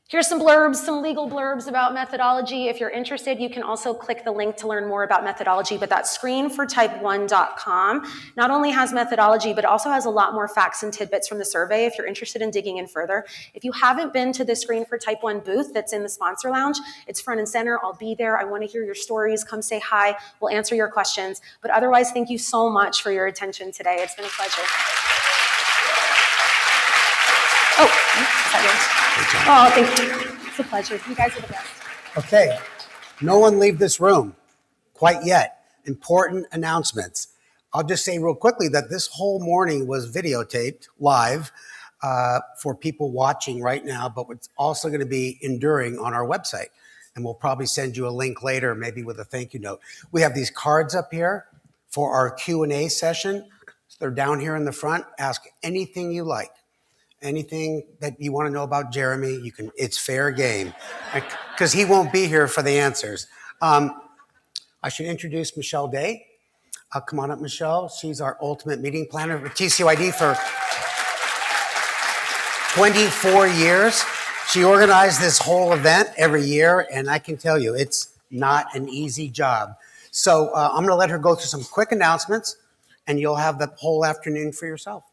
S9: Here's some blurbs, some legal blurbs about methodology. If you're interested, you can also click the link to learn more about methodology, but that's screenfortype1.com. Not only has methodology, but also has a lot more facts and tidbits from the survey if you're interested in digging in further. If you haven't been to the Screen for Type 1 booth that's in the sponsor lounge, it's front and center. I'll be there. I want to hear your stories. Come say hi. We'll answer your questions. But otherwise, thank you so much for your attention today. It's been a pleasure. Oh, thank you. It's a pleasure. You guys are the best.
S3: Okay, no one leave this room quite yet. Important announcements. I'll just say real quickly that this whole morning was videotaped live for people watching right now, but it's also going to be enduring on our website. And we'll probably send you a link later, maybe with a thank you note. We have these cards up here for our Q&A session. They're down here in the front. Ask anything you like. Anything that you want to know about Jeremy, you can. It's fair game, because he won't be here for the answers. I should introduce Michelle Day. Come on up, Michelle. She's our ultimate meeting planner with TCOID for 24 years. She organized this whole event every year, and I can tell you, it's not an easy job. So I'm going to let her go through some quick announcements, and you'll have the whole afternoon for yourself.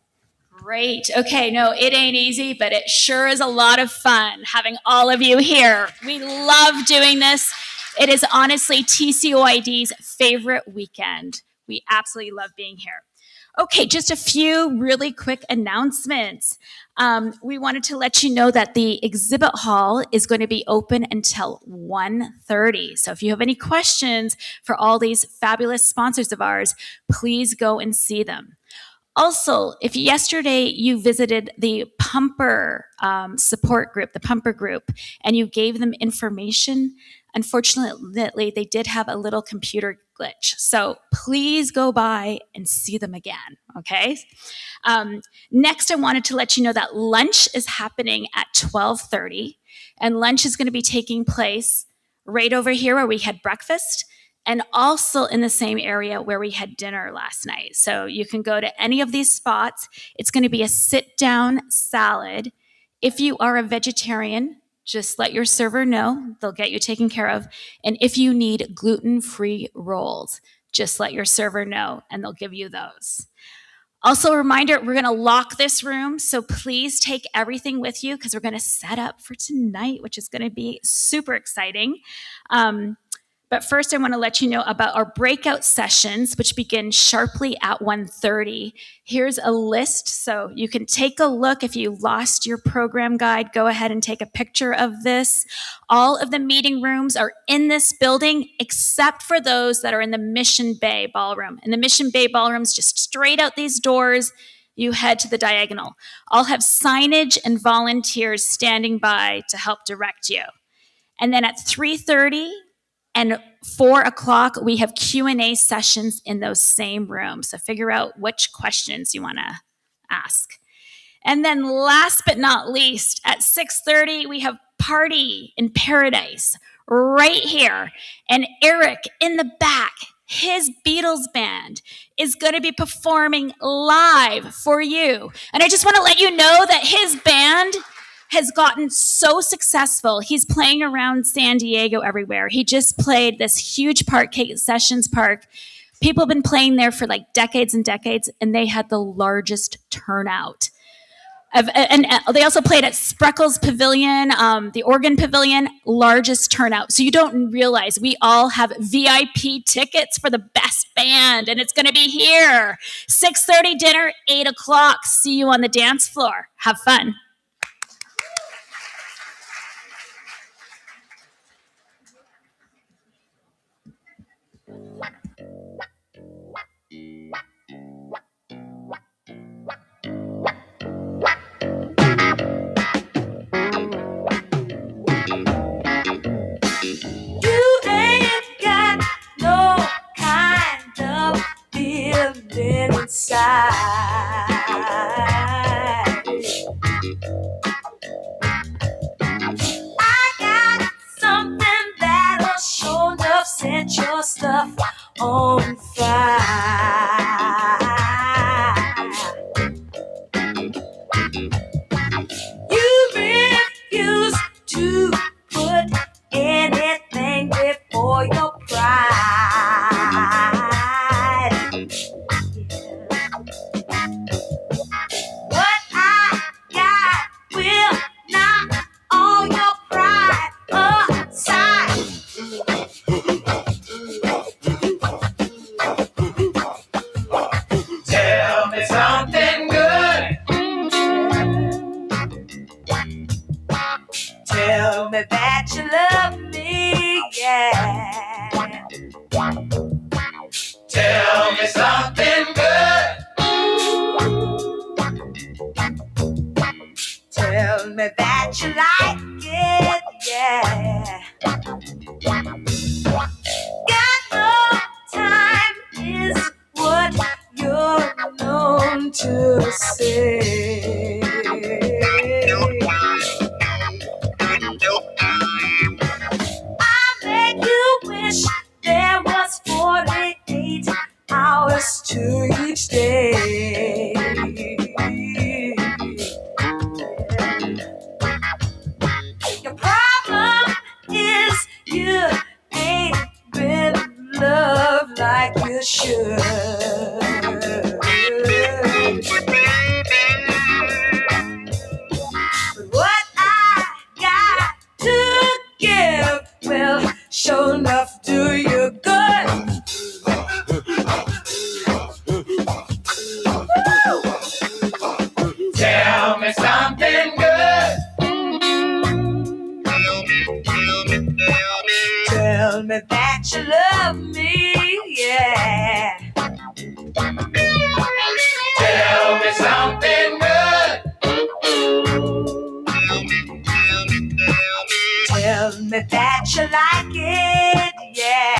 S10: Great. Okay, no, it ain't easy, but it sure is a lot of fun having all of you here. We love doing this. It is honestly TCOID's favorite weekend. We absolutely love being here. Okay, just a few really quick announcements. We wanted to let you know that the exhibit hall is going to be open until 1:30. So if you have any questions for all these fabulous sponsors of ours, please go and see them. Also, if yesterday you visited the pumper support group, the pumper group, and you gave them information, unfortunately, they did have a little computer glitch. So please go by and see them again, okay? Next, I wanted to let you know that lunch is happening at 12:30, and lunch is going to be taking place right over here where we had breakfast, and also in the same area where we had dinner last night. So you can go to any of these spots. It's going to be a sit-down salad. If you are a vegetarian, just let your server know. They'll get you taken care of. And if you need gluten-free rolls, just let your server know, and they'll give you those. Also, a reminder, we're going to lock this room, so please take everything with you because we're going to set up for tonight, which is going to be super exciting. But first, I want to let you know about our breakout sessions, which begin sharply at 1:30. Here's a list, so you can take a look. If you lost your program guide, go ahead and take a picture of this. All of the meeting rooms are in this building, except for those that are in the Mission Bay Ballroom. And the Mission Bay Ballroom's just straight out these doors. You head to the diagonal. I'll have signage and volunteers standing by to help direct you. And then at 3:30, and 4 o'clock, we have Q&A sessions in those same rooms. So figure out which questions you want to ask. And then last but not least, at 6:30, we have Party in Paradise right here. And Eric in the back, his Beatles band, is going to be performing live for you. And I just want to let you know that his band has gotten so successful. He's playing around San Diego everywhere. He just played this huge park, Kate Sessions Park. People have been playing there for like decades and decades, and they had the largest turnout. And they also played at Spreckles Pavilion, the Oregon Pavilion, largest turnout. So you don't realize we all have VIP tickets for the best band, and it's going to be here. 6:30 dinner, 8 o'clock. See you on the dance floor. Have fun.
S11: Inside. I got something that'll sure enough set your stuff on fire. You refuse to put anything before your pride. That you love me, yeah. Tell me something good. Tell me that you like it, yeah. Got no time is what you're known to say. There was 48 hours to each day. tell me that you like it, yeah.